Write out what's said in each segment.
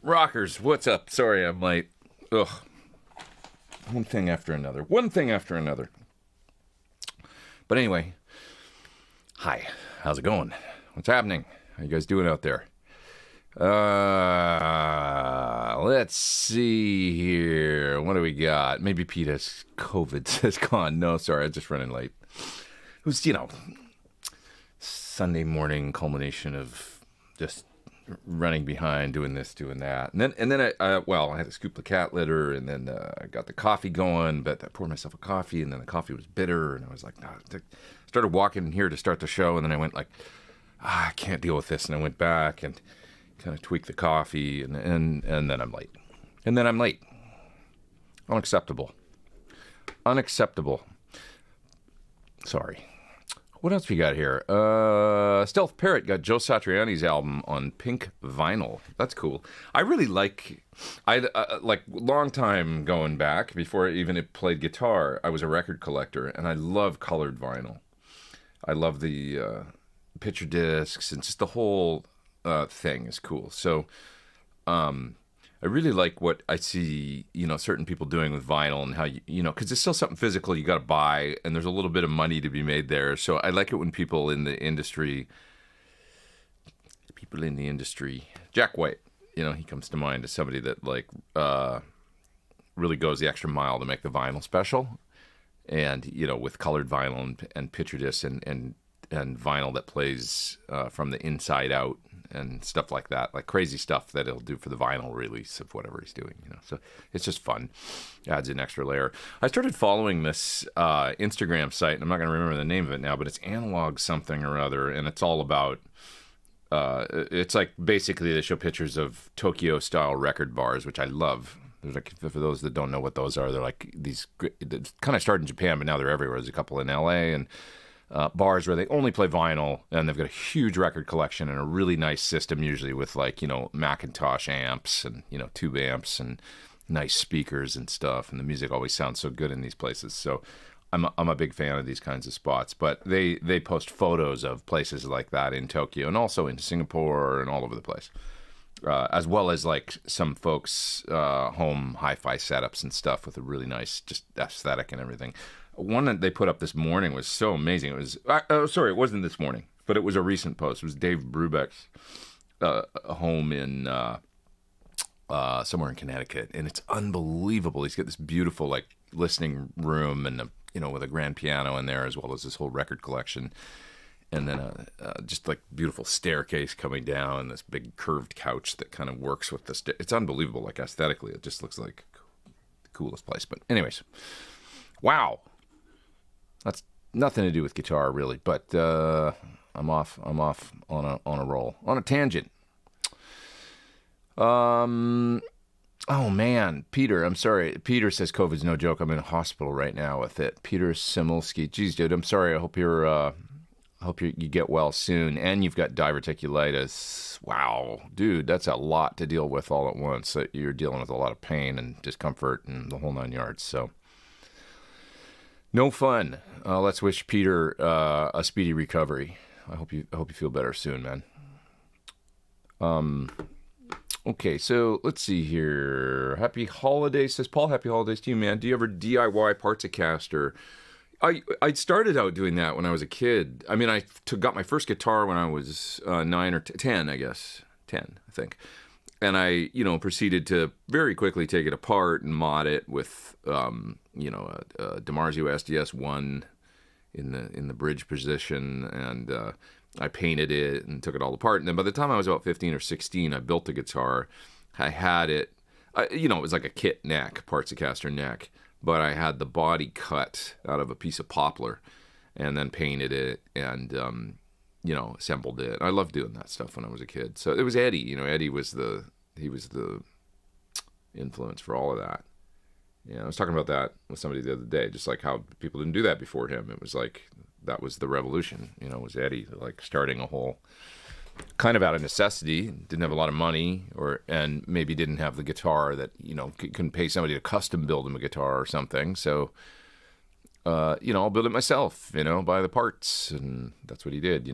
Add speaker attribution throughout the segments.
Speaker 1: Rockers, what's up? Sorry I'm late. Ugh. One thing after another. One thing after another. But anyway, hi. How's it going? What's happening? How you guys doing out there? Let's see here. What do we got? Maybe Pete has COVID. Says gone. No, sorry, I'm just running late. It was, Sunday morning culmination of just running behind, doing this, doing that, and then I had to scoop the cat litter, and then I got the coffee going, but I poured myself a coffee, and then the coffee was bitter, and I was like, no. Started walking here to start the show, and then I went like, I can't deal with this, and I went back and kind of tweaked the coffee, and then I'm late, unacceptable. Sorry. What else we got here? Stealth Parrot got Joe Satriani's album on pink vinyl. That's cool. I really like long time going back, before I even played guitar, I was a record collector, and I love colored vinyl. I love the picture discs, and just the whole thing is cool. So I really like what I see, certain people doing with vinyl, and how, because it's still something physical you got to buy, and there's a little bit of money to be made there. So I like it when people in the industry, Jack White, he comes to mind as somebody that really goes the extra mile to make the vinyl special. And, with colored vinyl and picture discs and vinyl that plays from the inside out, and stuff like that, like crazy stuff that he'll do for the vinyl release of whatever he's doing, So it's just fun. Adds an extra layer. I started following this Instagram site, and I'm not going to remember the name of it now, but it's Analog something or other, and it's all about, it's like basically they show pictures of Tokyo-style record bars, which I love. There's for those that don't know what those are, they're like these, kind of started in Japan, but now they're everywhere. There's a couple in LA, and bars where they only play vinyl, and they've got a huge record collection and a really nice system, usually with Macintosh amps and tube amps and nice speakers and stuff, and the music always sounds so good in these places. So I'm a big fan of these kinds of spots. But they post photos of places like that in Tokyo, and also in Singapore and all over the place, as well as some folks home hi-fi setups and stuff with a really nice just aesthetic and everything. One that they put up this morning was so amazing. It was, it wasn't this morning, but it was a recent post. It was Dave Brubeck's home in somewhere in Connecticut, and it's unbelievable. He's got this beautiful listening room, and with a grand piano in there, as well as this whole record collection, and then just beautiful staircase coming down, this big curved couch that kind of works with the it's unbelievable. Aesthetically, it just looks like the coolest place. But anyways, wow. That's nothing to do with guitar, really, but I'm off on a roll, on a tangent. Oh man, Peter, I'm sorry. Peter says COVID's no joke. I'm in a hospital right now with it. Peter Simulski, geez, dude, I'm sorry. I hope you get well soon, and you've got diverticulitis. Wow, dude, that's a lot to deal with all at once. You're dealing with a lot of pain and discomfort and the whole 9 yards. So. No fun. Let's wish Peter a speedy recovery. I hope you feel better soon, man. Okay, so let's see here. Happy holidays, says Paul. Happy holidays to you, man. Do you ever DIY parts a caster? I started out doing that when I was a kid. I mean, I got my first guitar when I was 9 or 10, I guess. 10, I think. And I, proceeded to very quickly take it apart and mod it with, a DiMarzio SDS-1 in the bridge position, and I painted it and took it all apart. And then by the time I was about 15 or 16, I built the guitar. I had it, it was like a kit neck, Parts-A-Caster neck, but I had the body cut out of a piece of poplar, and then painted it and assembled it. I loved doing that stuff when I was a kid. So it was Eddie. Eddie was the influence for all of that. I was talking about that with somebody the other day, just how people didn't do that before him. It was that was the revolution. It was Eddie starting a whole kind of out of necessity. Didn't have a lot of money, and maybe didn't have the guitar that couldn't pay somebody to custom build him a guitar or something. So. I'll build it myself, buy the parts, and that's what he did,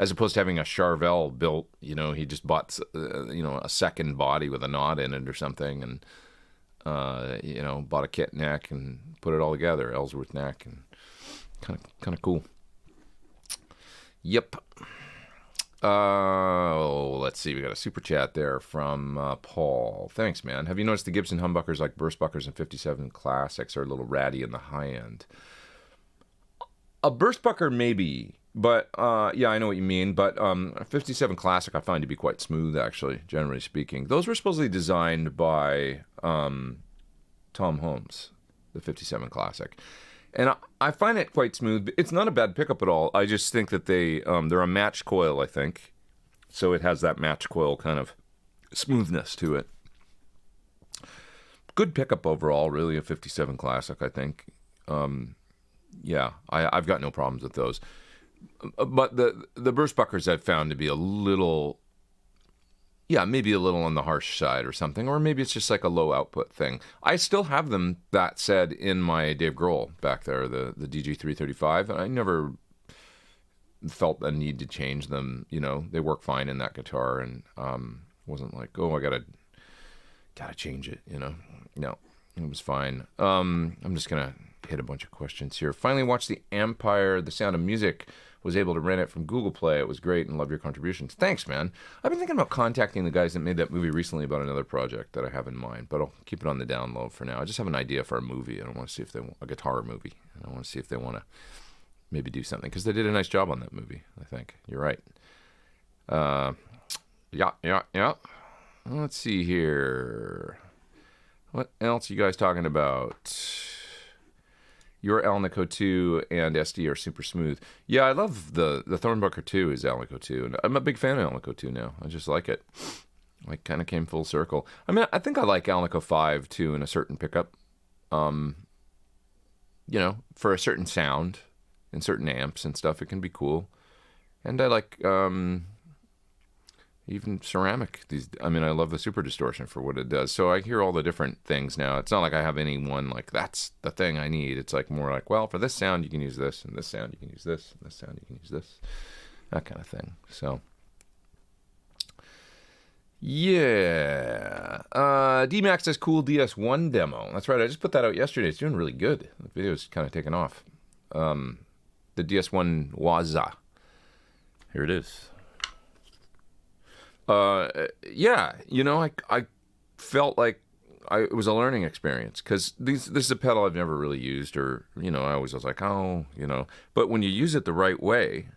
Speaker 1: as opposed to having a Charvel built. You know, he just bought a second body with a knot in it or something, and bought a kit neck and put it all together, Ellsworth neck, and kind of cool. Yep. Let's see. We got a super chat there from Paul. Thanks, man. Have you noticed the Gibson humbuckers like burstbuckers and 57 classics are a little ratty in the high end? A burstbucker maybe, but yeah, I know what you mean. But a 57 classic I find to be quite smooth, actually, generally speaking. Those were supposedly designed by Tom Holmes, the 57 classic. And I find it quite smooth. It's not a bad pickup at all. I just think that they're a match coil, I think. So it has that match coil kind of smoothness to it. Good pickup overall, really, a 57 Classic, I think. Yeah, I've got no problems with those. But the burstbuckers I've found to be a little... Yeah, maybe a little on the harsh side or something, or maybe it's just like a low output thing. I still have them, that said, in my Dave Grohl back there, the DG335, and I never felt a need to change them. You know, they work fine in that guitar, and wasn't like, oh, I gotta change it. You know, no, it was fine. I'm just gonna hit a bunch of questions here. Finally watched The Empire, The Sound of Music. Was able to rent it from Google Play. It was great and love your contributions. Thanks, man. I've been thinking about contacting the guys that made that movie recently about another project that I have in mind, but I'll keep it on the down low for now. I just have an idea for a movie. I don't want to see if they want a guitar movie. I want to see if they want to maybe do something, because they did a nice job on that movie, I think. You're right. Yeah. Let's see here. What else are you guys talking about? Your Alnico 2 and SD are super smooth. Yeah, I love the Thornbucker 2 is Alnico 2. And I'm a big fan of Alnico 2 now. I just like it. Like, kind of came full circle. I mean, I think I like Alnico 5 too in a certain pickup. You know, for a certain sound in certain amps and stuff, it can be cool. And I like even ceramic. I love the super distortion for what it does. So I hear all the different things now. It's not like I have any one, like, that's the thing I need. It's like more like, well, for this sound, you can use this, and this sound, you can use this, and this sound, you can use this. That kind of thing. So, yeah. D-Max says cool DS1 demo. That's right. I just put that out yesterday. It's doing really good. The video's kind of taken off. The DS1 Waza. Here it is. Yeah, you know, I felt like it was a learning experience, because this is a pedal I've never really used, or, you know, I always was like, oh, you know, but when you use it the right way,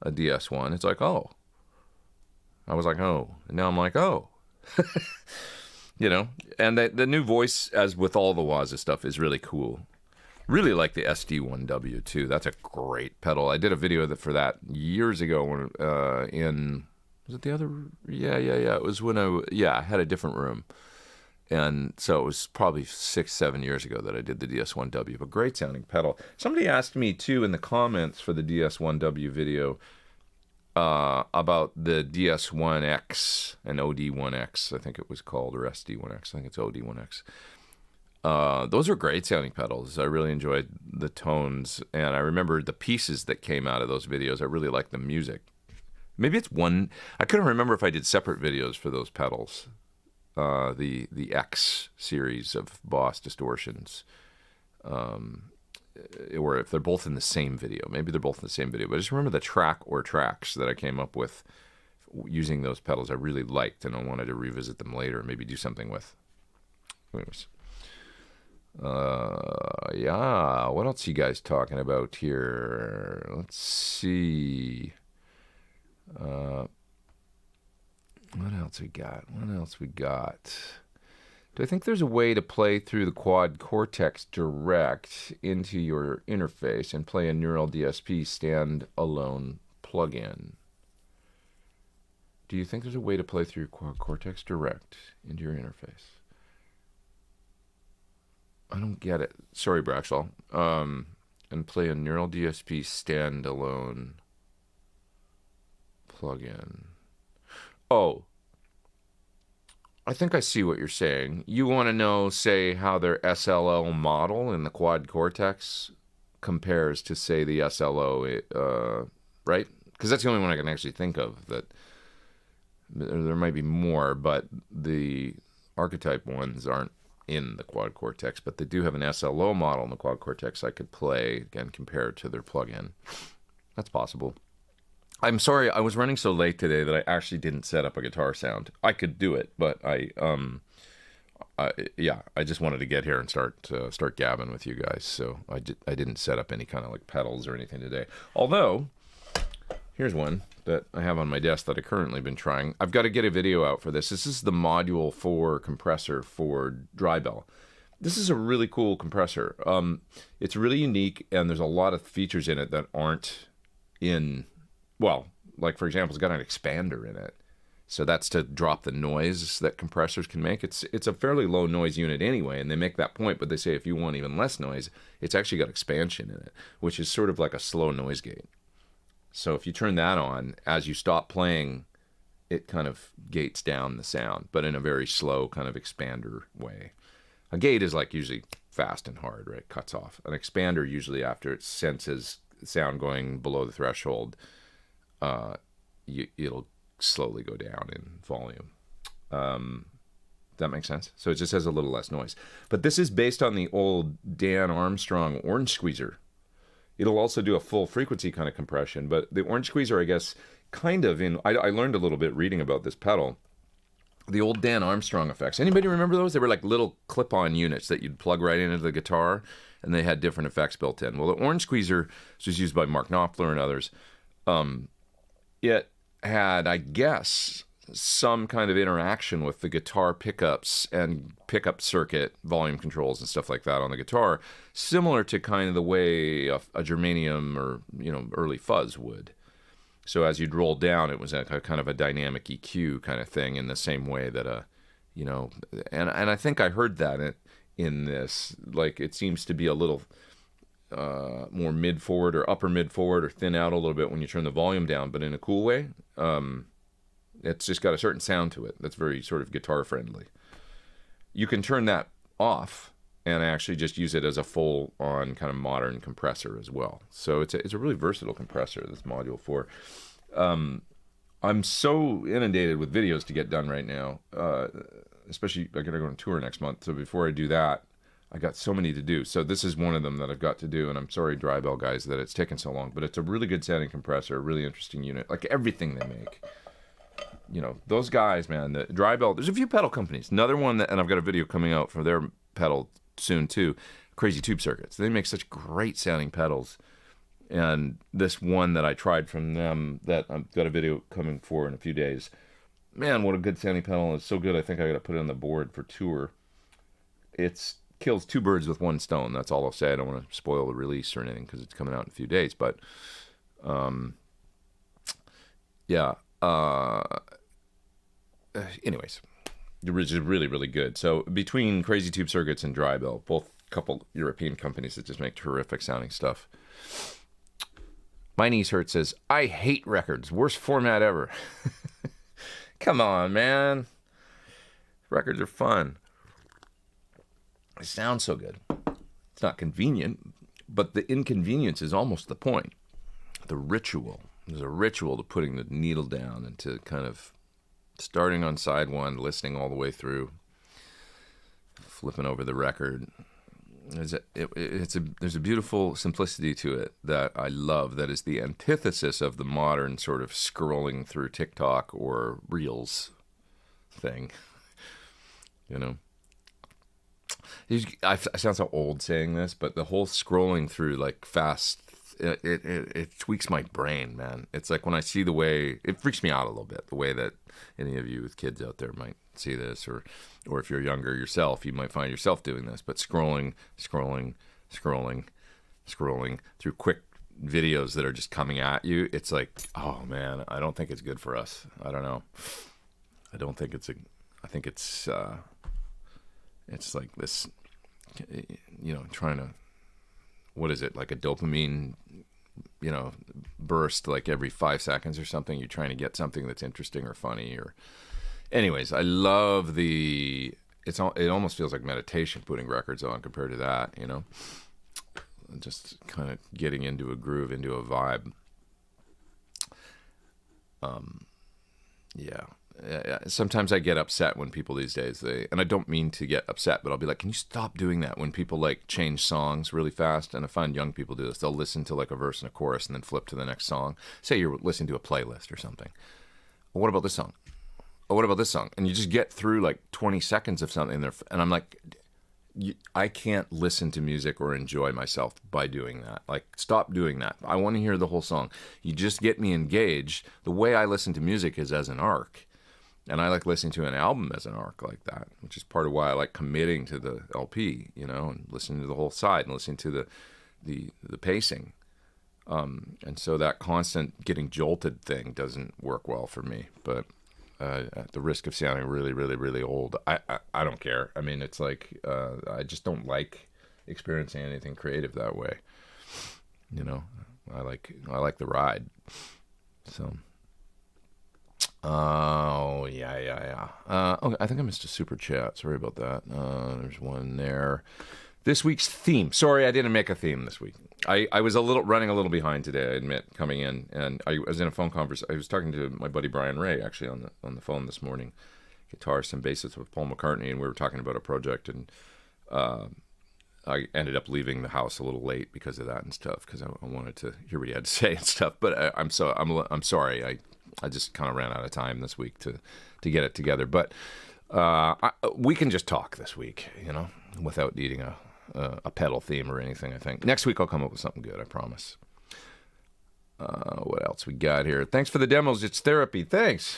Speaker 1: a DS1, it's like, oh, I was like, oh, and now I'm like, oh, you know, and the new voice, as with all the Waza stuff, is really cool. Really like the SD1W too. That's a great pedal. I did a video for that years ago when, was it the other? Yeah. It was when I had a different room. And so it was probably 6-7 years ago that I did the DS1W, but great sounding pedal. Somebody asked me too in the comments for the DS1W video about the DS1X and OD1X, I think it was called, or SD1X. I think it's OD1X. Those are great sounding pedals. I really enjoyed the tones, and I remember the pieces that came out of those videos. I really liked the music. Maybe it's one. I couldn't remember if I did separate videos for those pedals. The X series of Boss distortions, or if they're both in the same video. Maybe they're both in the same video. But I just remember the track or tracks that I came up with using those pedals. I really liked, and I wanted to revisit them later and maybe do something with. Anyways. Yeah. What else are you guys talking about here? Let's see. What else we got? Do I think there's a way to play through the Quad Cortex direct into your interface and play a Neural DSP standalone plugin? Do you think there's a way to play through Quad Cortex direct into your interface? I don't get it. Sorry, Braxall. And play a Neural DSP standalone plugin. Oh, I think I see what you're saying. You want to know, say, how their SLO model in the Quad Cortex compares to, say, the SLO, right? because that's the only one I can actually think of. That there might be more, but the archetype ones aren't in the Quad Cortex, but they do have an SLO model in the Quad Cortex I could play, again, compared to their plug-in. That's possible. I'm sorry, I was running so late today that I actually didn't set up a guitar sound. I could do it, but I just wanted to get here and start gabbing with you guys, so I didn't set up any kind of like pedals or anything today. Although, here's one that I have on my desk that I currently been trying. I've got to get a video out for this. This is the Module 4 compressor for dry bell. This is a really cool compressor. It's really unique, and there's a lot of features in it that aren't in, well, like for example, it's got an expander in it. So that's to drop the noise that compressors can make. It's a fairly low noise unit anyway, and they make that point, but they say if you want even less noise, it's actually got expansion in it, which is sort of like a slow noise gate. So if you turn that on, as you stop playing, it kind of gates down the sound, but in a very slow kind of expander way. A gate is like usually fast and hard, right? Cuts off. An expander usually after it senses sound going below the threshold, it'll slowly go down in volume. That makes sense? So it just has a little less noise. But this is based on the old Dan Armstrong Orange Squeezer. It'll also do a full frequency kind of compression, but the Orange Squeezer, I guess, kind of in... I learned a little bit reading about this pedal. The old Dan Armstrong effects. Anybody remember those? They were like little clip-on units that you'd plug right into the guitar, and they had different effects built in. Well, the Orange Squeezer was used by Mark Knopfler and others. It had, I guess, some kind of interaction with the guitar pickups and pickup circuit volume controls and stuff like that on the guitar, similar to kind of the way a germanium or early fuzz would. So as you'd roll down, it was a kind of a dynamic EQ kind of thing, in the same way that and I think I heard that in this. Like, it seems to be a little more mid forward or upper mid forward, or thin out a little bit when you turn the volume down, but in a cool way. It's just got a certain sound to it that's very sort of guitar friendly. You can turn that off and actually just use it as a full on kind of modern compressor as well. So it's a really versatile compressor, this Module 4. I'm so inundated with videos to get done right now, especially I gotta go on tour next month. So before I do that, I got so many to do. So this is one of them that I've got to do, and I'm sorry, Dry Bell guys, that it's taken so long, but it's a really good sounding compressor, a really interesting unit, like everything they make. Those guys, man, the Dry Bell, there's a few pedal companies. Another one and I've got a video coming out for their pedal soon too, Crazy Tube Circuits. They make such great sounding pedals. And this one that I tried from them that I've got a video coming for in a few days, man, what a good sounding pedal. It's so good, I think I got to put it on the board for tour. It kills two birds with one stone. That's all I'll say. I don't want to spoil the release or anything because it's coming out in a few days. But, yeah. Anyways, it was really, really good. So between Crazy Tube Circuits and Dry Bell, both couple European companies that just make terrific sounding stuff. My Knees Hurt says, I hate records. Worst format ever. Come on, man. Records are fun. They sound so good. It's not convenient, but the inconvenience is almost the point. The ritual. There's a ritual to putting the needle down and to kind of starting on side one, listening all the way through, flipping over the record. There's a beautiful simplicity to it that I love, that is the antithesis of the modern sort of scrolling through TikTok or Reels thing. I sound so old saying this, but the whole scrolling through like fast, it tweaks my brain, man. It's like when I see the way, it freaks me out a little bit, the way that any of you with kids out there might see this, or if you're younger yourself, you might find yourself doing this, but scrolling through quick videos that are just coming at you, it's like, oh man, I don't think it's good for us. I don't know. I think it's like this, trying to, what is it, like a dopamine, burst like every 5 seconds or something. You're trying to get something that's interesting or funny, or anyways, I love it almost feels like meditation putting records on compared to that, just kind of getting into a groove, into a vibe. Yeah. Sometimes I get upset when people these days, and I don't mean to get upset, but I'll be like, can you stop doing that when people like change songs really fast? And I find young people do this. They'll listen to like a verse and a chorus and then flip to the next song. Say you're listening to a playlist or something. Well, what about this song? Oh, what about this song? And you just get through like 20 seconds of something there. And I'm like, I can't listen to music or enjoy myself by doing that. Like, stop doing that. I want to hear the whole song. You just get me engaged. The way I listen to music is as an arc. And I like listening to an album as an arc like that, which is part of why I like committing to the LP, and listening to the whole side and listening to the pacing. And so that constant getting jolted thing doesn't work well for me. But at the risk of sounding really, really, really old, I don't care. I mean, it's like I just don't like experiencing anything creative that way. I like the ride. So. Oh, yeah. Okay, I think I missed a super chat. Sorry about that. There's one there. This week's theme. Sorry, I didn't make a theme this week. I was running a little behind today, I admit, coming in. And I was in a phone conversation. I was talking to my buddy Brian Ray, actually, on the phone this morning. Guitarist and bassist with Paul McCartney. And we were talking about a project. And I ended up leaving the house a little late because of that and stuff. Because I wanted to hear what he had to say and stuff. But I'm sorry. I just kind of ran out of time this week to get it together. But we can just talk this week, without needing a pedal theme or anything, I think. Next week I'll come up with something good, I promise. What else we got here? Thanks for the demos. It's therapy. Thanks.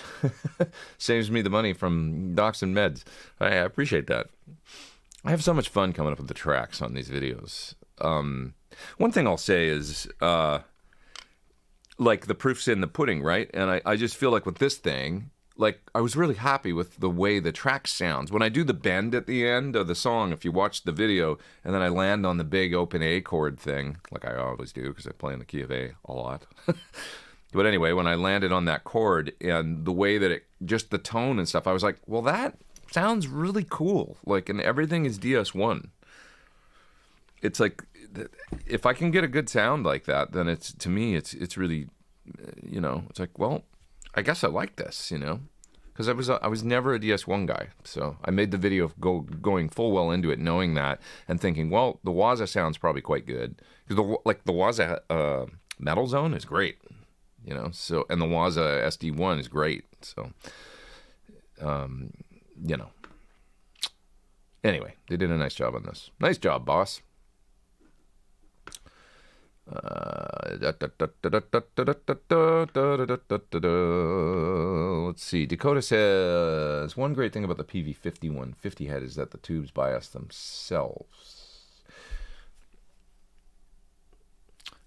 Speaker 1: Saves me the money from docs and meds. I appreciate that. I have so much fun coming up with the tracks on these videos. One thing I'll say is... like the proof's in the pudding, right? And I just feel like with this thing, like I was really happy with the way the track sounds. When I do the bend at the end of the song, if you watch the video, and then I land on the big open A chord thing, like I always do because I play in the key of A a lot. But anyway, when I landed on that chord and the way that just the tone and stuff, I was like, well, that sounds really cool. Like, and everything is DS1. It's like, if I can get a good sound like that, then to me it's really, it's like, well, I guess I like this, because I was never a DS1 guy. So I made the video of going full well into it, knowing that and thinking, well, the Waza sounds probably quite good. The Waza Metal Zone is great, So, and the Waza SD1 is great. So, Anyway, they did a nice job on this. Nice job, boss. Let's see. Dakota says, one great thing about the PV5150 head is that the tubes bias themselves.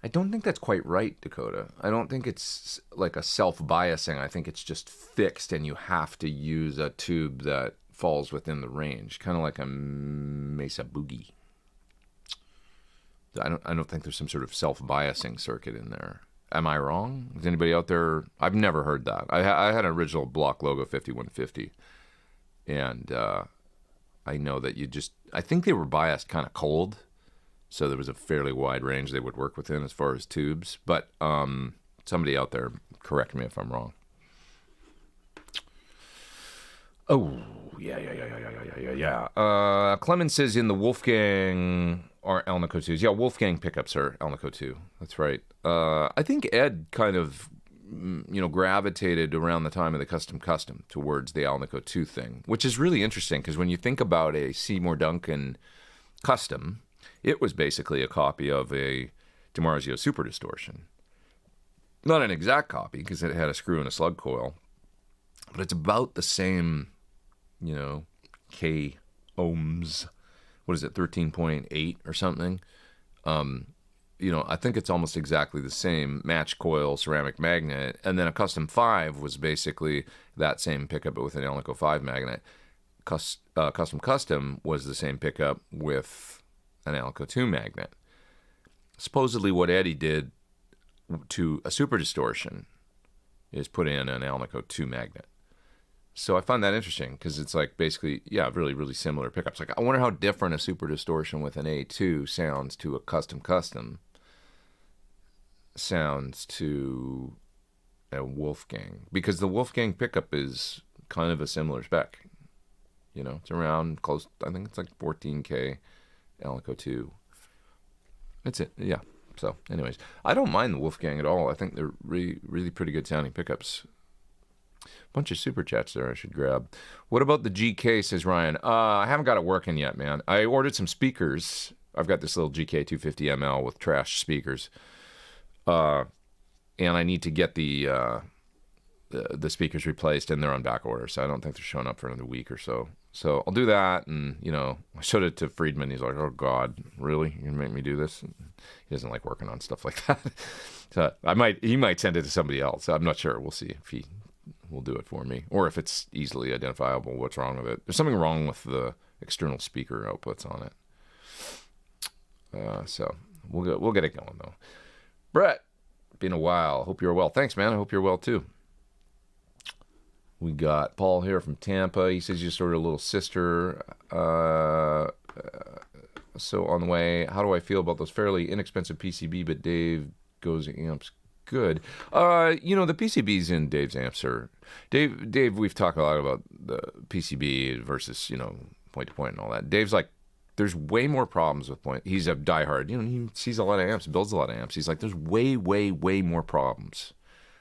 Speaker 1: I don't think that's quite right, Dakota. I don't think it's like a self-biasing. I think it's just fixed and you have to use a tube that falls within the range, kind of like a Mesa Boogie. I don't think there's some sort of self-biasing circuit in there. Am I wrong? Is anybody out there? I've never heard that. I had an original block logo 5150, and I know that I think they were biased kind of cold, so there was a fairly wide range they would work within as far as tubes. But somebody out there, correct me if I'm wrong. Oh, yeah. Clemens says in the Wolfgang are Alnico 2s. Yeah, Wolfgang pickups are Alnico 2. That's right. I think Ed kind of, gravitated around the time of the custom towards the Alnico 2 thing, which is really interesting because when you think about a Seymour Duncan custom, it was basically a copy of a DiMarzio Super Distortion. Not an exact copy because it had a screw and a slug coil, but it's about the same, K ohms. What is it, 13.8 or something? I think it's almost exactly the same match coil ceramic magnet. And then a Custom 5 was basically that same pickup but with an Alnico 5 magnet. Custom was the same pickup with an Alnico 2 magnet. Supposedly what Eddie did to a Super Distortion is put in an Alnico 2 magnet. So I find that interesting because it's like basically, really, really similar pickups. Like I wonder how different a Super Distortion with an A2 sounds to a custom sounds to a Wolfgang, because the Wolfgang pickup is kind of a similar spec. You know, it's around close, I think it's like 14K Alico 2. That's it, yeah. So, anyways, I don't mind the Wolfgang at all. I think they're really, really pretty good sounding pickups. Bunch of super chats there I should grab. What about the GK, says Ryan? I haven't got it working yet, man. I ordered some speakers. I've got this little GK 250ml with trash speakers. And I need to get the speakers replaced, and they're on back order, so I don't think they're showing up for another week or so. So I'll do that, and, you know, I showed it to Friedman. He's like, oh, God, really? You're going to make me do this? And he doesn't like working on stuff like that. So he might send it to somebody else. I'm not sure. We'll see if he will do it for me, or if it's easily identifiable what's wrong with it. There's something wrong with the external speaker outputs on it. So we'll get it going, though. Brett, been a while. Hope you're well. Thanks, man. I hope you're well, too. We got Paul here from Tampa. He says you sort of little sister. So on the way, how do I feel about those fairly inexpensive PCB, but Dave goes amps good? You know, the PCBs in Dave's amps are... Dave, we've talked a lot about the PCB versus, you know, point-to-point and all that. Dave's like, there's way more problems with point. He's a diehard. You know, he sees a lot of amps, builds a lot of amps. He's like, there's way, way, way more problems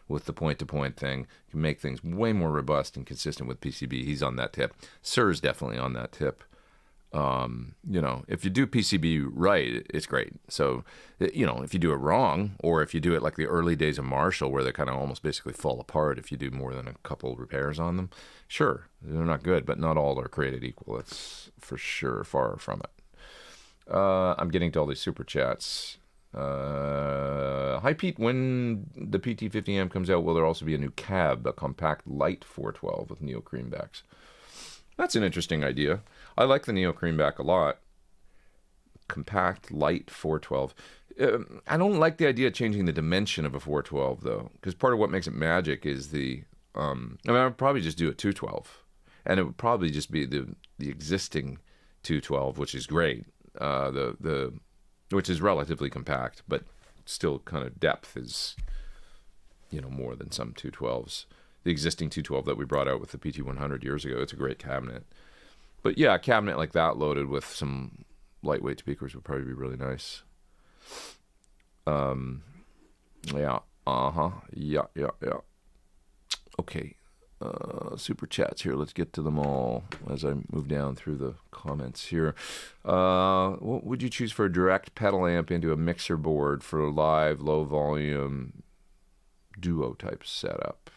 Speaker 1: with the point-to-point thing. You can make things way more robust and consistent with PCB. He's on that tip. Sir's definitely on that tip. You know, if you do PCB right, it's great. So, you know, if you do it wrong, or if you do it like the early days of Marshall, where they kind of almost basically fall apart if you do more than a couple repairs on them, sure, they're not good, but not all are created equal. That's for sure far from it. I'm getting to all these super chats. Hi Pete, when the PT50M comes out, will there also be a new cab, a compact light 412 with Neo creambacks? That's an interesting idea. I like the Neo creamback a lot. Compact light 412. I don't like the idea of changing the dimension of a 412 though, because part of what makes it magic is the I mean, I'd probably just do a 212, and it would probably just be the existing 212, which is great. Which is relatively compact, but still kind of depth is, you know, more than some 212s. The existing 212 that we brought out with the PT100 years ago, it's a great cabinet. But yeah, a cabinet like that loaded with some lightweight speakers would probably be really nice. Yeah. Yeah. Okay. Super chats here. Let's get to them all as I move down through the comments here. What would you choose for a direct pedal amp into a mixer board for a live, low volume, duo type setup?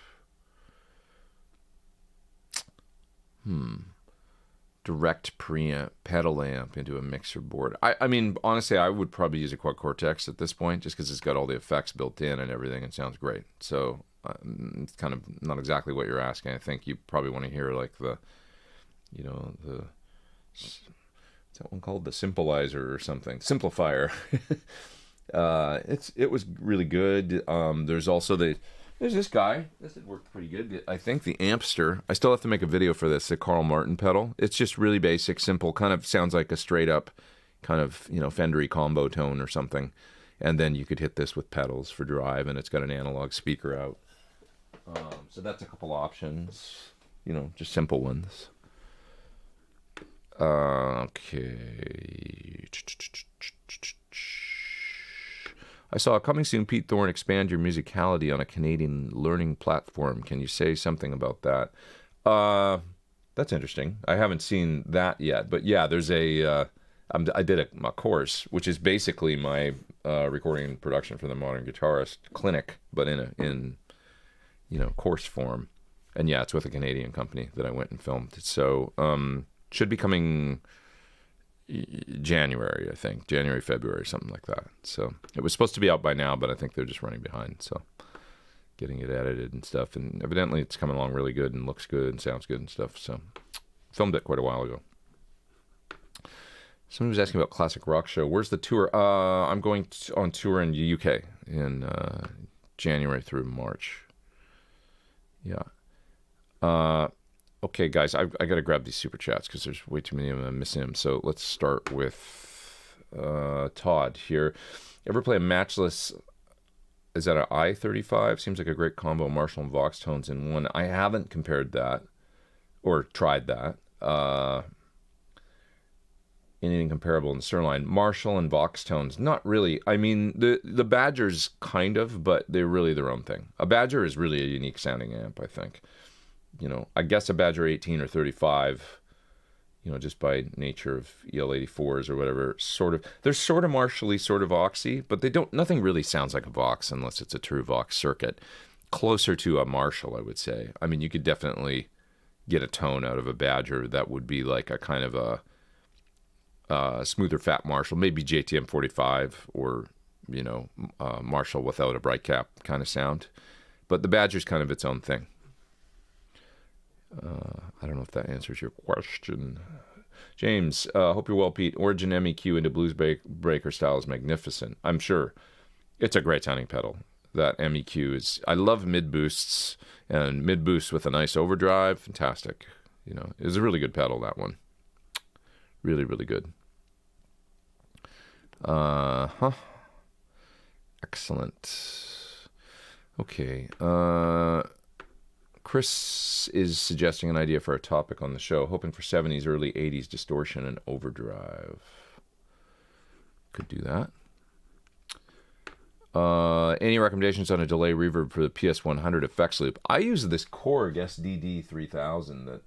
Speaker 1: Direct preamp pedal amp into a mixer board. I mean, honestly, I would probably use a Quad Cortex at this point, just because it's got all the effects built in and everything, and sounds great. So it's kind of not exactly what you're asking. I think you probably want to hear like the, you know, what's that one called? The Simplizer or something. Simplifier. It was really good. There's also there's this guy. This had worked pretty good. I think the Ampster. I still have to make a video for this. The Carl Martin pedal. It's just really basic, simple. Kind of sounds like a straight up, kind of, you know, Fendery combo tone or something. And then you could hit this with pedals for drive, and it's got an analog speaker out. So that's a couple options. You know, just simple ones. Okay. I saw a coming soon Pete Thorn expand your musicality on a Canadian learning platform. Can you say something about that? That's interesting. I haven't seen that yet, but yeah, there's I did a course, which is basically my recording and production for the modern guitarist clinic, but in you know, course form. And yeah, it's with a Canadian company that I went and filmed. So should be coming January, I think. January, February, something like that. So it was supposed to be out by now, but I think they're just running behind. So getting it edited and stuff. And evidently it's coming along really good and looks good and sounds good and stuff. So filmed it quite a while ago. Someone was asking about Classic Rock Show. Where's the tour? I'm going on tour in the UK in January through March. Yeah. Okay, guys, I got to grab these super chats because there's way too many of them. I'm missing them. So let's start with Todd here. Ever play a matchless is that an I-35? Seems like a great combo, Marshall and Vox tones in one. I haven't compared that or tried that. Anything comparable in the Sirline? Marshall and Vox tones, not really. I mean, the Badger's kind of, but they're really their own thing. A Badger is really a unique sounding amp, I think. You know, I guess a Badger 18 or 35, you know, just by nature of EL84s or whatever, they're sort of Marshall-y, sort of Voxy, but nothing really sounds like a Vox unless it's a true Vox circuit. Closer to a Marshall, I would say. I mean, you could definitely get a tone out of a Badger that would be like a kind of a smoother fat Marshall, maybe JTM 45 or, you know, Marshall without a bright cap kind of sound. But the Badger's kind of its own thing. I don't know if that answers your question. James, hope you're well, Pete. Origin MEQ into blues breaker style is magnificent. I'm sure. It's a great sounding pedal. That MEQ is, I love mid boosts, and mid boosts with a nice overdrive, fantastic. You know, it's a really good pedal, that one. Really, really good. Excellent. Okay. Chris is suggesting an idea for a topic on the show, hoping for 70s, early 80s distortion and overdrive. Could do that. Any recommendations on a delay reverb for the PS100 effects loop? I use this Korg SDD3000 that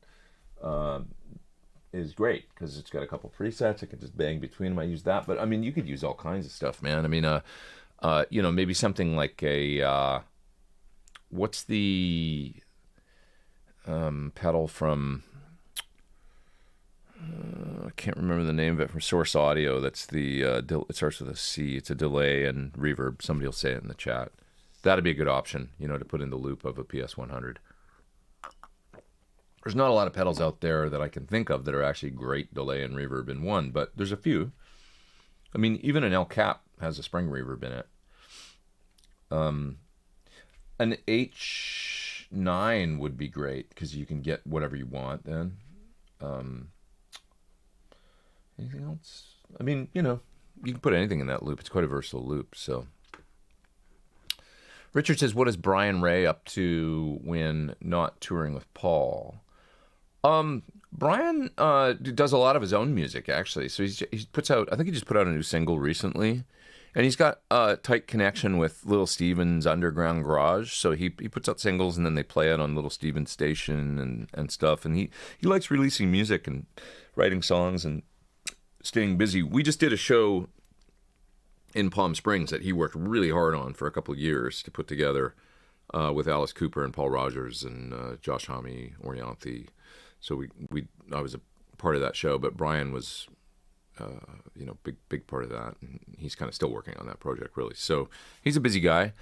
Speaker 1: is great because it's got a couple presets. I can just bang between them. I use that, but I mean, you could use all kinds of stuff, man. I mean, you know, maybe something like a what's the pedal from? I can't remember the name of it, from Source Audio. That's the it starts with a C. It's a delay and reverb. Somebody will say it in the chat. That'd be a good option, you know, to put in the loop of a PS100. There's not a lot of pedals out there that I can think of that are actually great delay and reverb in one, but there's a few. I mean, even an El Cap has a spring reverb in it. An H9 would be great because you can get whatever you want then. Anything else? I mean, you know, you can put anything in that loop. It's quite a versatile loop, so. Richard says, what is Brian Ray up to when not touring with Paul? Brian does a lot of his own music, actually. So he puts out, I think he just put out a new single recently. And he's got a tight connection with Little Steven's Underground Garage. So he puts out singles and then they play it on Little Steven's station and stuff. And he likes releasing music and writing songs and staying busy. We just did a show in Palm Springs that he worked really hard on for a couple of years to put together with Alice Cooper and Paul Rogers and Josh Homme, Orianthi. So I was a part of that show, but Brian was, you know, big part of that. And he's kind of still working on that project, really. So he's a busy guy,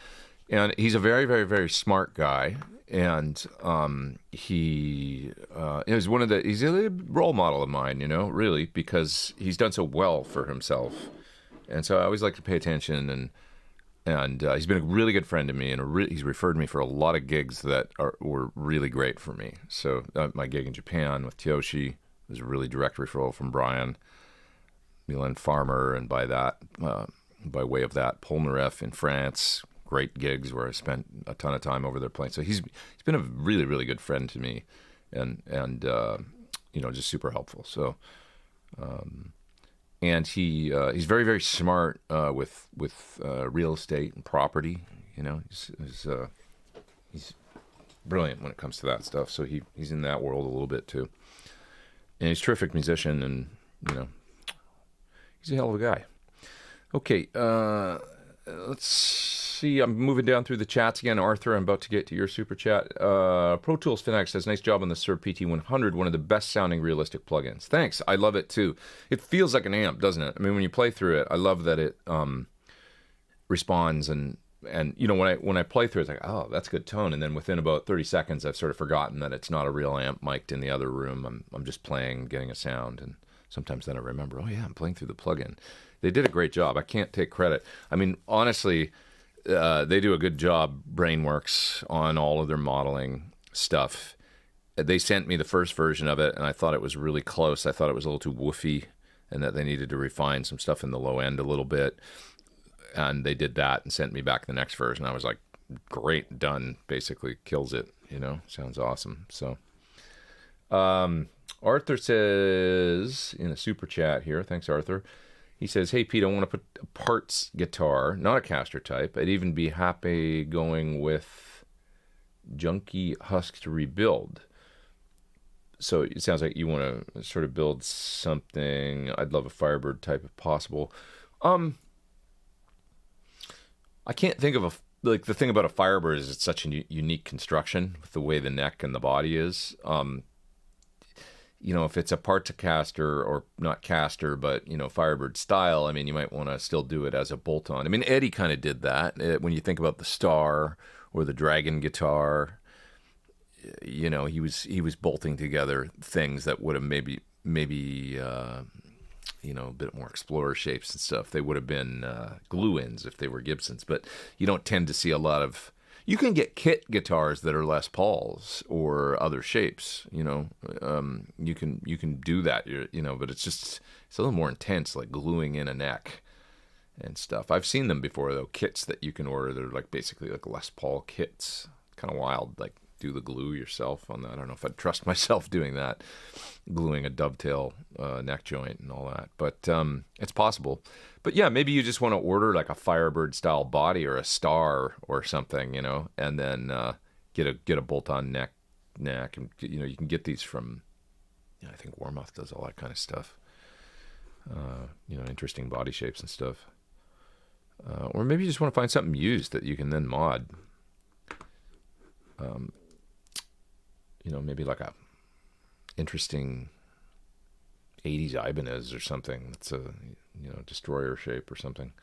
Speaker 1: and he's a very, very, very smart guy. And he's a role model of mine, you know, really, because he's done so well for himself. And so I always like to pay attention, and he's been a really good friend to me, and he's referred me for a lot of gigs that were really great for me. So my gig in Japan with Tyoshi was a really direct referral from Brian. Milan Farmer, and by way of that, Polnareff in France, great gigs where I spent a ton of time over there playing. So he's been a really, really good friend to me, and you know, just super helpful. So, and he's very, very smart with real estate and property. You know, he's brilliant when it comes to that stuff. So he's in that world a little bit too, and he's a terrific musician, and you know, he's a hell of a guy. Okay, let's see. I'm moving down through the chats again. Arthur, I'm about to get to your super chat. Pro Tools Fanatic says, nice job on the Sir PT100, one of the best sounding realistic plugins. Thanks. I love it too. It feels like an amp, doesn't it? I mean, when you play through it, I love that it responds, and you know, when I play through it, it's like, oh, that's good tone. And then within about 30 seconds, I've sort of forgotten that it's not a real amp mic'd in the other room. I'm just playing, getting a sound, and sometimes then I remember, oh yeah, I'm playing through the plugin. They did a great job. I can't take credit. I mean, honestly, they do a good job, Brainworks, on all of their modeling stuff. They sent me the first version of it, and I thought it was really close. I thought it was a little too woofy, and that they needed to refine some stuff in the low end a little bit. And they did that and sent me back the next version. I was like, great, done. Basically kills it, sounds awesome. So Arthur says in a super chat here, thanks Arthur, he says, hey Pete, I want to put a parts guitar, not a caster type. I'd even be happy going with junky husk to rebuild. So it sounds like you want to sort of build something. I'd love a Firebird type if possible. I can't think of the thing about a Firebird is it's such a unique construction with the way the neck and the body is. If it's a part to caster or not caster, but, Firebird style, I mean, you might want to still do it as a bolt-on. I mean, Eddie kind of did that. When you think about the Star or the Dragon guitar, he was bolting together things that would have maybe a bit more Explorer shapes and stuff. They would have been glue-ins if they were Gibsons, but you don't tend to see a lot of. You can get kit guitars that are Les Pauls or other shapes. You can do that. But it's a little more intense, like gluing in a neck and stuff. I've seen them before though. Kits that you can order. They're like basically like Les Paul kits. Kind of wild. Like do the glue yourself on that. I don't know if I'd trust myself doing that, gluing a dovetail neck joint and all that. But it's possible. But yeah, maybe you just want to order like a Firebird style body or a Star or something, and then get a bolt-on neck, and you can get these from. I think Warmoth does all that kind of stuff. Interesting body shapes and stuff. Or maybe you just want to find something used that you can then mod. Maybe like a interesting 80s Ibanez or something. That's a destroyer shape or something.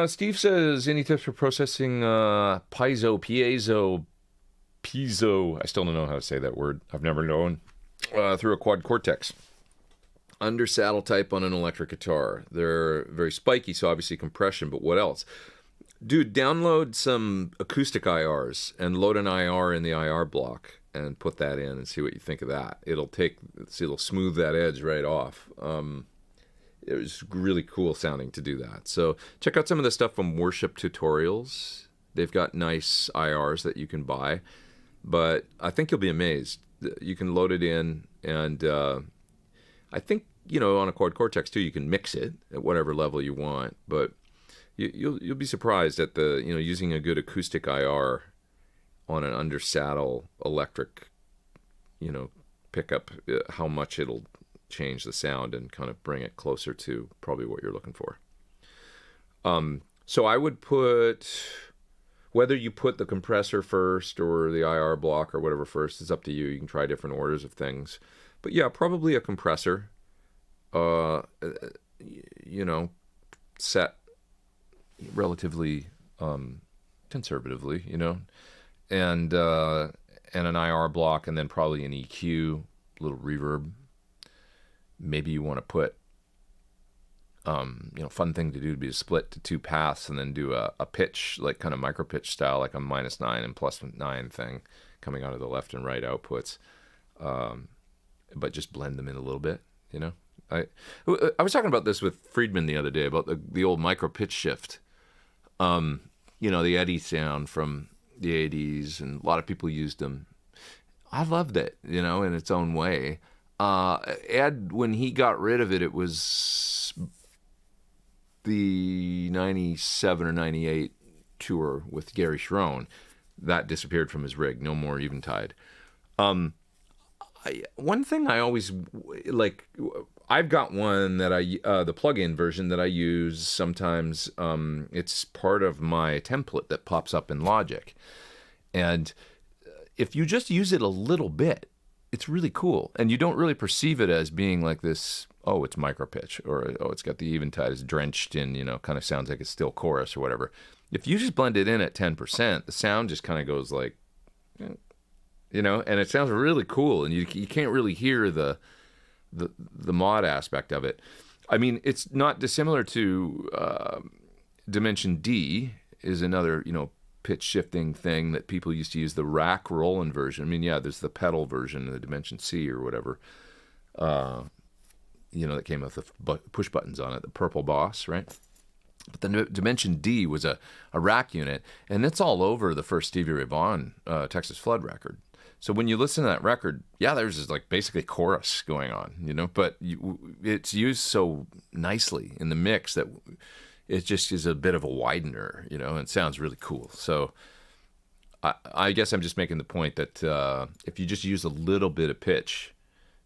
Speaker 1: Steve says, any tips for processing piezo? I still don't know how to say that word. I've never known. Through a quad cortex. Under saddle type on an electric guitar. They're very spiky, so obviously compression, but what else? Dude, download some acoustic IRs and load an IR in the IR block and put that in and see what you think of that. It'll smooth that edge right off. It was really cool sounding to do that. So check out some of the stuff from Worship Tutorials. They've got nice IRs that you can buy, but I think you'll be amazed. You can load it in, and I think, on a quad cortex too, you can mix it at whatever level you want, but you'll be surprised at the using a good acoustic IR on an under saddle electric pickup, how much it'll change the sound and kind of bring it closer to probably what you're looking for. So I would put, whether you put the compressor first or the IR block or whatever first, it's up to you. You can try different orders of things, but yeah, probably a compressor. Set relatively conservatively, and an IR block, and then probably an EQ, little reverb. Maybe you want to put, fun thing to do would be to split to two paths and then do a pitch, like kind of micro pitch style, like a -9 and +9 thing coming out of the left and right outputs, but just blend them in a little bit, I was talking about this with Friedman the other day about the old micro pitch shift. The Eddie sound from the 80s, and a lot of people used them. I loved it, in its own way. Ed, when he got rid of it, it was the 97 or 98 tour with Gary Schroen. That disappeared from his rig. No more Eventide. One thing I always like, I've got one that the plug-in version that I use sometimes. It's part of my template that pops up in Logic. And if you just use it a little bit, it's really cool. And you don't really perceive it as being like this, oh, it's micro pitch, or oh, it's got the Eventide, it's drenched in, kind of sounds like it's still chorus or whatever. If you just blend it in at 10%, the sound just kind of goes like, and it sounds really cool. And you can't really hear the mod aspect of it. I mean, it's not dissimilar to Dimension D is another, pitch shifting thing that people used to use, the rack Roland version. I mean, yeah, there's the pedal version, the Dimension C or whatever, that came with the push buttons on it, the Purple Boss, right? But the Dimension D was a rack unit, and it's all over the first Stevie Ray Vaughan Texas Flood record. So when you listen to that record, yeah, there's this like basically chorus going on, but it's used so nicely in the mix that it just is a bit of a widener, and it sounds really cool. So I guess I'm just making the point that if you just use a little bit of pitch,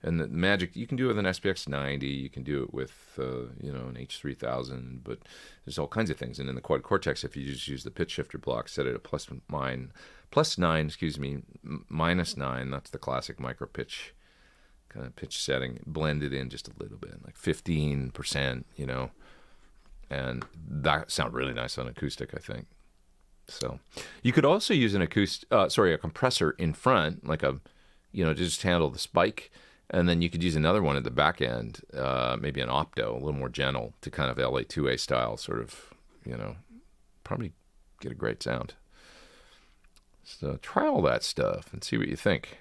Speaker 1: and the magic, you can do it with an SPX 90, you can do it with an H3000, but there's all kinds of things. And in the Quad Cortex, if you just use the pitch shifter block, set it at +9, -9, that's the classic micro pitch kind of pitch setting, blend it in just a little bit, like 15%, and that sounds really nice on acoustic, I think. So you could also use a compressor in front, like to just handle the spike. And then you could use another one at the back end, maybe an opto, a little more gentle, to kind of LA2A style, sort of, probably get a great sound. So try all that stuff and see what you think.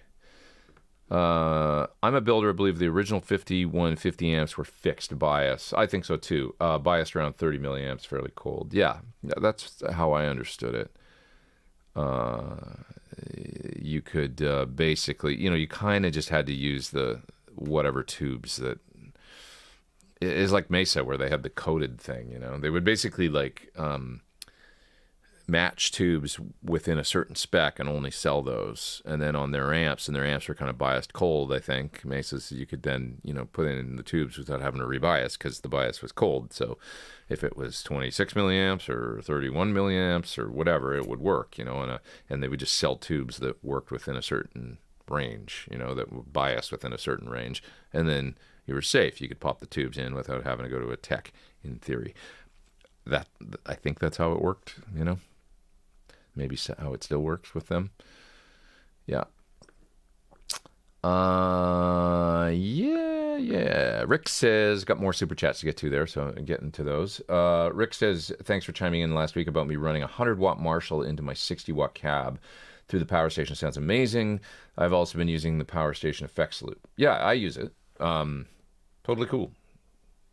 Speaker 1: I'm a builder. I believe the original 5150 amps were fixed bias. I think so too. Biased around 30 milliamps, fairly cold. Yeah, that's how I understood it. You could basically, you kind of just had to use the whatever tubes that is like Mesa, where they had the coated thing. They would basically like match tubes within a certain spec and only sell those. And then on their amps, and their amps were kind of biased cold, I think. Mesa's, you could then, put in the tubes without having to rebias because the bias was cold. So if it was 26 milliamps or 31 milliamps or whatever, it would work, and they would just sell tubes that worked within a certain range, that were biased within a certain range. And then you were safe. You could pop the tubes in without having to go to a tech, in theory. I think that's how it worked, Maybe how it still works with them. Yeah. Yeah. Rick says, got more super chats to get to there, so I'm getting to those. Rick says, thanks for chiming in last week about me running a 100-watt Marshall into my 60-watt cab through the power station. Sounds amazing. I've also been using the power station effects loop. Yeah, I use it. Totally cool.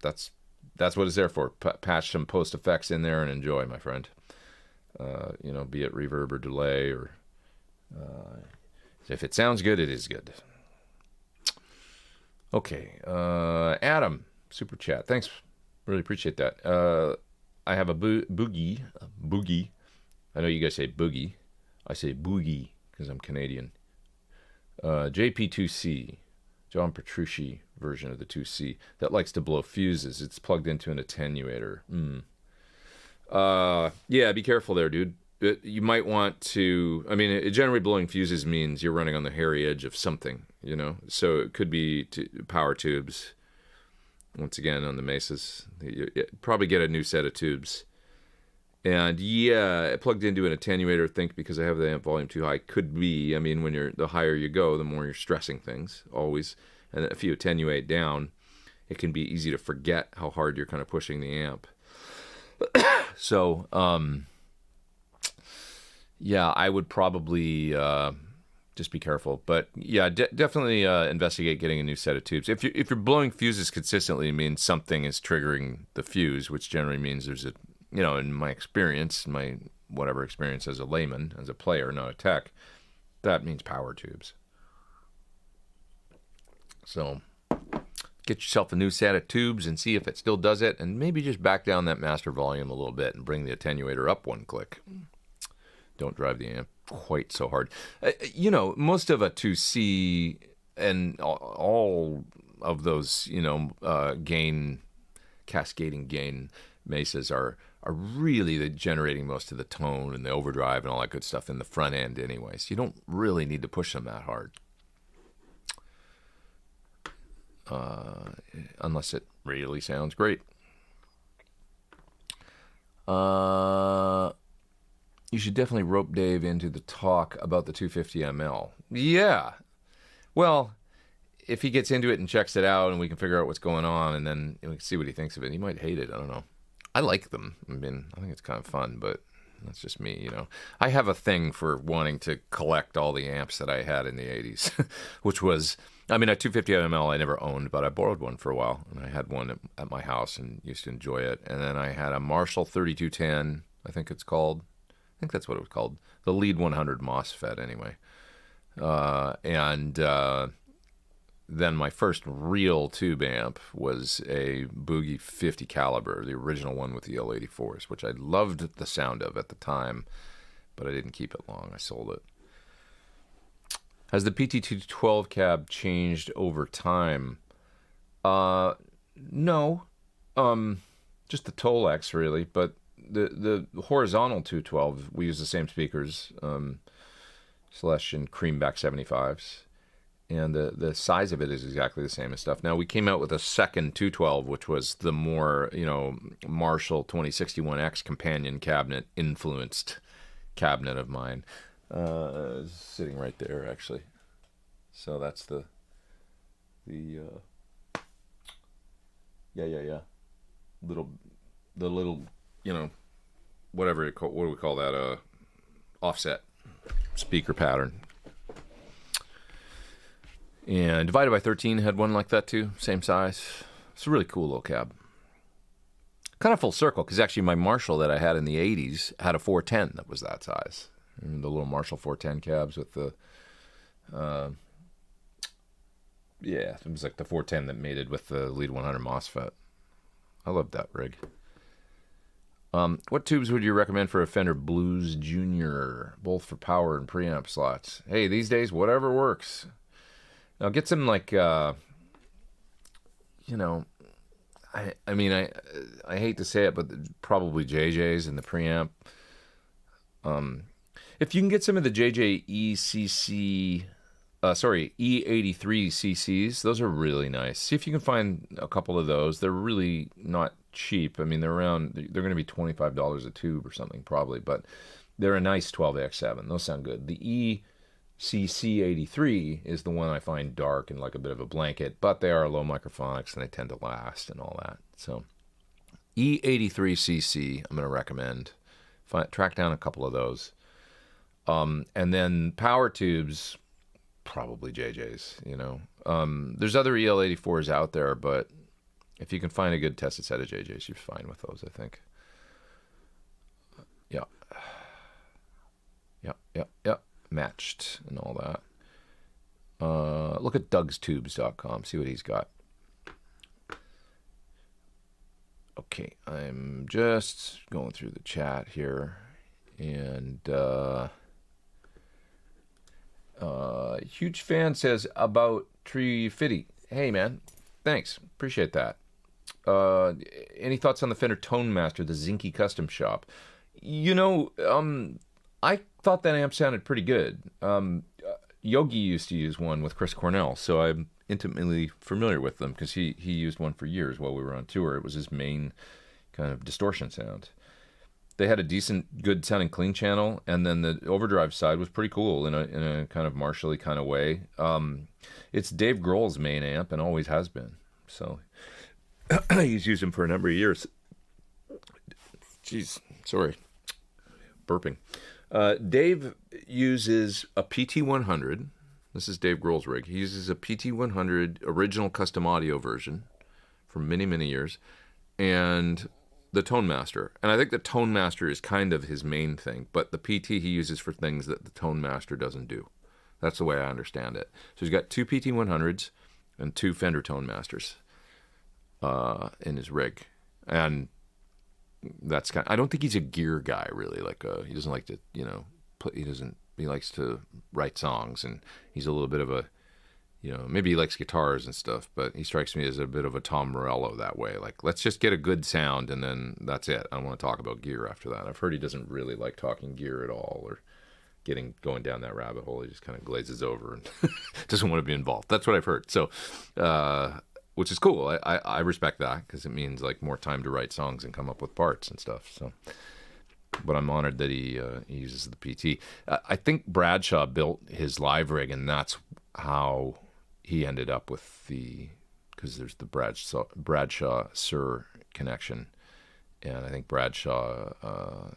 Speaker 1: That's what it's there for. Patch some post effects in there and enjoy, my friend. Be it reverb or delay, or if it sounds good, it is good. Okay, Adam, super chat. Thanks, really appreciate that. I have a boogie. I know you guys say boogie. I say boogie because I'm Canadian. JP2C, John Petrucci version of the 2C that likes to blow fuses. It's plugged into an attenuator. Yeah, be careful there, dude. You might want to, generally blowing fuses means you're running on the hairy edge of something, so it could be power tubes. Once again, on the Mesas, you probably get a new set of tubes. And yeah, plugged into an attenuator, think because I have the amp volume too high, could be, when the higher you go, the more you're stressing things, always. And if you attenuate down, it can be easy to forget how hard you're kind of pushing the amp. So, yeah, I would probably just be careful. But yeah, definitely investigate getting a new set of tubes. If you're blowing fuses consistently, it means something is triggering the fuse, which generally means there's a, in my experience, my whatever experience as a layman, as a player, not a tech, that means power tubes. So get yourself a new set of tubes and see if it still does it, and maybe just back down that master volume a little bit and bring the attenuator up one click. Don't drive the amp quite so hard. Most of a 2C and all of those, cascading gain mesas are really generating most of the tone and the overdrive and all that good stuff in the front end anyway. So you don't really need to push them that hard. Unless it really sounds great. You should definitely rope Dave into the talk about the 250 ml. Yeah. Well, if he gets into it and checks it out and we can figure out what's going on and then we can see what he thinks of it, he might hate it. I don't know. I like them. I think it's kind of fun, but that's just me, I have a thing for wanting to collect all the amps that I had in the 80s, which was I mean, a 250 ML I never owned, but I borrowed one for a while, and I had one at my house and used to enjoy it. And then I had a Marshall 3210, I think it's called. I think that's what it was called. The Lead 100 MOSFET, anyway. And then my first real tube amp was a Boogie 50 caliber, the original one with the L84s, which I loved the sound of at the time, but I didn't keep it long. I sold it. Has the PT212 cab changed over time? No. Just the Tolex, really. But the horizontal 212, we use the same speakers, Celestion Creamback 75s. And the size of it is exactly the same as stuff. Now, we came out with a second 212, which was the more, Marshall 2061X companion cabinet influenced cabinet of mine. Sitting right there, actually. So that's the little, whatever what do we call that? Offset speaker pattern. And Divided by 13 had one like that too, same size. It's a really cool little cab. Kind of full circle, because actually my Marshall that I had in the 80s had a 410 that was that size. And the little Marshall 410 cabs with the, it was like the 410 that mated with the Lead 100 MOSFET. I loved that rig. What tubes would you recommend for a Fender Blues Junior, both for power and preamp slots? Hey, these days, whatever works. Now get some like, I hate to say it, but probably JJ's in the preamp. If you can get some of the JJ E83 CCs, those are really nice. See if you can find a couple of those. They're really not cheap. I mean, they're going to be $25 a tube or something probably, but they're a nice 12AX7. Those sound good. The ECC83 is the one I find dark and like a bit of a blanket, but they are low microphonics and they tend to last and all that. So E83CC, I'm going to recommend. Track down a couple of those. And then power tubes, probably JJ's, There's other EL84s out there, but if you can find a good tested set of JJ's, you're fine with those, I think. Yeah. Matched and all that. Look at DougsTubes.com, see what he's got. Okay, I'm just going through the chat here, and huge fan says about Tree Fitty. Hey man, thanks, appreciate that. Any thoughts on the Fender Tone Master, the Zinke Custom Shop? I thought that amp sounded pretty good. Yogi used to use one with Chris Cornell, so I'm intimately familiar with them because he used one for years while we were on tour. It was his main kind of distortion sound. They had a decent, good sounding clean channel, and then the overdrive side was pretty cool in a kind of Marshall-y kind of way. It's Dave Grohl's main amp and always has been. So he's used him for a number of years. Jeez, sorry, burping. Dave uses a PT100. This is Dave Grohl's rig. He uses a PT100 original custom audio version for many, many years, and the Tone Master. And I think the Tone Master is kind of his main thing, but the PT he uses for things that the Tone Master doesn't do. That's the way I understand it. So he's got two PT100s and two Fender Tone Masters in his rig. And that's I don't think he's a gear guy really. Like he doesn't like to, he likes to write songs, and he's a little bit of a, maybe he likes guitars and stuff, but he strikes me as a bit of a Tom Morello that way. Like, let's just get a good sound and then that's it. I don't want to talk about gear after that. I've heard he doesn't really like talking gear at all or going down that rabbit hole. He just kind of glazes over and doesn't want to be involved. That's what I've heard. So, which is cool. I respect that because it means like more time to write songs and come up with parts and stuff. So, but I'm honored that he uses the PT. I think Bradshaw built his live rig, and that's how he ended up with because there's the Bradshaw Sir connection, and I think Bradshaw, of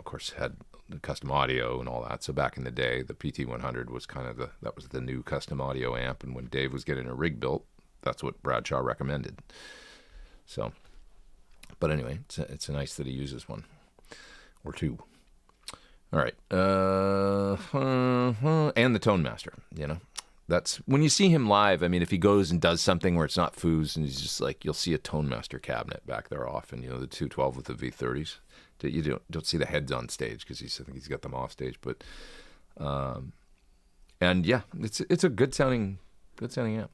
Speaker 1: course, had the custom audio and all that. So back in the day, the PT100 was kind of that was the new custom audio amp. And when Dave was getting a rig built, that's what Bradshaw recommended. So, but anyway, it's nice that he uses one or two. All right. And the Tone Master, That's when you see him live. I mean, if he goes and does something where it's not foos and he's just like, you'll see a Tone Master cabinet back there often, the 212 with the V30s. You don't see the heads on stage because I think he's got them off stage. But, and yeah, it's a good sounding amp.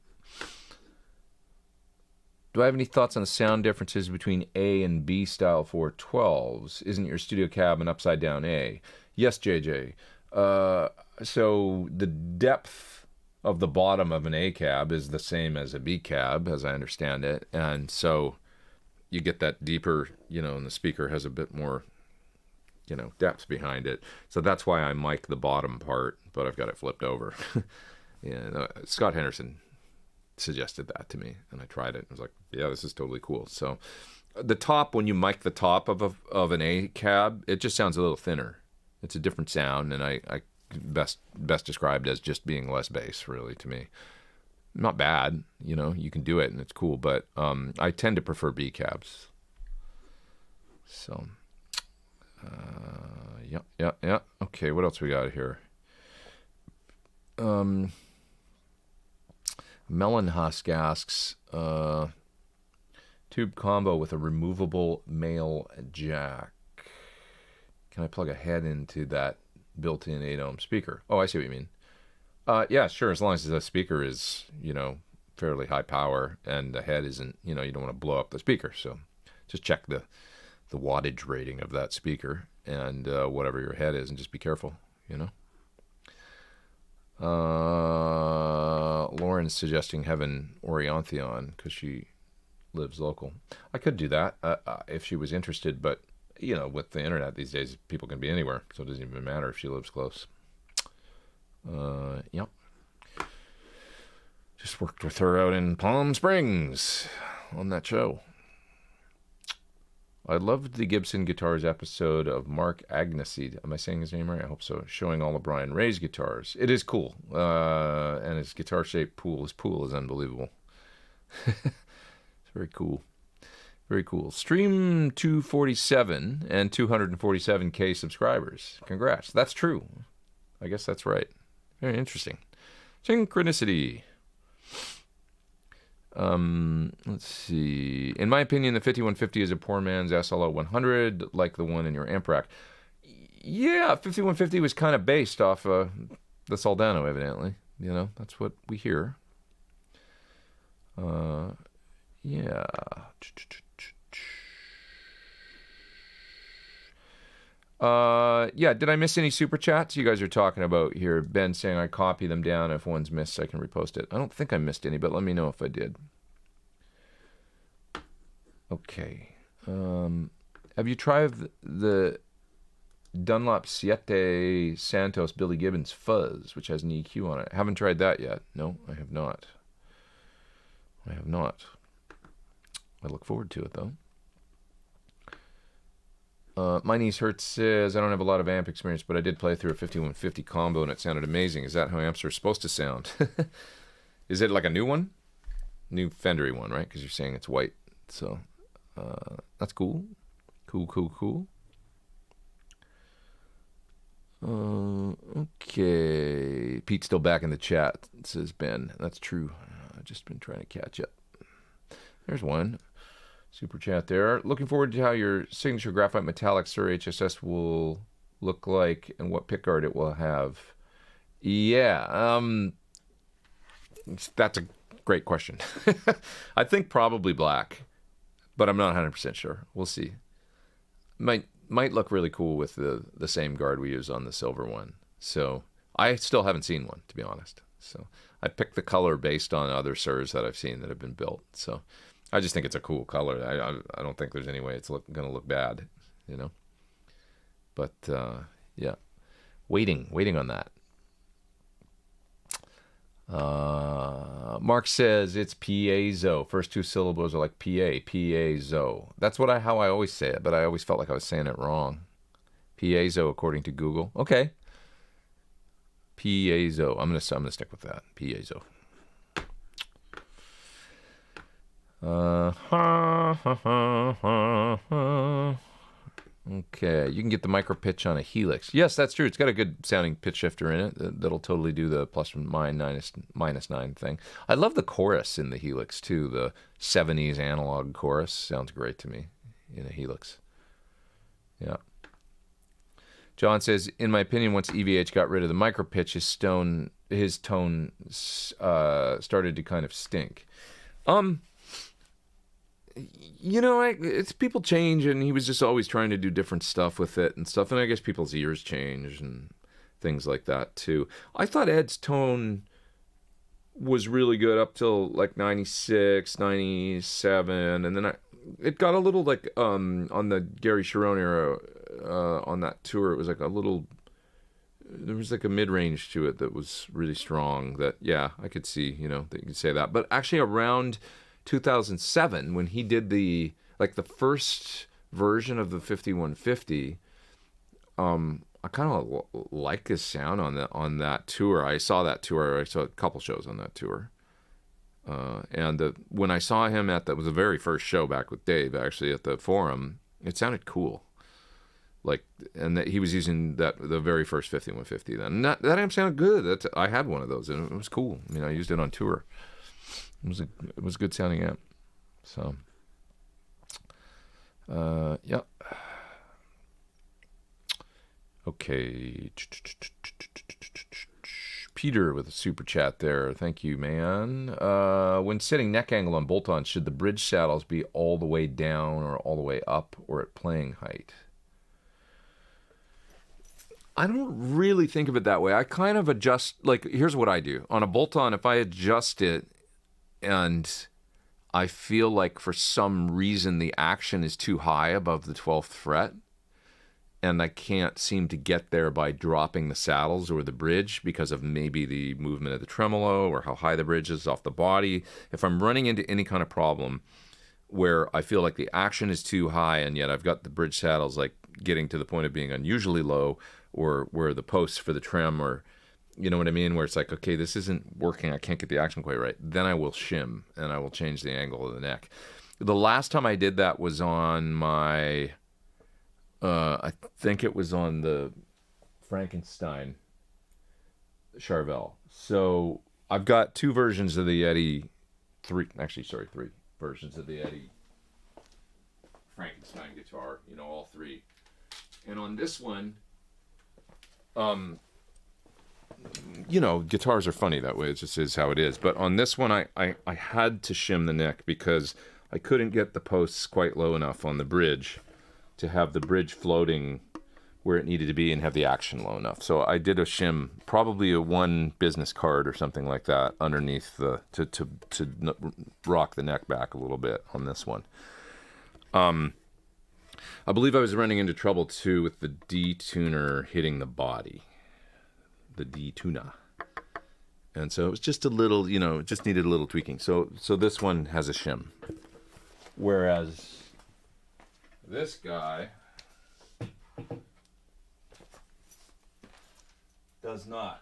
Speaker 1: Do I have any thoughts on the sound differences between A and B style 412s? Isn't your studio cab an upside down A? Yes, JJ. So the depth of the bottom of an A cab is the same as a B cab, as I understand it. And so you get that deeper, and the speaker has a bit more, depth behind it. So that's why I mic the bottom part, but I've got it flipped over. Scott Henderson suggested that to me, and I tried it. I was like, yeah, this is totally cool. So the top, when you mic the top of an A cab, it just sounds a little thinner. It's a different sound, and I best described as just being less bass, really, to me. Not bad, you can do it and it's cool, but I tend to prefer B cabs. So, yeah. Okay, what else we got here? Melon Husk asks, tube combo with a removable male jack. Can I plug a head into that built-in 8-ohm speaker? Oh, I see what you mean. Yeah, sure, as long as the speaker is, fairly high power and the head isn't, you don't want to blow up the speaker. So just check the wattage rating of that speaker and whatever your head is, and just be careful, Lauren's suggesting having Oriantheon because she lives local. I could do that if she was interested, but with the internet these days, people can be anywhere, so it doesn't even matter if she lives close. Yep. Just worked with her out in Palm Springs on that show. I loved the Gibson Guitars episode of Mark Agnesi. Am I saying his name right? I hope so. Showing all of Brian Ray's guitars. It is cool. And his guitar-shaped pool is unbelievable. It's very cool. Very cool. Stream 247 and 247K subscribers. Congrats. That's true. I guess that's right. Very interesting. Synchronicity. Let's see. In my opinion, the 5150 is a poor man's SLO 100, like the one in your amp rack. Yeah, 5150 was kind of based off the Soldano, evidently. That's what we hear. Yeah. Yeah, did I miss any super chats you guys are talking about here? Ben saying I copy them down. If one's missed, I can repost it. I don't think I missed any, but let me know if I did. Okay. Have you tried the Dunlop Siete Santos Billy Gibbons Fuzz, which has an EQ on it? I haven't tried that yet. No, I have not. I look forward to it, though. My niece Hertz says, I don't have a lot of amp experience, but I did play through a 5150 combo, and it sounded amazing. Is that how amps are supposed to sound? Is it like a new one? New Fendery one, right? Because you're saying it's white. So, that's cool. Cool. Okay. Pete's still back in the chat, says Ben. That's true. I've just been trying to catch up. There's one. Super chat there. Looking forward to how your signature graphite metallic Sur HSS will look like and what pickguard it will have. Yeah, that's a great question. I think probably black, but I'm not 100% sure. We'll see. Might look really cool with the same guard we use on the silver one. So I still haven't seen one, to be honest. So I picked the color based on other Surs that I've seen that have been built. So I just think it's a cool color. I don't think there's any way it's going to look bad, But, yeah. Waiting on that. Mark says it's piezo. First two syllables are like piezo. That's how I always say it, but I always felt like I was saying it wrong. Piezo, according to Google. Okay. Piezo. I'm gonna stick with that. Piezo. Okay, you can get the micro pitch on a Helix. Yes, that's true. It's got a good sounding pitch shifter in it that'll totally do the plus or minus 9 thing. I love the chorus in the Helix too. The 70s analog chorus sounds great to me in a Helix. Yeah. John says, in my opinion, once EVH got rid of the micro pitch, his tone started to kind of stink. You know, it's people change, and he was just always trying to do different stuff with it and stuff. And I guess people's ears change and things like that too. I thought Ed's tone was really good up till like 96, 97, and then it got a little like on the Gary Sharon era on that tour. It was like there was like a mid-range to it that was really strong. That yeah, I could see, you know, that you could say that. But actually around 2007, when he did the first version of the 5150, I kind of like his sound on that tour. I saw that tour. I saw a couple shows on that tour, and when I saw him that was the very first show back with Dave, actually at the Forum, it sounded cool. Like, and that he was using the very first 5150 then. And that amp sounded good. I had one of those, and it was cool. I mean, I used it on tour. It was a good sounding amp. So, yeah. Okay. Peter with a super chat there. Thank you, man. When setting neck angle on bolt-ons, should the bridge saddles be all the way down or all the way up or at playing height? I don't really think of it that way. I kind of adjust, like, here's what I do. On a bolt-on, if I adjust it, and I feel like for some reason the action is too high above the 12th fret, and I can't seem to get there by dropping the saddles or the bridge because of maybe the movement of the tremolo or how high the bridge is off the body. If I'm running into any kind of problem where I feel like the action is too high and yet I've got the bridge saddles like getting to the point of being unusually low, or where the posts for the trem, or you know what I mean? Where it's like, okay, this isn't working. I can't get the action quite right. Then I will shim, and I will change the angle of the neck. The last time I did that was on my, I think it was on the Frankenstein Charvel. So I've got three versions of the Eddie Frankenstein guitar, you know, all three. And on this one, you know, guitars are funny that way. It just is how it is. But on this one, I had to shim the neck because I couldn't get the posts quite low enough on the bridge to have the bridge floating where it needed to be and have the action low enough. So I did a shim, probably a 1 business card or something like that underneath to rock the neck back a little bit on this one. I believe I was running into trouble too with the D-tuner hitting the body. The D-tuner. And so it was just a little, you know, it just needed a little tweaking. So this one has a shim. Whereas this guy does not.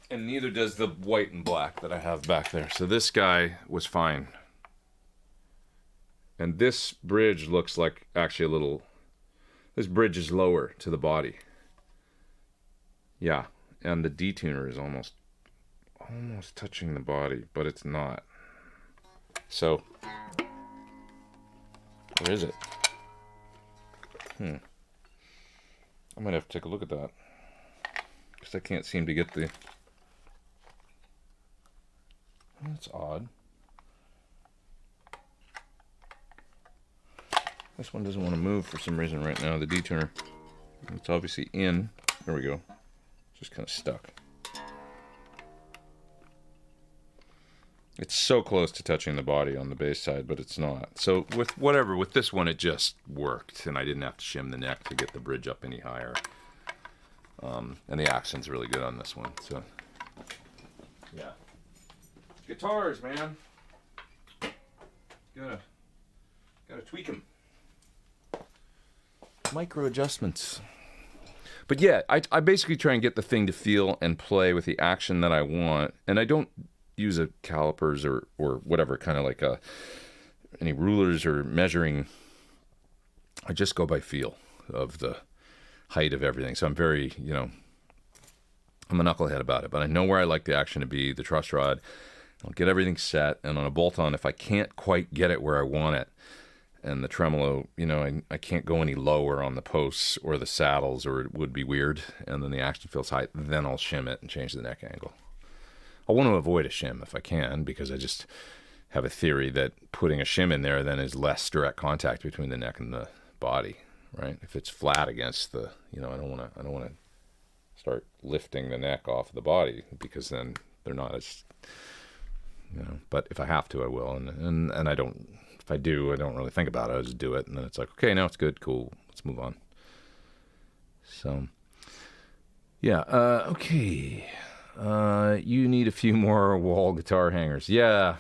Speaker 1: And neither does the white and black that I have back there. So this guy was fine. And this bridge looks like actually a little, this bridge is lower to the body. Yeah, and the D-tuner is almost touching the body, but it's not. So, where is it? I might have to take a look at that, because I can't seem to get the... That's odd. This one doesn't want to move for some reason right now, the D-tuner. It's obviously in. There we go. Just kind of stuck. It's so close to touching the body on the bass side, but it's not. So with this one, it just worked, and I didn't have to shim the neck to get the bridge up any higher. And the accent's really good on this one. So yeah, guitars, man. Gotta tweak them. Micro adjustments. But yeah, I basically try and get the thing to feel and play with the action that I want, and I don't use a calipers or whatever, kind of like any rulers or measuring. I just go by feel of the height of everything. So I'm very, I'm a knucklehead about it, but I know where I like the action to be, the truss rod. I'll get everything set, and on a bolt-on, if I can't quite get it where I want it, and the tremolo, I can't go any lower on the posts or the saddles, or it would be weird, and then the action feels high, then I'll shim it and change the neck angle. I want to avoid a shim if I can, because I just have a theory that putting a shim in there then is less direct contact between the neck and the body, right? If it's flat against the, I don't want to start lifting the neck off the body, because then they're not as, but if I have to, I will, and I don't. If I do, I don't really think about it. I just do it, and then it's like, okay, now it's good, cool, let's move on. So, yeah, okay. You need a few more wall guitar hangers. Yeah,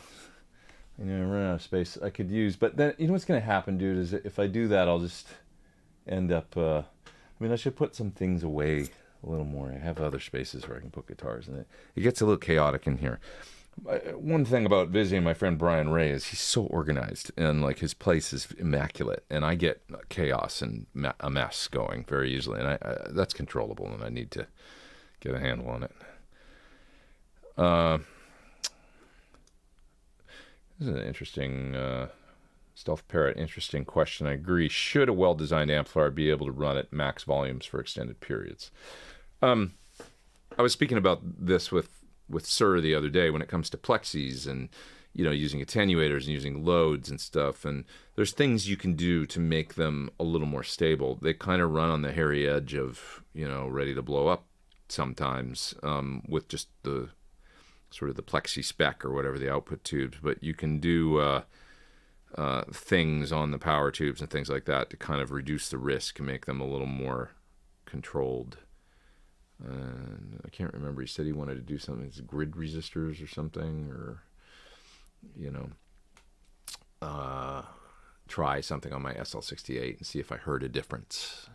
Speaker 1: I run out of space I could use. But then, what's going to happen, dude, is if I do that, I'll just end up, I should put some things away a little more. I have other spaces where I can put guitars, and it gets a little chaotic in here. One thing about visiting my friend Brian Ray is he's so organized, and like his place is immaculate, and I get chaos and a mess going very easily, and that's controllable, and I need to get a handle on it. This is an interesting Stealth Parrot, interesting question. I agree. Should a well-designed amplifier be able to run at max volumes for extended periods? I was speaking about this with Sir the other day when it comes to plexis and using attenuators and using loads and stuff, and there's things you can do to make them a little more stable. They kind of run on the hairy edge of ready to blow up sometimes, with just the sort of the plexi spec or whatever, the output tubes, but you can do things on the power tubes and things like that to kind of reduce the risk and make them a little more controlled. And I can't remember. He said he wanted to do something, grid resistors or something, or try something on my SL68 and see if I heard a difference.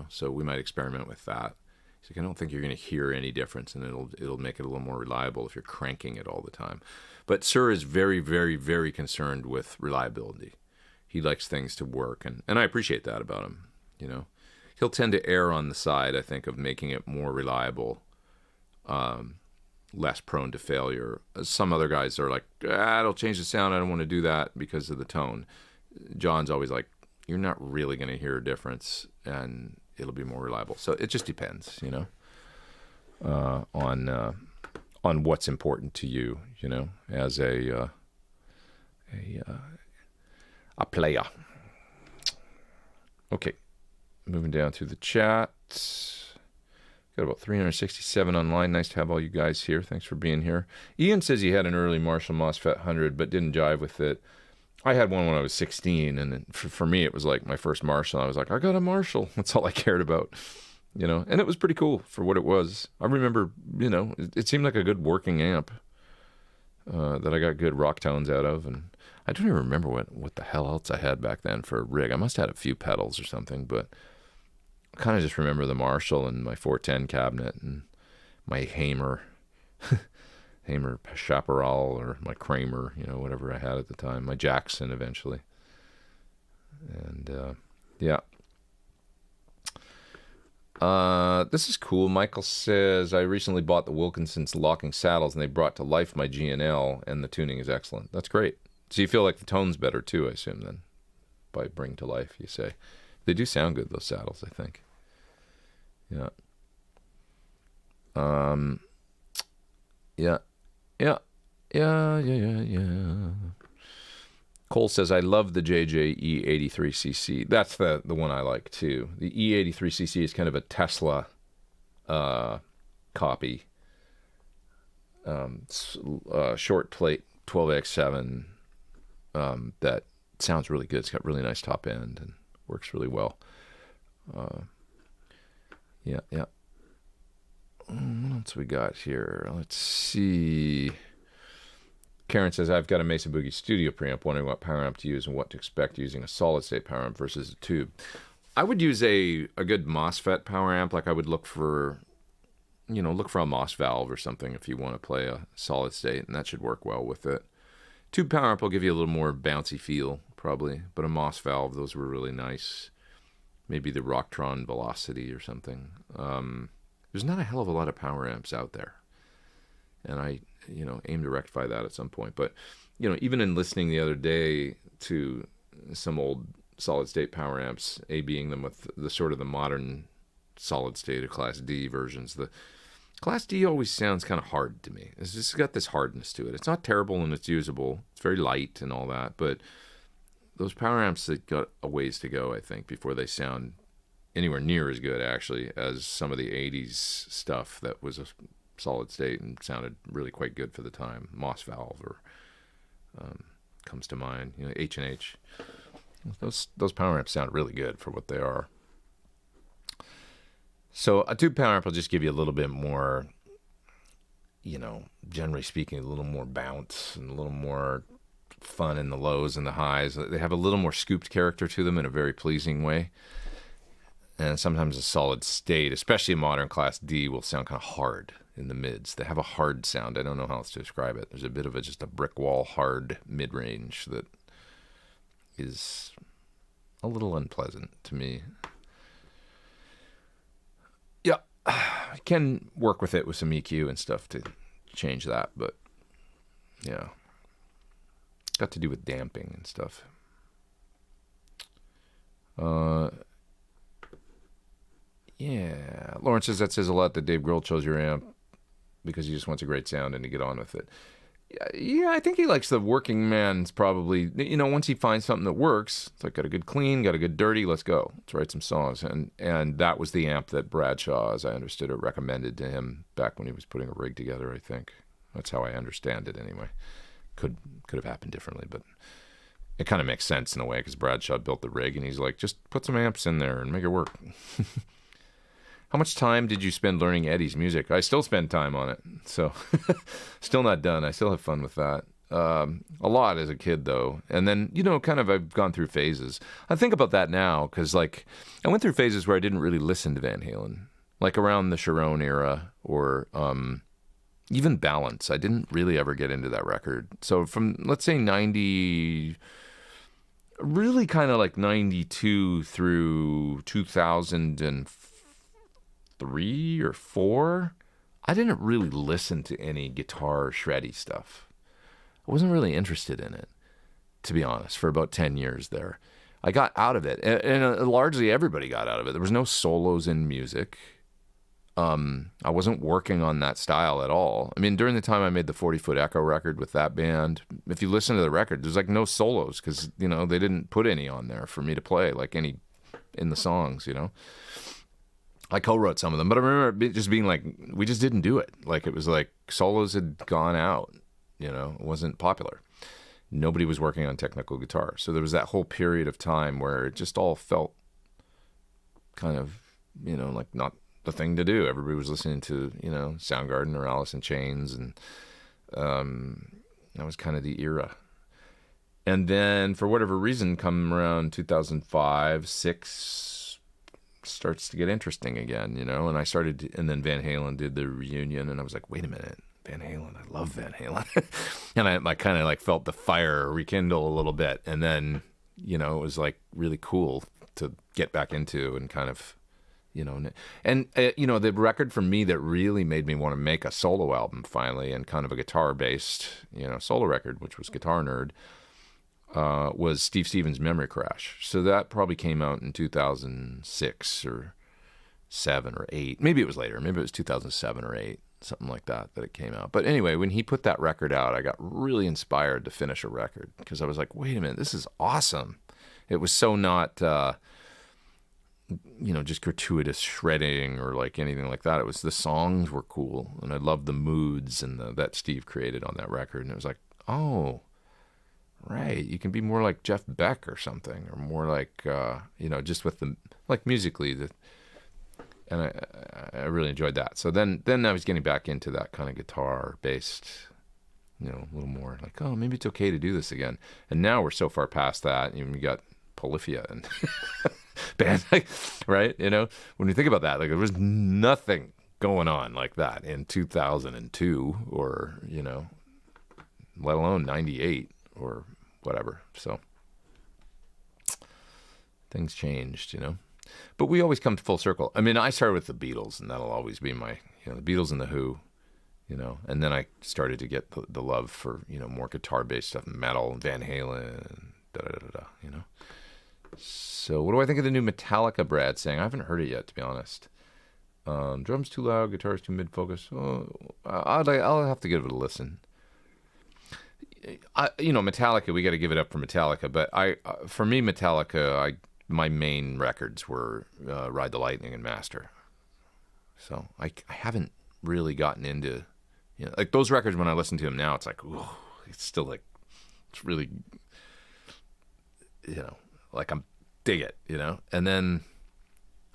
Speaker 1: So we might experiment with that. He's like, I don't think you're going to hear any difference, and it'll make it a little more reliable if you're cranking it all the time. But Sir is very, very, very concerned with reliability. He likes things to work, and I appreciate that about him. He'll tend to err on the side, I think, of making it more reliable, less prone to failure. Some other guys are like, it'll change the sound, I don't want to do that because of the tone. John's always like, you're not really going to hear a difference, and it'll be more reliable. So it just depends, on what's important to you, as a player. Okay. Moving down through the chat. Got about 367 online. Nice to have all you guys here. Thanks for being here. Ian says he had an early Marshall MOSFET 100, but didn't jive with it. I had one when I was 16, and for me, it was like my first Marshall. I was like, I got a Marshall. That's all I cared about, and it was pretty cool for what it was. I remember, it seemed like a good working amp that I got good rock tones out of, and I don't even remember what the hell else I had back then for a rig. I must have had a few pedals or something, but I kind of just remember the Marshall and my 410 cabinet and my Hamer Chaparral, or my Kramer, whatever I had at the time, my Jackson eventually. And yeah. This is cool. Michael says, I recently bought the Wilkinson's locking saddles, and they brought to life my G&L, and the tuning is excellent. That's great. So you feel like the tone's better too, I assume, then, by bring to life, you say. They do sound good, those saddles, I think. Yeah. Yeah. Cole says, I love the JJ E83cc. That's the one I like, too. The E83cc is kind of a Tesla copy. Short plate 12X7 that sounds really good. It's got really nice top end and works really well. Yeah. What else we got here? Let's see. Karen says, I've got a Mesa Boogie studio preamp, wondering what power amp to use and what to expect using a solid-state power amp versus a tube. I would use a good MOSFET power amp. Like I would look for a MOS valve or something if you want to play a solid state, and that should work well with it. Tube power amp will give you a little more bouncy feel, probably, but a MOS valve, those were really nice. Maybe the Rocktron Velocity or something. There's not a hell of a lot of power amps out there, and I, aim to rectify that at some point. But, even in listening the other day to some old solid state power amps, A-Bing them with the sort of the modern solid state or Class D versions, the Class D always sounds kind of hard to me. It's just got this hardness to it. It's not terrible and it's usable. It's very light and all that, but those power amps, that got a ways to go, I think, before they sound anywhere near as good, actually, as some of the 80s stuff that was a solid state and sounded really quite good for the time. MOS valve or comes to mind, H&H. Those power amps sound really good for what they are. So a tube power amp will just give you a little bit more, generally speaking, a little more bounce and a little more fun in the lows and the highs. They have a little more scooped character to them in a very pleasing way. And sometimes a solid state, especially a modern Class D, will sound kind of hard in the mids. They have a hard sound. I don't know how else to describe it. There's a bit of just a brick wall hard mid-range that is a little unpleasant to me. Yeah, I can work with it with some EQ and stuff to change that, but yeah, got to do with damping and stuff. Yeah, Lawrence says that says a lot that Dave Grohl chose your amp because he just wants a great sound and to get on with it. Yeah, I think he likes the working man's probably, once he finds something that works, it's like got a good clean, got a good dirty, let's go. Let's write some songs. And that was the amp that Bradshaw, as I understood it, recommended to him back when he was putting a rig together, I think. That's how I understand it anyway. Could have happened differently, but it kind of makes sense in a way because Bradshaw built the rig and he's like, just put some amps in there and make it work. How much time did you spend learning Eddie's music? I still spend time on it, so still not done. I still have fun with that. A lot as a kid, though. And then, kind of I've gone through phases. I think about that now because, I went through phases where I didn't really listen to Van Halen, like around the Sharon era or even Balance. I didn't really ever get into that record. So from, let's say, 90... really kind of like 92 through 2004, 3 or 4, I didn't really listen to any guitar shreddy stuff. I wasn't really interested in it, to be honest, for about 10 years there. I got out of it, and largely everybody got out of it. There was no solos in music. I wasn't working on that style at all. I mean, during the time I made the 40-Foot Echo record with that band, if you listen to the record, there's no solos because, they didn't put any on there for me to play, like any in the songs, I co-wrote some of them, but I remember it just being like, we just didn't do it. It was like solos had gone out, it wasn't popular. Nobody was working on technical guitar. So there was that whole period of time where it just all felt kind of, like not the thing to do. Everybody was listening to, Soundgarden or Alice in Chains, and that was kind of the era. And then for whatever reason, come around 2005, 6, starts to get interesting again, and I started, and then Van Halen did the reunion, and I was like, wait a minute, Van Halen, I love Van Halen. And I kind of felt the fire rekindle a little bit, and then, it was really cool to get back into and kind of, the record for me that really made me want to make a solo album finally, and kind of a guitar-based, solo record, which was Guitar Nerd, was Steve Stevens' Memory Crash. So that probably came out in 2006 or 7 or 8. Maybe it was later. Maybe it was 2007 or 8, something like that it came out. But anyway, when he put that record out, I got really inspired to finish a record because I was like, wait a minute, this is awesome. It was so not, just gratuitous shredding or anything like that. It was the songs were cool, and I loved the moods and that Steve created on that record. And it was like, oh, right, you can be more like Jeff Beck or something, or more like, just with the, musically. And I really enjoyed that. So then I was getting back into that kind of guitar-based, a little more oh, maybe it's okay to do this again. And now we're so far past that. We got Polyphia and band, right? You know, when you think about that, like there was nothing going on like that in 2002 or, you know, let alone 98 or whatever. So things changed, you know. But we always come to full circle. I mean, I started with the Beatles, and that'll always be my, you know, the Beatles and the Who, you know. And then I started to get the love for, you know, more guitar-based stuff, metal, Van Halen, da-da-da-da, you know. So what do I think of the new Metallica, Brad saying? I haven't heard it yet, to be honest. Drums too loud, guitars too mid-focus. Oh, I'll have to give it a listen. You know, Metallica, we got to give it up for Metallica. But for me, Metallica, my main records were Ride the Lightning and Master. So I haven't really gotten into, you know, like those records. When I listen to them now, it's like, ooh, it's still like, it's really, you know, like I'm dig it, you know. And then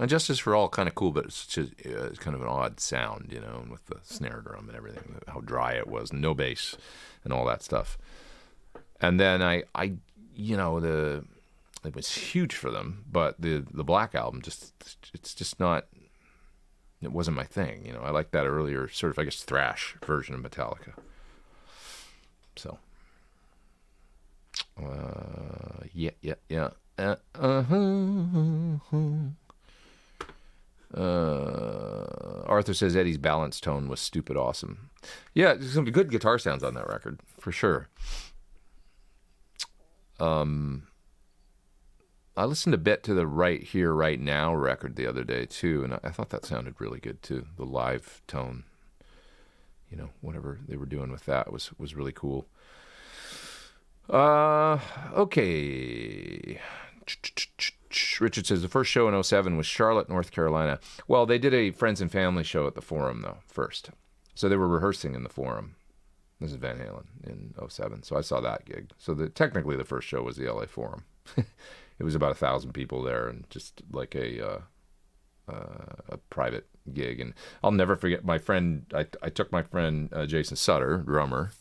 Speaker 1: Justice for All, kind of cool, but it's just it's kind of an odd sound, you know, and with the snare drum and everything, how dry it was, no bass and all that stuff. And then I you know, it was huge for them, but the Black Album it's just not, it wasn't my thing, you know. I like that earlier sort of, I guess, thrash version of Metallica. So yeah. Arthur says Eddie's balance tone was stupid awesome. Yeah, there's some good guitar sounds on that record for sure. I listened a bit to the Right Here, Right Now record the other day too, and I thought that sounded really good too. The live tone, you know, whatever they were doing with that was really cool. Okay. Richard says the first show in 2007 was Charlotte, North Carolina. Well, they did a Friends and Family show at the Forum, though, first. So they were rehearsing in the Forum. This is Van Halen in 2007. So I saw that gig. So technically the first show was the LA Forum. It was about 1,000 people there, and just like a private gig. And I'll never forget my friend. I took my friend Jason Sutter, drummer,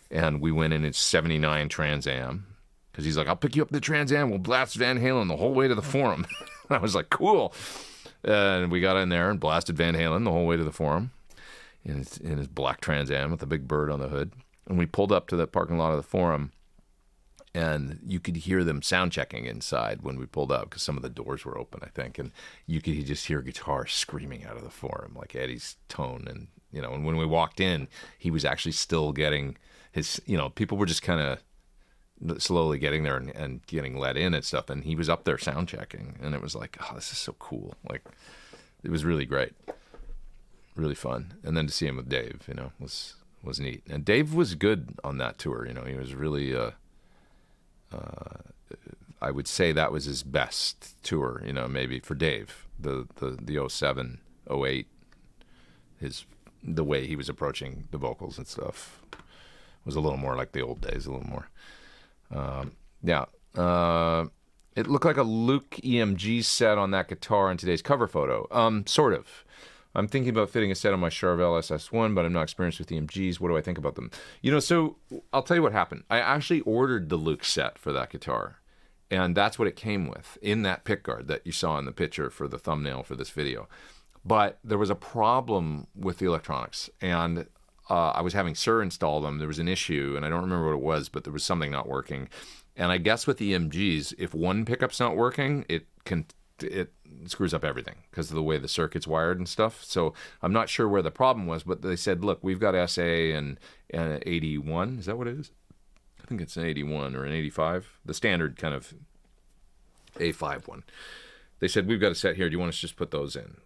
Speaker 1: and we went in his 79 Trans Am. Because he's like, I'll pick you up in the Trans Am. We'll blast Van Halen the whole way to the Forum. I was like, cool. And we got in there and blasted Van Halen the whole way to the Forum in his black Trans Am with a big bird on the hood. And we pulled up to the parking lot of the Forum, and you could hear them sound checking inside when we pulled up, because some of the doors were open, I think. And you could just hear guitar screaming out of the Forum, like Eddie's tone. And, you know, and when we walked in, he was actually still getting his, you know, people were just kind of slowly getting there and getting let in and stuff, and he was up there sound checking, and it was like, oh, this is so cool. Like, it was really great, really fun. And then to see him with Dave, you know, was neat. And Dave was good on that tour, you know. He was really I would say that was his best tour, you know, maybe for Dave, the 07 08, the way he was approaching the vocals and stuff was a little more like the old days, a little more. It looked like a Luke EMG set on that guitar in today's cover photo. Sort of. I'm thinking about fitting a set on my Charvel SS1, but I'm not experienced with EMGs. What do I think about them? You know, so I'll tell you what happened. I actually ordered the Luke set for that guitar, and that's what it came with in that pickguard that you saw in the picture for the thumbnail for this video. But there was a problem with the electronics, and I was having Sir install them. There was an issue, and I don't remember what it was, but there was something not working. And I guess with the EMGs, if one pickup's not working, it screws up everything because of the way the circuit's wired and stuff. So I'm not sure where the problem was, but they said, look, we've got SA and 81. Is that what it is? I think it's an 81 or an 85. The standard kind of A5 one. They said, we've got a set here. Do you want us to just put those in?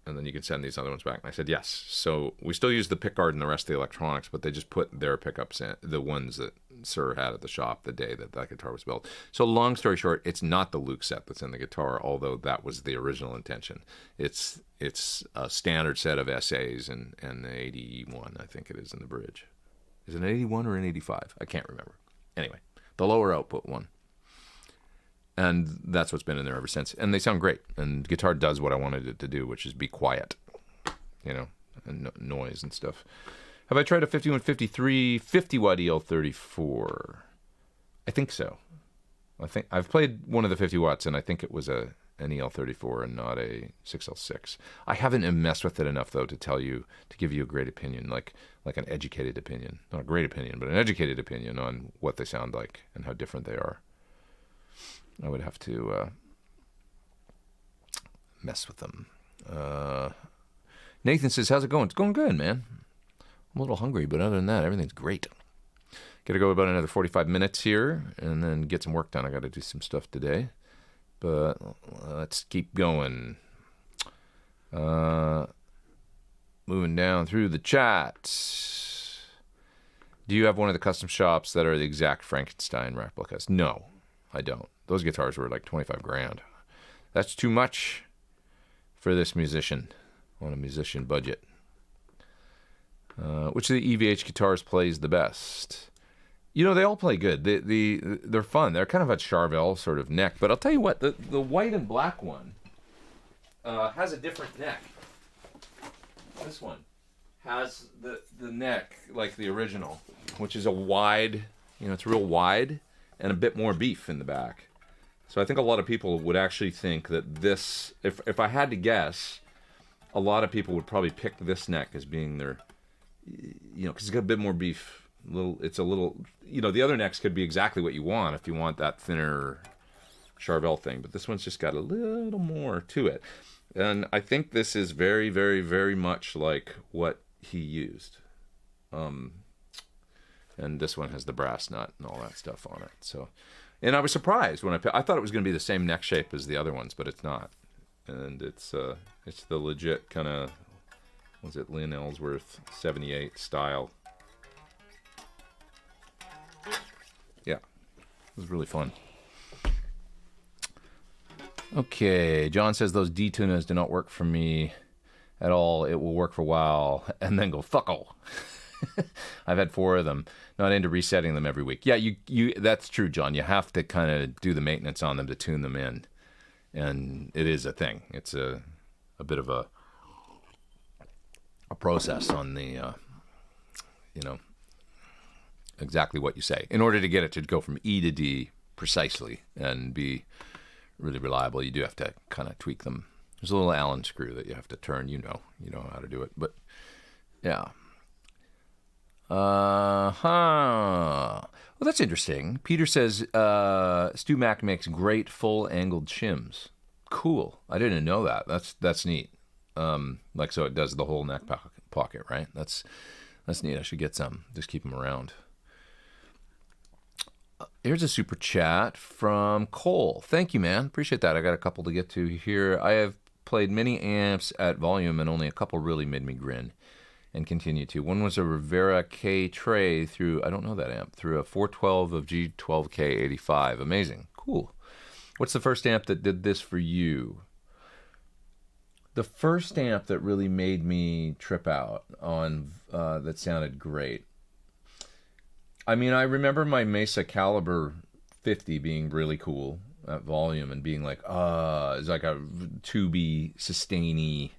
Speaker 1: And then you can send these other ones back. And I said, yes. So we still use the pickguard and the rest of the electronics, but they just put their pickups in, the ones that Sir had at the shop the day that guitar was built. So long story short, it's not the Luke set that's in the guitar, although that was the original intention. It's a standard set of SAs and 81, I think it is, in the bridge. Is it an 81 or an 85? I can't remember. Anyway, the lower output one. And that's what's been in there ever since. And they sound great. And guitar does what I wanted it to do, which is be quiet, you know, and noise and stuff. Have I tried a 5153 50-watt EL34? I think so. I think I've played one of the 50 watts, and I think it was a an EL34 and not a 6L6. I haven't messed with it enough though to give you a great opinion, like an educated opinion, not a great opinion, but an educated opinion on what they sound like and how different they are. I would have to mess with them. Nathan says, how's it going? It's going good, man. I'm a little hungry, but other than that, everything's great. Got to go about another 45 minutes here and then get some work done. I got to do some stuff today, but let's keep going. Moving down through the chat. Do you have one of the custom shops that are the exact Frankenstein replicas? No, I don't. Those guitars were like 25 grand. That's too much for this musician on a musician budget. Which of the EVH guitars plays the best? You know, they all play good. They're fun. They're kind of a Charvel sort of neck. But I'll tell you what, the white and black one has a different neck. This one has the neck like the original, which is a wide, it's real wide and a bit more beef in the back. So I think a lot of people would actually think that this, if I had to guess, a lot of people would probably pick this neck as being their, because it's got a bit more beef. It's a little, the other necks could be exactly what you want if you want that thinner Charvel thing, but this one's just got a little more to it. And I think this is very, very, very much like what he used. And this one has the brass nut and all that stuff on it. So, and I was surprised when I thought it was going to be the same neck shape as the other ones, but it's not. And it's the legit kind of, was it Lynn Ellsworth 78 style. Yeah, it was really fun. Okay, John says those D-tunas do not work for me at all. It will work for a while and then go fuck-oh. I've had 4 of them. Not into resetting them every week. Yeah, you that's true, John. You have to kind of do the maintenance on them to tune them in. And it is a thing. It's a bit of a process on the, exactly what you say. In order to get it to go from E to D precisely and be really reliable, you do have to kind of tweak them. There's a little Allen screw that you have to turn. You know how to do it. But yeah. Well, that's interesting. Peter says Stu Mac makes great full angled shims. Cool. I didn't know that. That's neat. So it does the whole neck pocket, right? That's neat. I should get some. Just keep them around. Here's a super chat from Cole. Thank you, man. Appreciate that. I got a couple to get to here. I have played many amps at volume, and only a couple really made me grin and continue to. One was a Rivera K tray through, I don't know that amp, through a 412 of G12K85. Amazing. Cool. What's the first amp that did this for you? The first amp that really made me trip out on, that sounded great. I mean, I remember my Mesa Caliber 50 being really cool at volume and being like, it's like a tubey, sustainy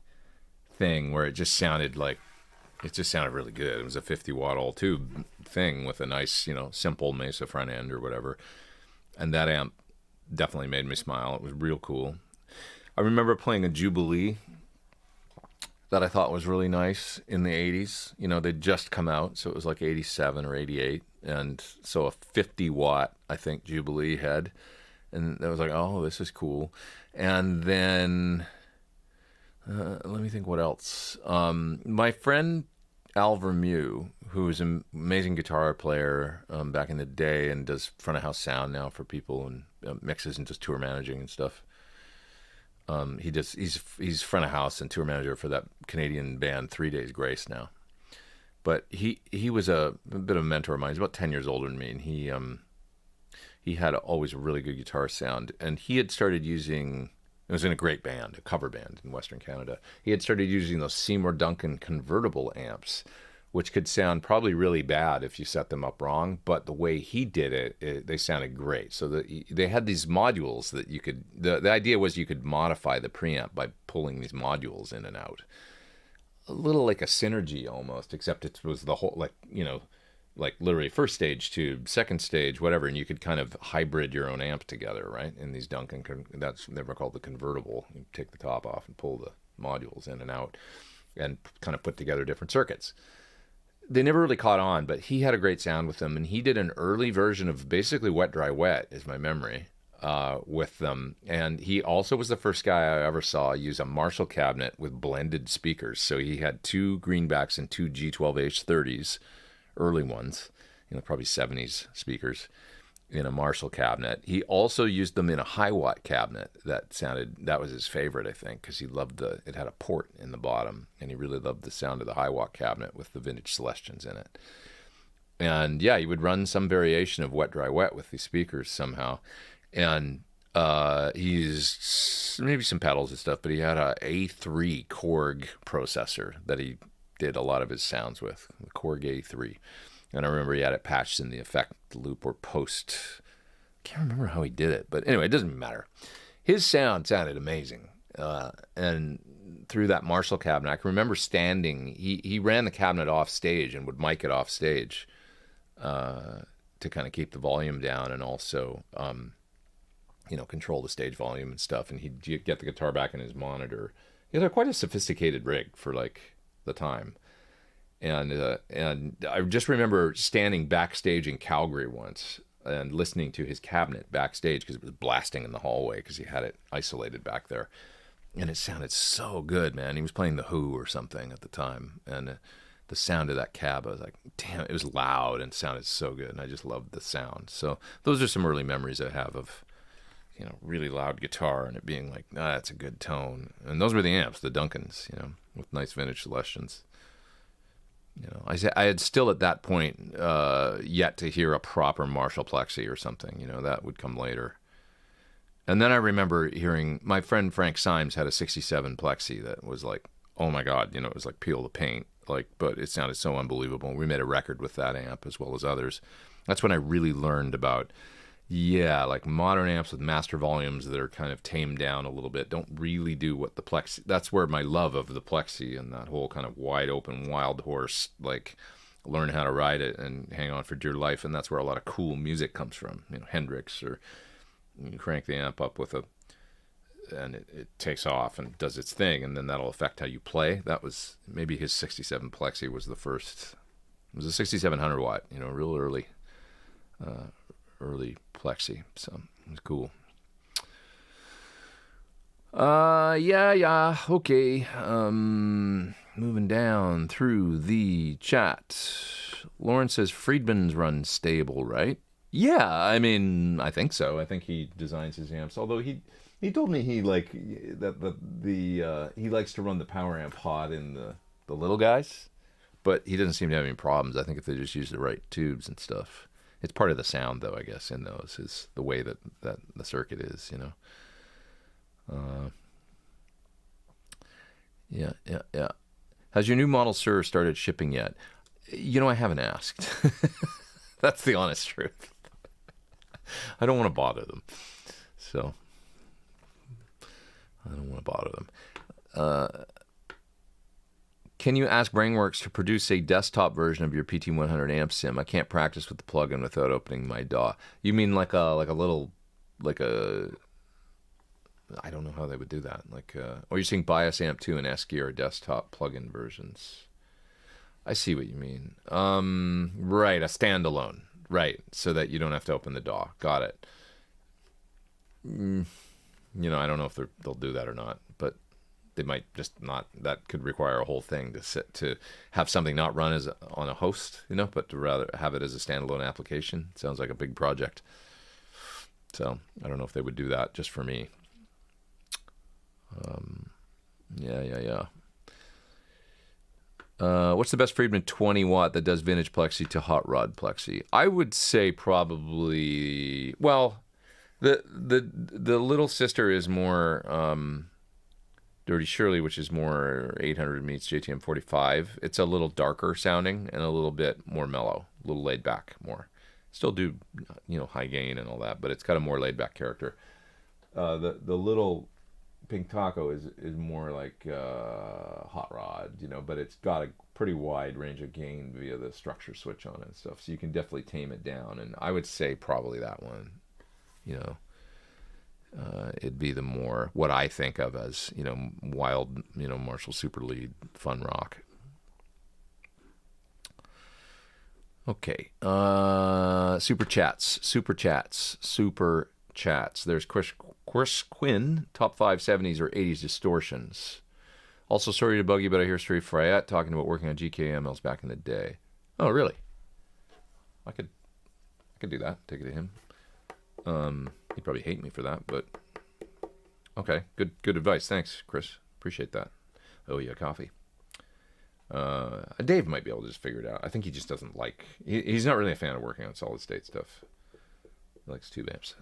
Speaker 1: thing where it just sounded really good. It was a 50 watt all tube thing with a nice, simple Mesa front end or whatever. And that amp definitely made me smile. It was real cool. I remember playing a Jubilee that I thought was really nice in the 80s. They'd just come out, so it was like 87 or 88. And so a 50 watt, I think, Jubilee head. And I was like, oh, this is cool. And then, let me think what else. My friend Al Vermew, who is an amazing guitar player back in the day and does front of house sound now for people and mixes and does tour managing and stuff. He's front of house and tour manager for that Canadian band 3 Days Grace now. But he was a bit of a mentor of mine. He's about 10 years older than me, and he had always a really good guitar sound. And he had started using, it was in a great band, a cover band in Western Canada. He had started using those Seymour Duncan convertible amps, which could sound probably really bad if you set them up wrong. But the way he did it, they sounded great. So they had these modules that you could, the idea was you could modify the preamp by pulling these modules in and out. A little like a Synergy almost, except it was the whole, like literally first stage tube, second stage, whatever, and you could kind of hybrid your own amp together, right? In these Duncan, that's they were called the convertible. You take the top off and pull the modules in and out, and kind of put together different circuits. They never really caught on, but he had a great sound with them, and he did an early version of basically Wet, Dry, Wet, is my memory, with them. And he also was the first guy I ever saw use a Marshall cabinet with blended speakers. So he had 2 greenbacks and 2 G12H30s, early ones, probably 70s speakers in a Marshall cabinet. He also used them in a high watt cabinet that was his favorite, I think, because he loved it had a port in the bottom, and he really loved the sound of the high watt cabinet with the vintage Celestians in it. And yeah, he would run some variation of Wet, Dry, Wet with these speakers somehow. And he's maybe some pedals and stuff, but he had a A3 Korg processor that he did a lot of his sounds with, the Korg A3. And I remember he had it patched in the effect loop or post. I can't remember how he did it, but anyway, it doesn't matter. His sound sounded amazing. And through that Marshall cabinet, I can remember standing, he ran the cabinet off stage and would mic it off stage to kind of keep the volume down, and also, control the stage volume and stuff. And he'd get the guitar back in his monitor. He had quite a sophisticated rig for like the time. And I just remember standing backstage in Calgary once and listening to his cabinet backstage because it was blasting in the hallway because he had it isolated back there. And it sounded so good, man. He was playing The Who or something at the time. And the sound of that cab, I was like, damn, it was loud and sounded so good. And I just loved the sound. So those are some early memories I have of, really loud guitar and it being like, that's a good tone. And those were the amps, the Duncans, with nice vintage Celestians. I had still at that point yet to hear a proper Marshall Plexi or something. That would come later. And then I remember hearing my friend Frank Symes had a 67 Plexi that was like, oh my God, it was like peel the paint. But it sounded so unbelievable. We made a record with that amp as well as others. That's when I really learned about, like modern amps with master volumes that are kind of tamed down a little bit don't really do what the Plexi. That's where my love of the Plexi and that whole kind of wide open wild horse, learn how to ride it and hang on for dear life. And that's where a lot of cool music comes from. Hendrix, or you crank the amp up and it takes off and does its thing, and then that'll affect how you play. That was maybe his 67 Plexi was the first. It was a 6700 watt, real early Plexi, so it was cool. Okay. Moving down through the chat. Lauren says Friedman's run stable, right? Yeah, I think so. I think he designs his amps, although he told me he likes to run the power amp hot in the little guys, but he doesn't seem to have any problems. I think if they just use the right tubes and stuff. It's part of the sound, though, I guess, in those, is the way that the circuit is, Yeah. Has your new Model Sur started shipping yet? I haven't asked. That's the honest truth. I don't want to bother them. So, I don't want to bother them. Can you ask Brainworks to produce a desktop version of your PT100 amp sim? I can't practice with the plugin without opening my DAW. You mean I don't know how they would do that. Or you're saying Bias Amp 2 and S Gear are desktop plugin versions. I see what you mean. Right, a standalone. Right, so that you don't have to open the DAW. Got it. I don't know if they'll do that or not, but they might just not. That could require a whole thing to have something not run on a host, but to rather have it as a standalone application. Sounds like a big project. So I don't know if they would do that just for me. Yeah. What's the best Friedman 20 watt that does vintage Plexi to hot rod Plexi? I would say probably, well, the little sister is more Dirty Shirley, which is more 800 meets JTM 45. It's a little darker sounding and a little bit more mellow, a little laid back more. Still do, high gain and all that, but it's got a more laid back character. The little Pink Taco is more like hot rod, but it's got a pretty wide range of gain via the structure switch on it and stuff. So you can definitely tame it down. And I would say probably that one, you know, it'd be the more what I think of as, wild, Marshall Super Lead fun rock. Okay. Super chats. There's Chris Quinn, top 5 70s or 80s distortions. Also, sorry to bug you, but I hear Stray Fryette talking about working on GKMLs back in the day. Oh, really? I could do that. Take it to him. He'd probably hate me for that, but okay. Good advice. Thanks, Chris. Appreciate that. Oh yeah, coffee. Dave might be able to just figure it out. I think he just doesn't like. He's not really a fan of working on solid state stuff. He likes tube amps.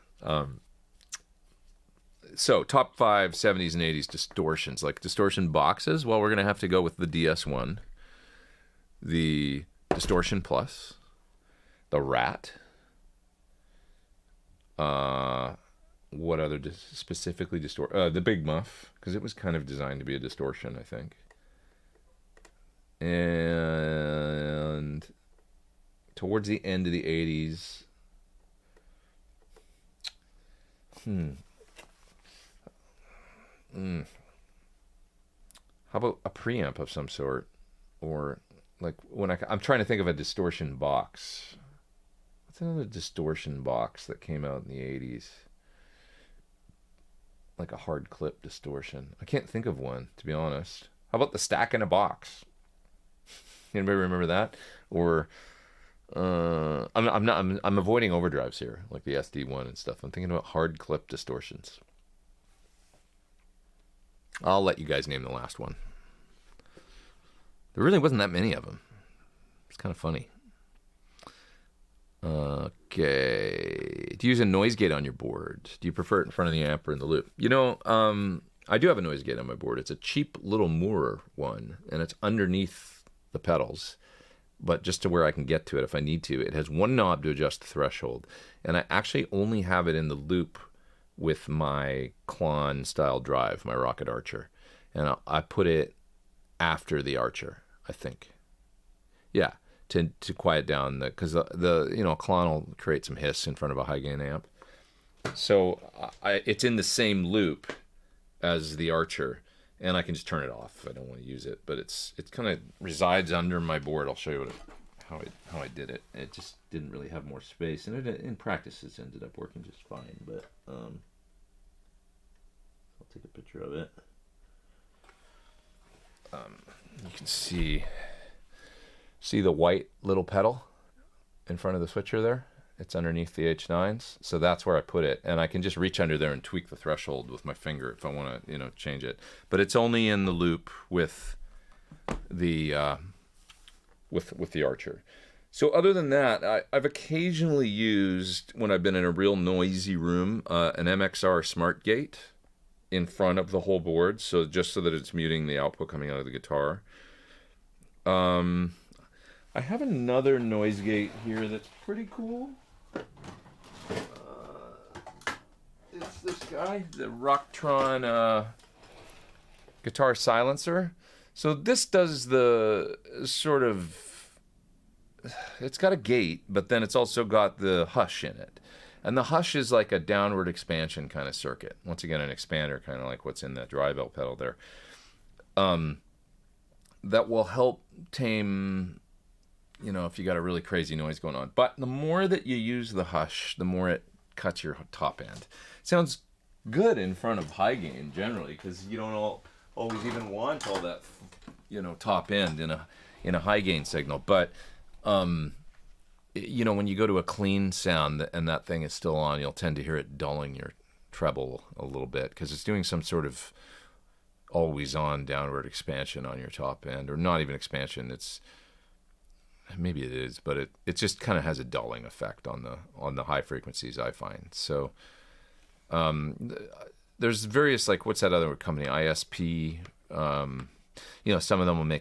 Speaker 1: So top 5 70s and 80s distortions, like distortion boxes. Well, we're gonna have to go with the DS1, the Distortion Plus, the Rat. What other specifically the Big Muff, because it was kind of designed to be a distortion, I think. And towards the end of the 80s, how about a preamp of some sort? Or like when I'm trying to think of a distortion box. What's another distortion box that came out in the 80s? Like a hard clip distortion. I can't think of one, to be honest. How about the Stack in a Box? Anybody remember that? Or I'm avoiding overdrives here, like the SD1 and stuff. I'm thinking about hard clip distortions. I'll let you guys name the last one. There really wasn't that many of them. It's kind of funny. Okay. Do you use a noise gate on your board? Do you prefer it in front of the amp or in the loop? I do have a noise gate on my board. It's a cheap little Moorer one, and it's underneath the pedals, but just to where I can get to it if I need to. It has one knob to adjust the threshold, and I actually only have it in the loop with my Klon style drive, my Rocket Archer, and I put it after the Archer, I think. Yeah. To quiet down because the Klon will create some hiss in front of a high gain amp. So it's in the same loop as the Archer, and I can just turn it off if I don't want to use it. But it kind of resides under my board. I'll show you how I did it. It just didn't really have more space, and in practice it's ended up working just fine. But I'll take a picture of it. You can see the white little pedal in front of the switcher there? It's underneath the H9s. So that's where I put it. And I can just reach under there and tweak the threshold with my finger if I want to, change it. But it's only in the loop with the Archer. So other than that, I've occasionally used, when I've been in a real noisy room, an MXR Smart Gate in front of the whole board. So just so that it's muting the output coming out of the guitar. I have another noise gate here that's pretty cool. It's this guy, the Rocktron guitar silencer. So this does the sort of, it's got a gate, but then it's also got the hush in it. And the hush is like a downward expansion kind of circuit. Once again, an expander, kind of like what's in that drive out pedal there. That will help tame, if you got a really crazy noise going on. But the more that you use the hush, the more it cuts your top end. Sounds good in front of high gain generally, because you don't always even want all that, top end in a high gain signal. But when you go to a clean sound and that thing is still on, you'll tend to hear it dulling your treble a little bit because it's doing some sort of always on downward expansion on your top end, or not even expansion. Maybe it is, but it just kind of has a dulling effect on the high frequencies, I find. So there's various, like, what's that other company, ISP? Some of them will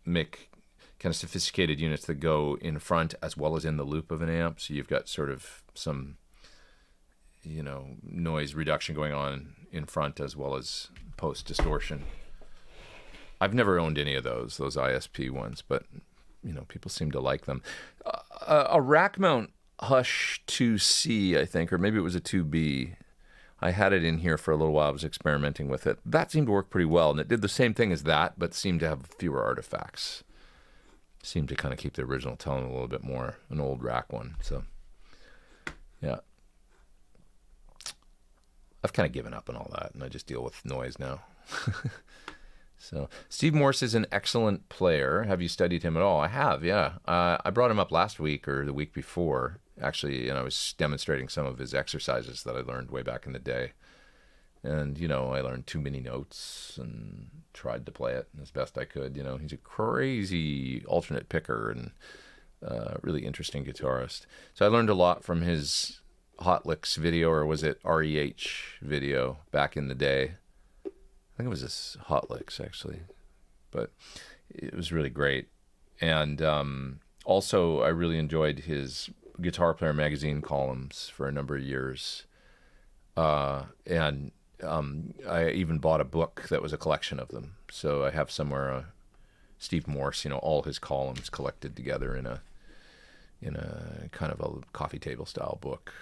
Speaker 1: make kind of sophisticated units that go in front as well as in the loop of an amp. So you've got sort of some noise reduction going on in front as well as post distortion. I've never owned any of those ISP ones, but people seem to like them. A rack mount Hush 2C, I think, or maybe it was a 2B. I had it in here for a little while. I was experimenting with it. That seemed to work pretty well, and it did the same thing as that, but seemed to have fewer artifacts. Seemed to kind of keep the original tone a little bit more, an old rack one. So, yeah. I've kind of given up on all that, and I just deal with noise now. So, Steve Morse is an excellent player. Have you studied him at all? I have, yeah. I brought him up last week or the week before, actually, and I was demonstrating some of his exercises that I learned way back in the day. And, I learned too many notes and tried to play it as best I could. He's a crazy alternate picker and really interesting guitarist. So I learned a lot from his Hot Licks video, or was it REH video back in the day? I think it was this Hot Licks, actually. But it was really great. And also, I really enjoyed his Guitar Player magazine columns for a number of years. And I even bought a book that was a collection of them. So I have somewhere Steve Morse, all his columns collected together in a kind of a coffee table style book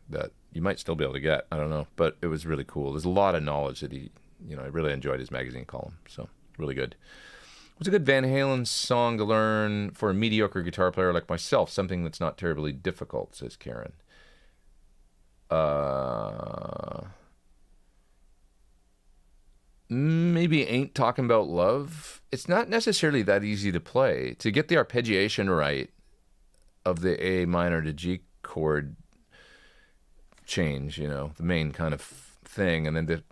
Speaker 1: that you might still be able to get. I don't know, but it was really cool. There's a lot of knowledge that I really enjoyed his magazine column. So really good. What's a good Van Halen song to learn for a mediocre guitar player like myself? Something that's not terribly difficult, says Karen. Maybe Ain't Talking About Love. It's not necessarily that easy to play. To get the arpeggiation right of the A minor to G chord change, the main kind of thing, and then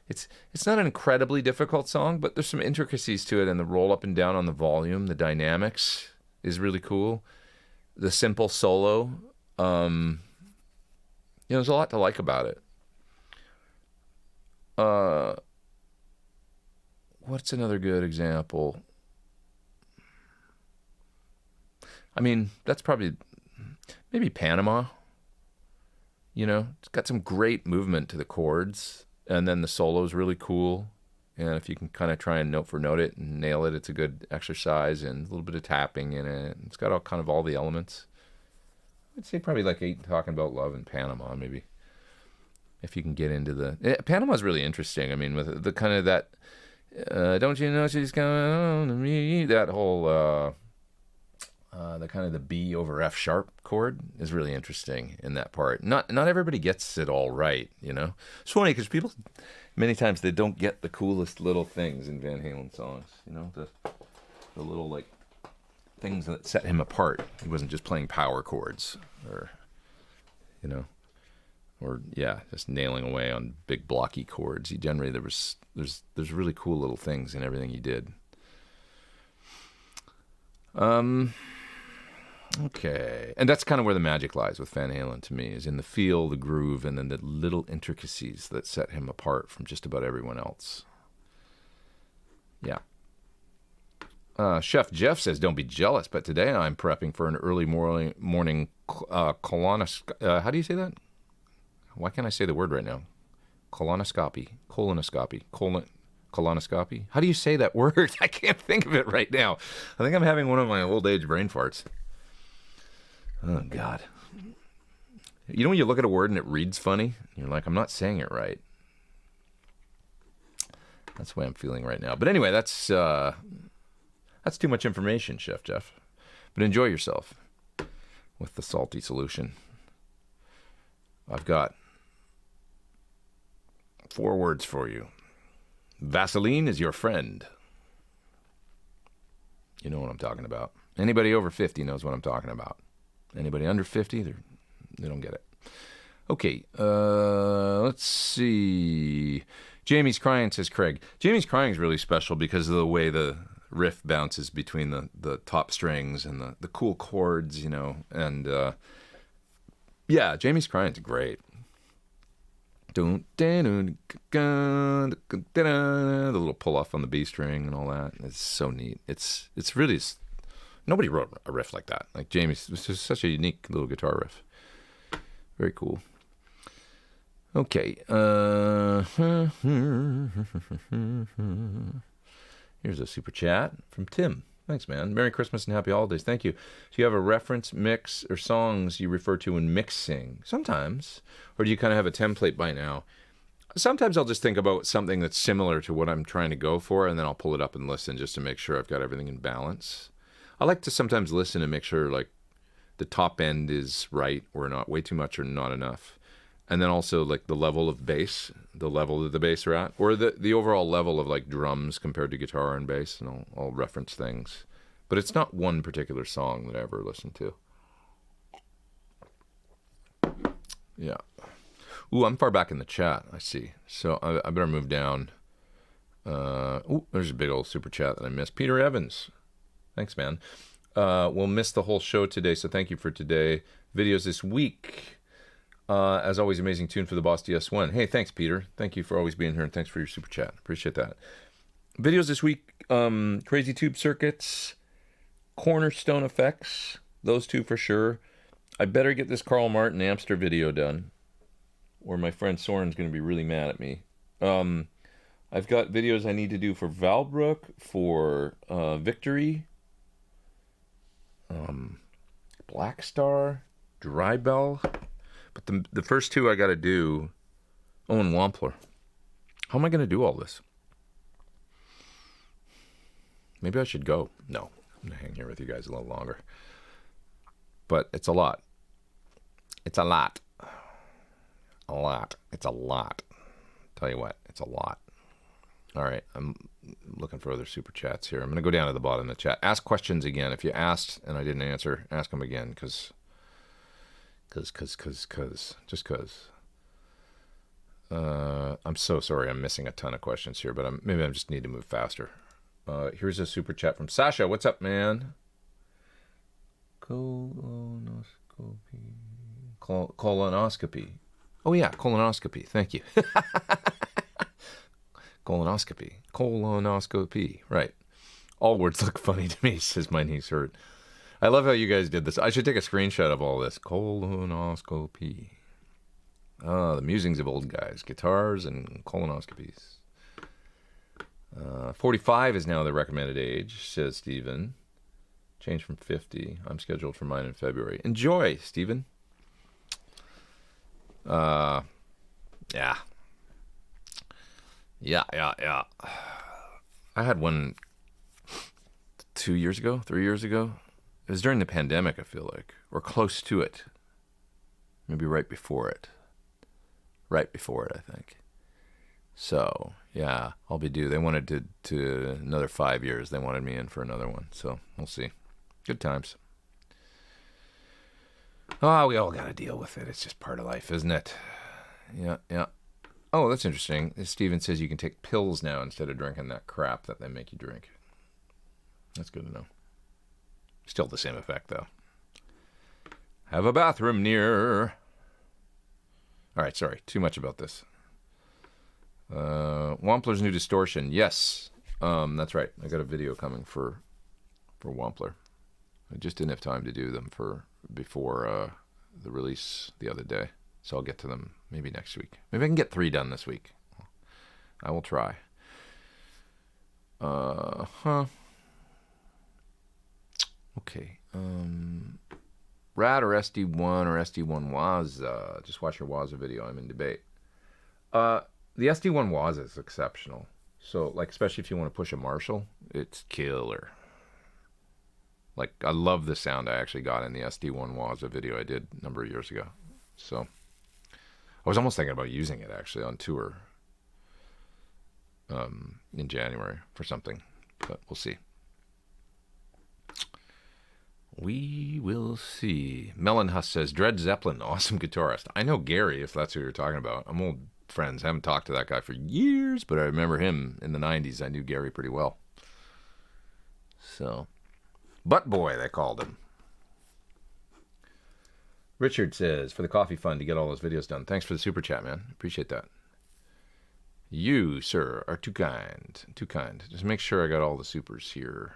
Speaker 1: it's not an incredibly difficult song, but there's some intricacies to it, and the roll up and down on the volume, the dynamics is really cool. The simple solo, there's a lot to like about it. What's another good example? I mean, that's probably maybe Panama. It's got some great movement to the chords, and then the solo's really cool. And if you can kind of try and note for note it and nail it, it's a good exercise, and a little bit of tapping in it. It's got all the elements. I'd say probably like Ain't Talking About Love and Panama, maybe. If you can get into Panama's really interesting. I mean, with the kind of that, don't you know she's coming on to me? That whole, the kind of the B over F sharp chord is really interesting in that part. Not everybody gets it all right, It's funny because people, many times, they don't get the coolest little things in Van Halen songs, the little, like, things that set him apart. He wasn't just playing power chords or, just nailing away on big blocky chords. He generally, there's really cool little things in everything he did. Okay. And that's kind of where the magic lies with Van Halen to me, is in the feel, the groove, and then the little intricacies that set him apart from just about everyone else. Yeah. Chef Jeff says, don't be jealous, but today I'm prepping for an early morning colonoscopy. How do you say that? Why can't I say the word right now? Colonoscopy. How do you say that word? I can't think of it right now. I think I'm having one of my old age brain farts. Oh, God. When you look at a word and it reads funny, you're like, I'm not saying it right. That's the way I'm feeling right now. But anyway, that's too much information, Chef Jeff. But enjoy yourself with the salty solution. I've got 4 words for you. Vaseline is your friend. You know what I'm talking about. Anybody over 50 knows what I'm talking about. Anybody under 50, they don't get it. Okay, let's see. Jamie's crying, says Craig. Jamie's crying is really special because of the way the riff bounces between the top strings and the cool chords, and Jamie's crying is great. The little pull off on the B string and all that. It's so neat. It's really, nobody wrote a riff like that. Like Jamie's, it's just such a unique little guitar riff. Very cool. Okay. Here's a super chat from Tim. Thanks, man. Merry Christmas and Happy Holidays. Thank you. Do you have a reference, mix, or songs you refer to when mixing? Sometimes. Or do you kind of have a template by now? Sometimes I'll just think about something that's similar to what I'm trying to go for, and then I'll pull it up and listen just to make sure I've got everything in balance. I like to sometimes listen and make sure, like, the top end is right or not, way too much or not enough. And then also, like, the level of bass, the level that the bass are at, or the overall level of, like, drums compared to guitar and bass, and I'll reference things. But it's not one particular song that I ever listen to. Yeah. Ooh, I'm far back in the chat, I see. So I better move down. Ooh, there's a big old super chat that I missed. Peter Evans. Thanks, man. We'll miss the whole show today, so thank you for today. Videos this week. As always, amazing tune for the Boss DS1. Hey, thanks, Peter. Thank you for always being here, and thanks for your super chat. Appreciate that. Videos this week, Crazy Tube Circuits, Cornerstone Effects, those two for sure. I better get this Carl Martin Amster video done, or my friend Soren's going to be really mad at me. I've got videos I need to do for Valbrook, for Victory, Black Star, Dry Bell. But the first two I got to do, and Wampler. How am I going to do all this? Maybe I should go. No, I'm going to hang here with you guys a little longer. But it's a lot. It's a lot. A lot. It's a lot. Tell you what, it's a lot. All right, I'm looking for other super chats here. I'm going to go down to the bottom of the chat. Ask questions again. If you asked and I didn't answer, ask them again, because. Just because. I'm so sorry I'm missing a ton of questions here, but maybe I just need to move faster. Here's a super chat from Sasha. What's up, man? Colonoscopy. Oh, yeah, colonoscopy. Thank you. Colonoscopy. Right. All words look funny to me, says my niece Hurt. I love how you guys did this. I should take a screenshot of all this. Colonoscopy. The musings of old guys. Guitars and colonoscopies. 45 is now the recommended age, says Stephen. Change from 50. I'm scheduled for mine in February. Enjoy, Stephen. Yeah. I had one 3 years ago. It was during the pandemic, I feel like, or close to it. Maybe right before it, I think. So, yeah, I'll be due. They wanted to another 5 years. They wanted me in for another one. So, we'll see. Good times. Oh, we all got to deal with it. It's just part of life, isn't it? Yeah. Oh, that's interesting. Steven says you can take pills now instead of drinking that crap that they make you drink. That's good to know. Still the same effect, though. Have a bathroom near. All right, sorry. Too much about this. Wampler's new distortion. Yes, that's right. I got a video coming for Wampler. I just didn't have time to do them before the release the other day. So I'll get to them maybe next week. Maybe I can get 3 done this week. I will try. Okay. RAD or SD1 or SD1 Waza. Just watch your Waza video. I'm in debate. The SD1 Waza is exceptional. So, like, especially if you want to push a Marshall, it's killer. Like, I love the sound I actually got in the SD1 Waza video I did a number of years ago. So, I was almost thinking about using it, actually, on tour in January for something. But we'll see. We will see. Melonhuss says, Dred Zeppelin, awesome guitarist. I know Gary, if that's who you're talking about. I'm old friends. Haven't talked to that guy for years, but I remember him in the 90s. I knew Gary pretty well. So, Butt Boy, they called him. Richard says, for the coffee fund to get all those videos done. Thanks for the super chat, man. Appreciate that. You, sir, are too kind. Too kind. Just make sure I got all the supers here.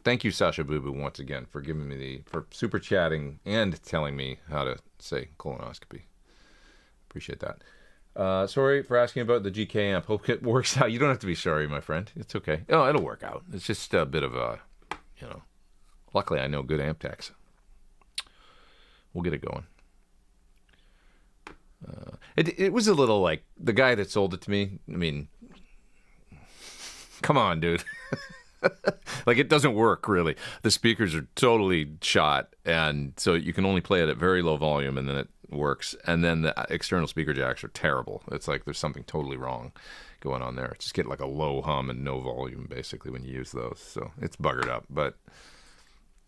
Speaker 1: Thank you, Sasha Boo Boo, once again, for giving me for super chatting and telling me how to say colonoscopy. Appreciate that. Sorry for asking about the GK amp. Hope it works out. You don't have to be sorry, my friend. It's okay. Oh, it'll work out. It's just a bit of a, luckily I know good amp techs. We'll get it going. It was a little like the guy that sold it to me. I mean, come on, dude. Like, it doesn't work, really. The speakers are totally shot, and so you can only play it at very low volume, and then it works. And then the external speaker jacks are terrible. It's like there's something totally wrong going on there. Just get like a low hum and no volume, basically, when you use those. So it's buggered up, but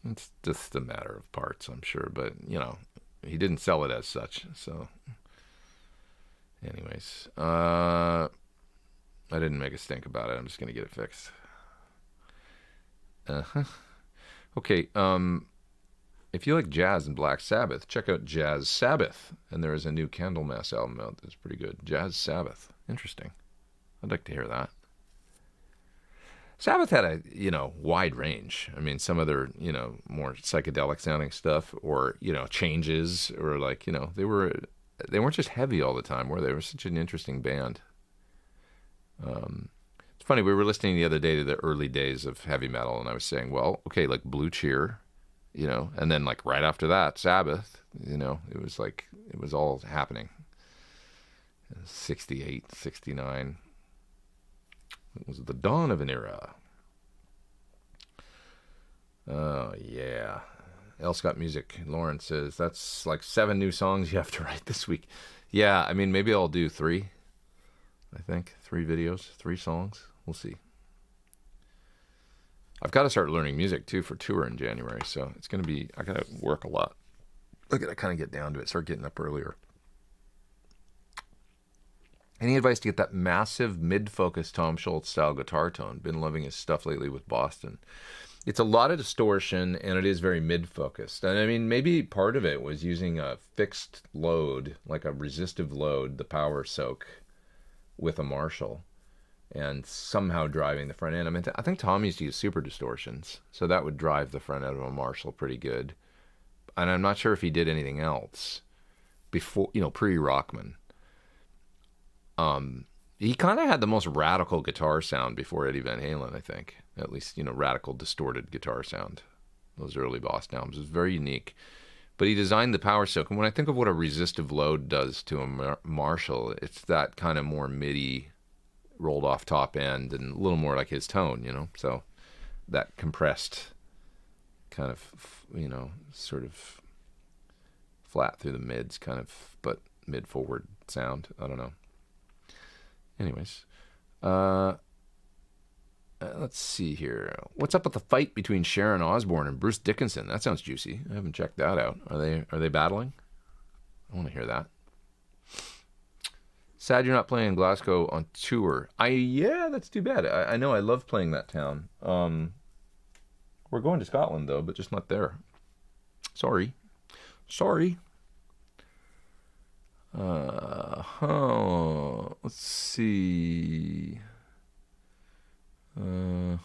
Speaker 1: it's just a matter of parts, I'm sure. But, he didn't sell it as such, so... Anyways, I didn't make a stink about it. I'm just going to get it fixed. Okay, if you like jazz and Black Sabbath, check out Jazz Sabbath. And there is a new Candlemass album out that's pretty good. Jazz Sabbath. Interesting. I'd like to hear that. Sabbath had a, wide range. I mean, some of their, more psychedelic sounding stuff or, changes or like, they weren't just heavy all the time, were they? They were such an interesting band. It's funny, we were listening the other day to the early days of heavy metal, and I was saying, well, okay, like Blue Cheer, and then like right after that, Sabbath, it was all happening. 68, 69. It was the dawn of an era. Oh, yeah. El Scott Music. Lauren says, that's like 7 new songs you have to write this week. Yeah, I mean, maybe I'll do 3. I think 3 videos, 3 songs. We'll see. I've got to start learning music too for tour in January, so it's going to be, I got to work a lot. I got to kind of get down to it, start getting up earlier. Any advice to get that massive mid-focus Tom Scholz style guitar tone? Been loving his stuff lately with Boston. It's a lot of distortion, and it is very mid-focused. And I mean, maybe part of it was using a fixed load, like a resistive load, the power soak, with a Marshall, and somehow driving the front end. I mean, I think Tom used to use super distortions, so that would drive the front end of a Marshall pretty good. And I'm not sure if he did anything else before, pre-Rockman. He kind of had the most radical guitar sound before Eddie Van Halen, I think. At least, radical distorted guitar sound. Those early Boston albums. It was very unique. But he designed the power soak. And when I think of what a resistive load does to a Marshall, it's that kind of more MIDI rolled off top end and a little more like his tone, So that compressed kind of, sort of flat through the mids kind of, but mid-forward sound. I don't know. Anyways, let's see here. What's up with the fight between Sharon Osbourne and Bruce Dickinson? That sounds juicy. I haven't checked that out. Are they battling? I want to hear that. Sad you're not playing in Glasgow on tour. Yeah, that's too bad. I know I love playing that town. We're going to Scotland though, but just not there. Sorry. Let's see. What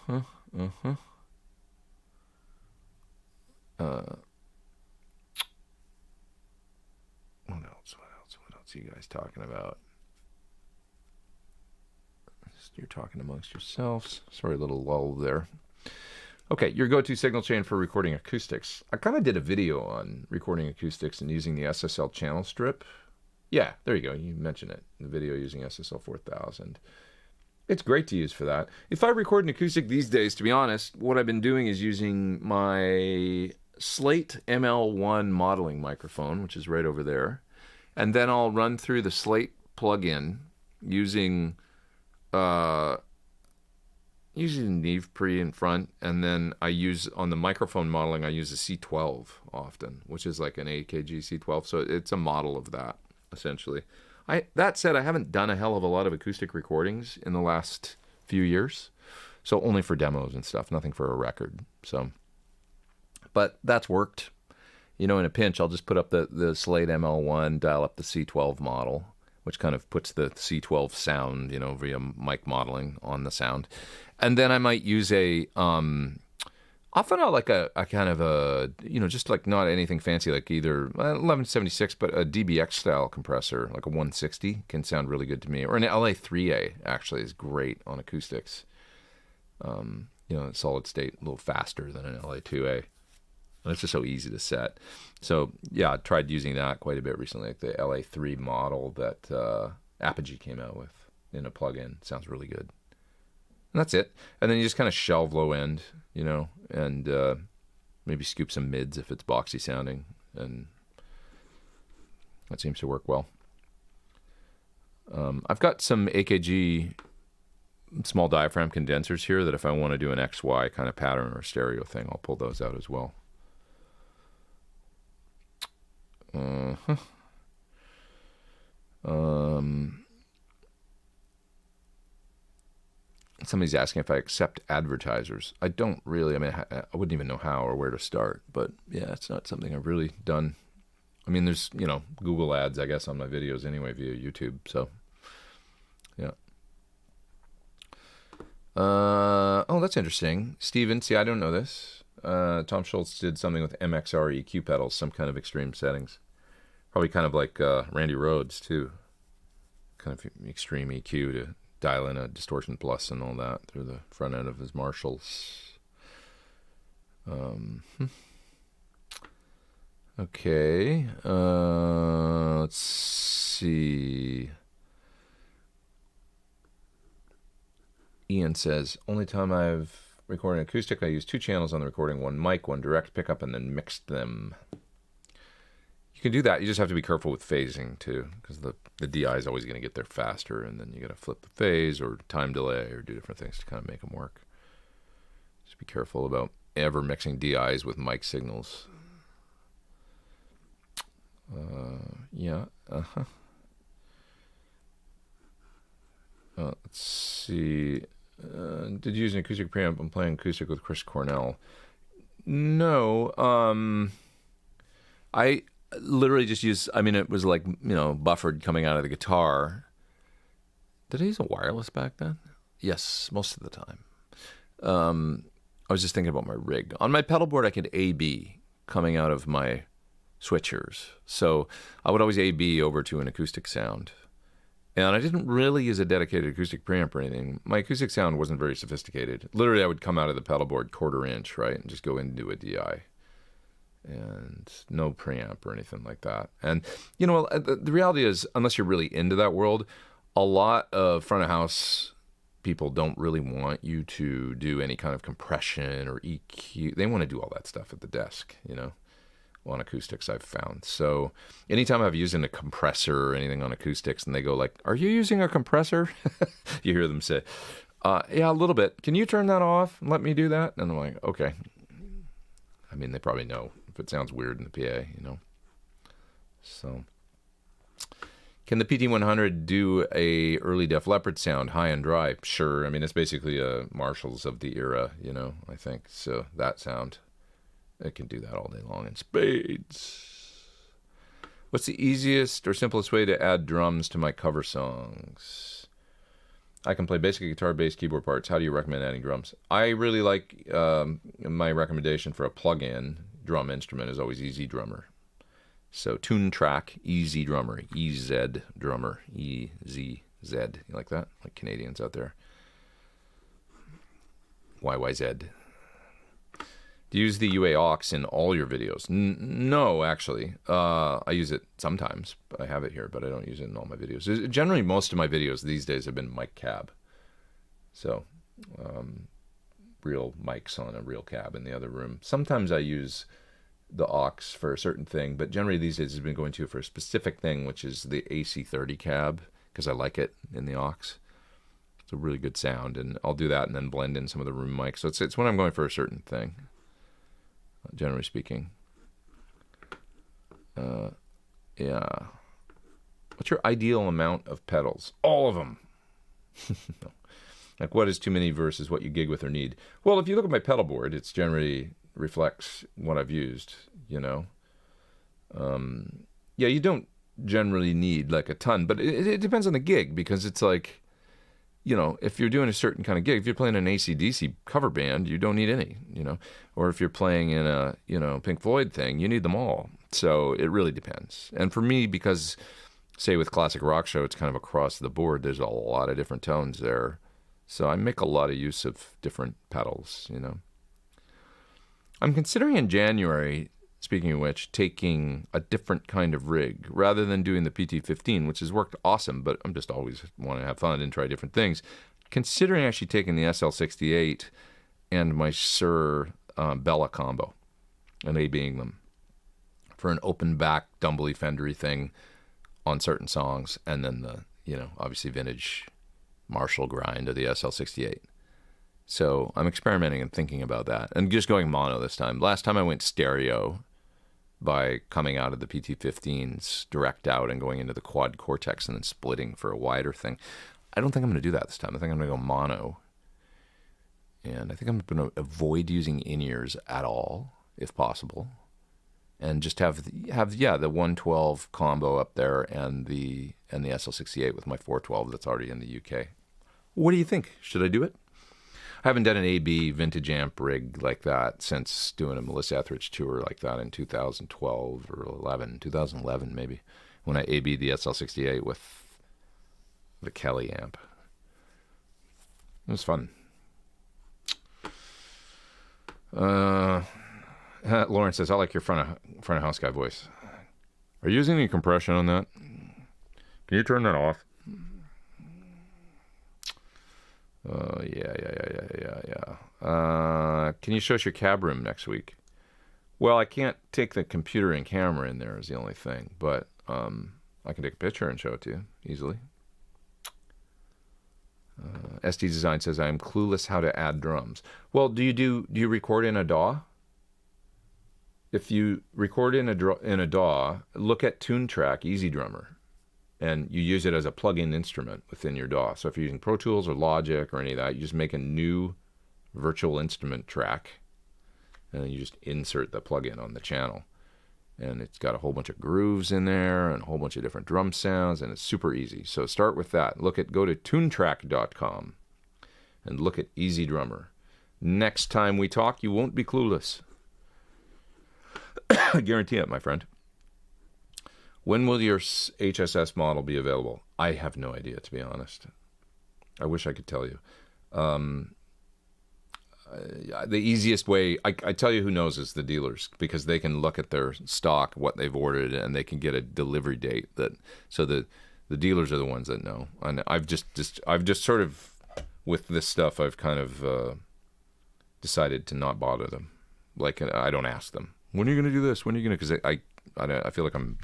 Speaker 1: else are you guys talking about? You're talking amongst yourselves. Sorry, a little lull there. Okay, your go-to signal chain for recording acoustics. I kind of did a video on recording acoustics and using the SSL channel strip. Yeah, there you go. You mentioned it. The video using SSL 4000. It's great to use for that. If I record an acoustic these days, to be honest, what I've been doing is using my Slate ML1 modeling microphone, which is right over there. And then I'll run through the Slate plugin using Neve Pre in front, and then I use, on the microphone modeling, I use a C12 often, which is like an AKG C12. So it's a model of that, essentially. That said, I haven't done a hell of a lot of acoustic recordings in the last few years. So only for demos and stuff, nothing for a record. So, but that's worked. In a pinch, I'll just put up the Slate ML1, dial up the C12 model, which kind of puts the C12 sound, via mic modeling on the sound. And then I might use a Often I like a kind of a, just like not anything fancy, like either 1176, but a DBX style compressor, like a 160 can sound really good to me. Or an LA3A actually is great on acoustics. Solid state, a little faster than an LA2A. And it's just so easy to set. So yeah, I tried using that quite a bit recently, like the LA3 model that Apogee came out with in a plug-in. Sounds really good. And that's it. And then you just kind of shelve low end, and maybe scoop some mids if it's boxy sounding. And that seems to work well. I've got some AKG small diaphragm condensers here that if I want to do an XY kind of pattern or stereo thing, I'll pull those out as well. Somebody's asking if I accept advertisers. I don't really. I mean, I wouldn't even know how or where to start. But yeah, it's not something I've really done. I mean, there's, Google ads, I guess, on my videos anyway via YouTube. So, yeah. Oh, that's interesting. Steven, see, I don't know this. Tom Schultz did something with MXR EQ pedals, some kind of extreme settings. Probably kind of like Randy Rhoads, too. Kind of extreme EQ to dial in a distortion plus and all that through the front end of his Marshalls. Okay. Let's see. Ian says, only time I've recorded an acoustic, I used 2 channels on the recording, one mic, one direct pickup, and then mixed them. You can do that. You just have to be careful with phasing, too, because the DI is always going to get there faster, and then you got to flip the phase or time delay or do different things to kind of make them work. Just be careful about ever mixing DIs with mic signals. Yeah. Let's see. Did you use an acoustic preamp? I'm playing acoustic with Chris Cornell. No. I literally just used, it was like, buffered coming out of the guitar. Did I use a wireless back then? Yes, most of the time. I was just thinking about my rig. On my pedal board, I could A-B coming out of my switchers. So I would always A-B over to an acoustic sound. And I didn't really use a dedicated acoustic preamp or anything. My acoustic sound wasn't very sophisticated. Literally, I would come out of the pedal board 1/4 inch, right, and just go into a DI. And no preamp or anything like that. And, the reality is, unless you're really into that world, a lot of front of house people don't really want you to do any kind of compression or EQ. They want to do all that stuff at the desk, on acoustics, I've found. So anytime I've used a compressor or anything on acoustics and they go like, are you using a compressor? You hear them say, yeah, a little bit. Can you turn that off and let me do that? And I'm like, okay. I mean, they probably know if it sounds weird in the PA, So, can the PT100 do a early Def Leppard sound, high and dry? Sure. I mean, it's basically a Marshalls of the era, I think. So that sound, it can do that all day long in spades. What's the easiest or simplest way to add drums to my cover songs? I can play basic guitar, bass, keyboard parts. How do you recommend adding drums? I really like, my recommendation for a plug-in drum instrument is always Easy Drummer. So Tune Track, Easy Drummer, EZ Drummer, E-Z-Z. You like that? Like Canadians out there. YYZ. Do you use the UA aux in all your videos? No, actually. I use it sometimes. I have it here, but I don't use it in all my videos. Generally, most of my videos these days have been mic cab. So, real mics on a real cab in the other room. Sometimes I use the aux for a certain thing, but generally these days I've been going to for a specific thing, which is the AC30 cab, because I like it in the aux. It's a really good sound, and I'll do that and then blend in some of the room mics. So it's when I'm going for a certain thing, generally speaking. Yeah. What's your ideal amount of pedals? All of them. No. Like, what is too many versus what you gig with or need? Well, if you look at my pedal board, it's generally reflects what I've used, Yeah, you don't generally need like a ton, but it depends on the gig, because it's like, if you're doing a certain kind of gig, if you're playing an AC/DC cover band, you don't need any, or if you're playing in a, Pink Floyd thing, you need them all. So it really depends. And for me, because say with classic rock show, it's kind of across the board. There's a lot of different tones there. So I make a lot of use of different pedals, I'm considering in January, speaking of which, taking a different kind of rig rather than doing the PT-15, which has worked awesome, but I'm just always want to have fun and try different things. Considering actually taking the SL68 and my Sir Bella combo and A-being them for an open back, dumbly fendery thing on certain songs, and then the, obviously vintage Marshall grind of the SL68. So I'm experimenting and thinking about that. And just going mono this time. Last time I went stereo by coming out of the PT-15s direct out and going into the quad cortex and then splitting for a wider thing. I don't think I'm going to do that this time. I think I'm going to go mono. And I think I'm going to avoid using in-ears at all, if possible. And just have the 112 combo up there and the SL68 with my 412 that's already in the UK. What do you think? Should I do it? I haven't done an AB vintage amp rig like that since doing a Melissa Etheridge tour like that in 2012 or 2011 maybe, when I AB'd the SL68 with the Kelly amp. It was fun. Lauren says, I like your front of house guy voice. Are you using any compression on that? Can you turn that off? Yeah. Can you show us your cab room next week? Well, I can't take the computer and camera in there is the only thing, but I can take a picture and show it to you easily. SD Design says, I am clueless how to add drums. Well, do you record in a DAW? If you record in a DAW, look at TuneTrack Easy Drummer, and you use it as a plug-in instrument within your DAW. So if you're using Pro Tools or Logic or any of that, you just make a new virtual instrument track, and then you just insert the plug-in on the channel. And it's got a whole bunch of grooves in there and a whole bunch of different drum sounds, and it's super easy. So start with that. Go to tunetrack.com and look at Easy Drummer. Next time we talk, you won't be clueless. I guarantee it, my friend. When will your HSS model be available? I have no idea, to be honest. I wish I could tell you. The easiest way, I tell you who knows, is the dealers, because they can look at their stock, what they've ordered, and they can get a delivery date. So the dealers are the ones that know. And I've just sort of, with this stuff, I've kind of decided to not bother them. Like, I don't ask them, when are you going to do this? When are you going to? Because I feel like I'm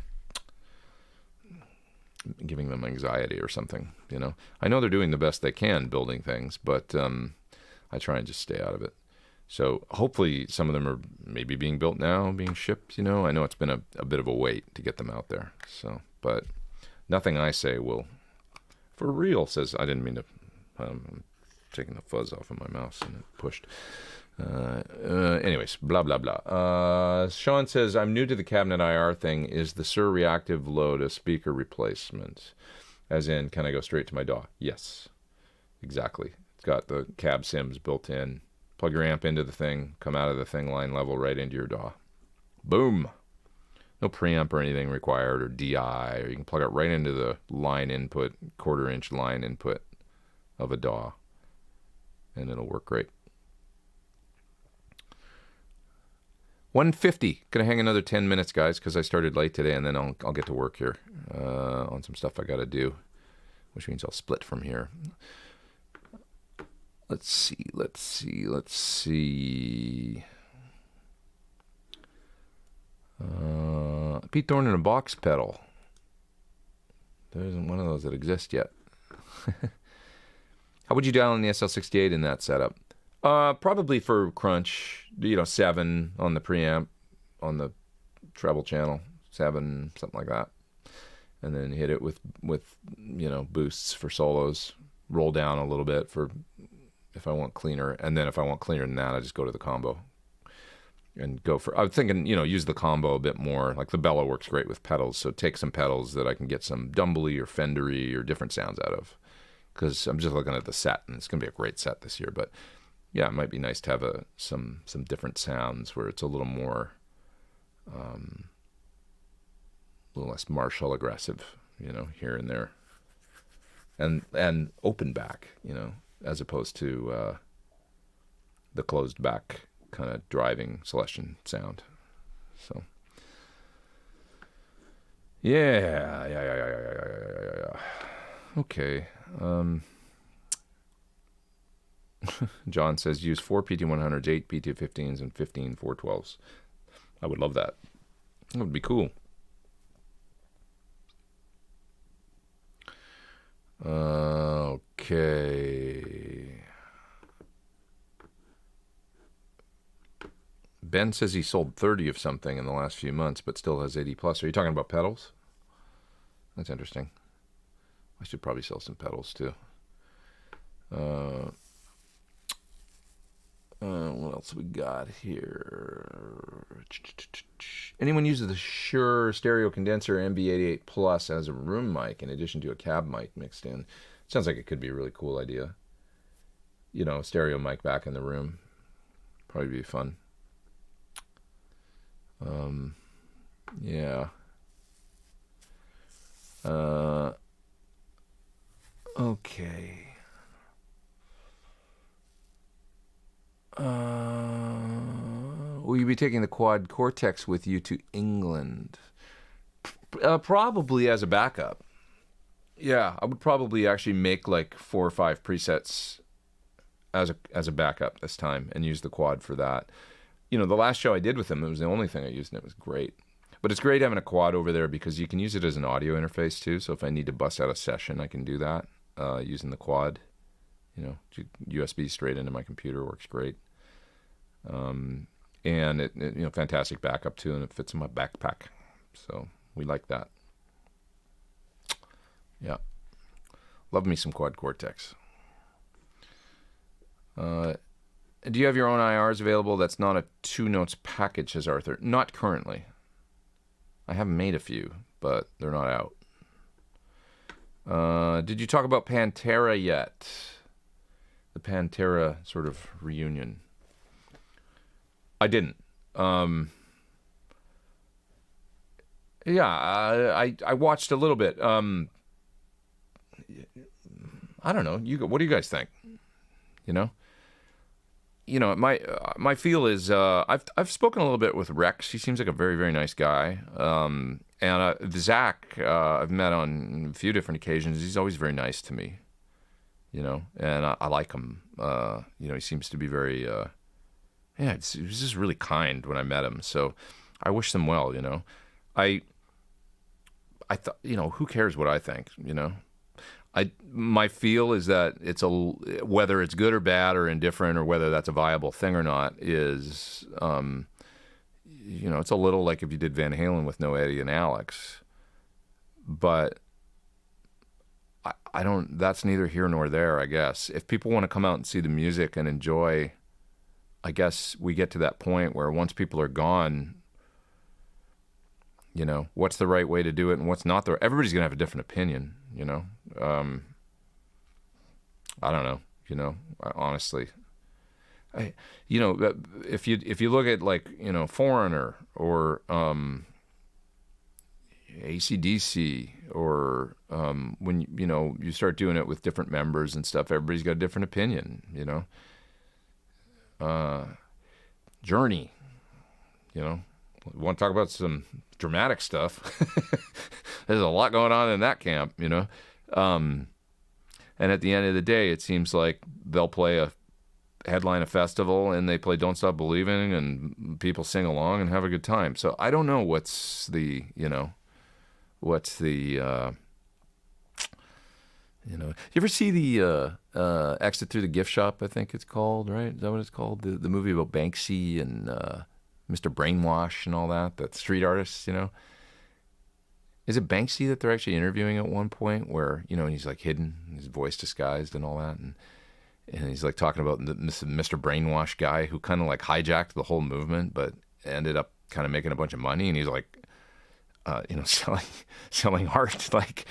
Speaker 1: giving them anxiety or something, I know they're doing the best they can building things, but I try and just stay out of it. So hopefully some of them are maybe being built now, being shipped, I know it's been a bit of a wait to get them out there. So, but nothing I say will, for real, says, I didn't mean to, I'm taking the fuzz off of my mouse and it pushed. Anyways, blah, blah, blah. Sean says, I'm new to the cabinet IR thing. Is the Sir reactive load a speaker replacement? As in, can I go straight to my DAW? Yes, exactly. It's got the cab sims built in. Plug your amp into the thing, come out of the thing line level right into your DAW. Boom. No preamp or anything required, or DI, or you can plug it right into the line input, 1/4-inch line input of a DAW, and it'll work great. 1:50. Gonna hang another 10 minutes, guys, because I started late today, and then I'll get to work here on some stuff I got to do, which means I'll split from here. Let's see. Pete Thorn in a box pedal. There isn't one of those that exists yet. How would you dial in the SL68 in that setup? Probably for crunch, 7 on the preamp, on the treble channel, 7, something like that. And then hit it with boosts for solos, roll down a little bit for if I want cleaner. And then if I want cleaner than that, I just go to the combo and go for, I was thinking, use the combo a bit more. Like the Bella works great with pedals. So take some pedals that I can get some dumbly or fendery or different sounds out of. because I'm just looking at the set, and it's going to be a great set this year. But yeah, it might be nice to have some different sounds where it's a little more, a little less martial aggressive, here and there, and open back, as opposed to the closed back kind of driving Celestion sound. So yeah. Okay. John says use 4 PT100s, 8 PT15s, and 15 412s. I would love that. That would be cool. Okay. Ben says he sold 30 of something in the last few months, but still has 80 plus. Are you talking about pedals? That's interesting. I should probably sell some pedals too. What else we got here? Anyone uses the Shure stereo condenser MB88 Plus as a room mic in addition to a cab mic mixed in? Sounds like it could be a really cool idea. Stereo mic back in the room. Probably be fun. Yeah. Okay. Will you be taking the Quad Cortex with you to England? Probably as a backup. Yeah, I would probably actually make like 4 or 5 presets as a backup this time and use the Quad for that. The last show I did with him, it was the only thing I used, and it was great. But it's great having a Quad over there because you can use it as an audio interface too. So if I need to bust out a session, I can do that using the Quad. USB straight into my computer works great. And it fantastic backup too, and it fits in my backpack. So we like that. Yeah. Love me some Quad Cortex. Do you have your own IRs available that's not a 2 notes package, says Arthur? Not currently. I haven't made a few, but they're not out. Did you talk about Pantera yet? The Pantera sort of reunion. I didn't. Yeah, I watched a little bit. I don't know. What do you guys think? My feel is I've spoken a little bit with Rex. He seems like a very, very nice guy. And Zach, I've met on a few different occasions. He's always very nice to me, and I like him. He seems to be very, he was just really kind when I met him. So I wish them well, I thought, who cares what I think, my feel is that whether it's good or bad or indifferent or whether that's a viable thing or not is, it's a little like if you did Van Halen with no Eddie and Alex, but I don't, that's neither here nor there, I guess. If people want to come out and see the music and enjoy, I guess we get to that point where once people are gone, what's the right way to do it and what's not everybody's going to have a different opinion, I don't know, honestly. If you look at like, Foreigner or AC/DC or when you start doing it with different members and stuff, everybody's got a different opinion, Journey, want to talk about some dramatic stuff. There's a lot going on in that camp, and at the end of the day, it seems like they'll headline a festival and they play Don't Stop Believing and people sing along and have a good time. So I don't know what's the you ever see the Exit Through the Gift Shop, I think it's called, right? Is that what it's called? The movie about Banksy and Mr. Brainwash and all that street artists, Is it Banksy that they're actually interviewing at one point where, he's like hidden, his voice disguised and all that, and he's like talking about this Mr. Brainwash guy who kind of like hijacked the whole movement but ended up kind of making a bunch of money, and he's like, selling art, like,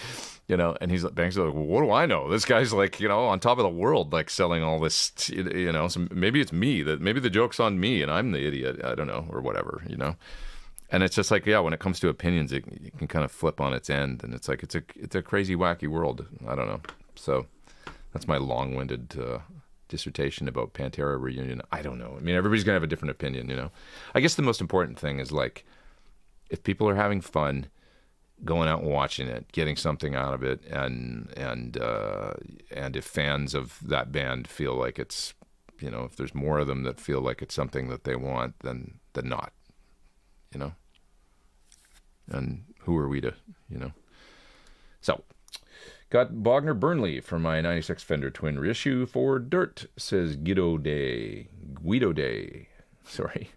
Speaker 1: and Banks is like, well, what do I know? This guy's like, on top of the world, like selling all this, so maybe it's me, maybe the joke's on me and I'm the idiot. I don't know, or whatever, And it's just like, yeah, when it comes to opinions, it can kind of flip on its end. And it's like, it's a crazy, wacky world. I don't know. So that's my long-winded dissertation about Pantera reunion. I don't know. I mean, everybody's going to have a different opinion, I guess the most important thing is, like, if people are having fun going out and watching it, getting something out of it, and if fans of that band feel like it's, if there's more of them that feel like it's something that they want, then not, And who are we to, So, got Bogner Burnley from my 96 Fender Twin reissue for Dirt, says Guido Day. Sorry.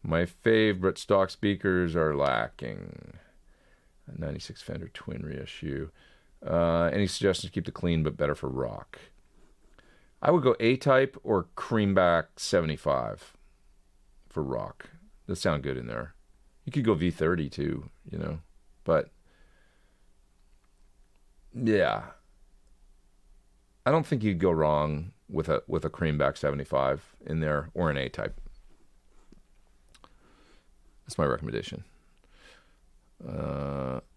Speaker 1: My favorite stock speakers are lacking. 96 Fender Twin reissue. Any suggestions to keep the clean but better for rock? I would go A-Type or Creamback 75 for rock. That sound good in there. You could go V30 too, but yeah, I don't think you'd go wrong with a Creamback 75 in there or an A-Type. That's my recommendation.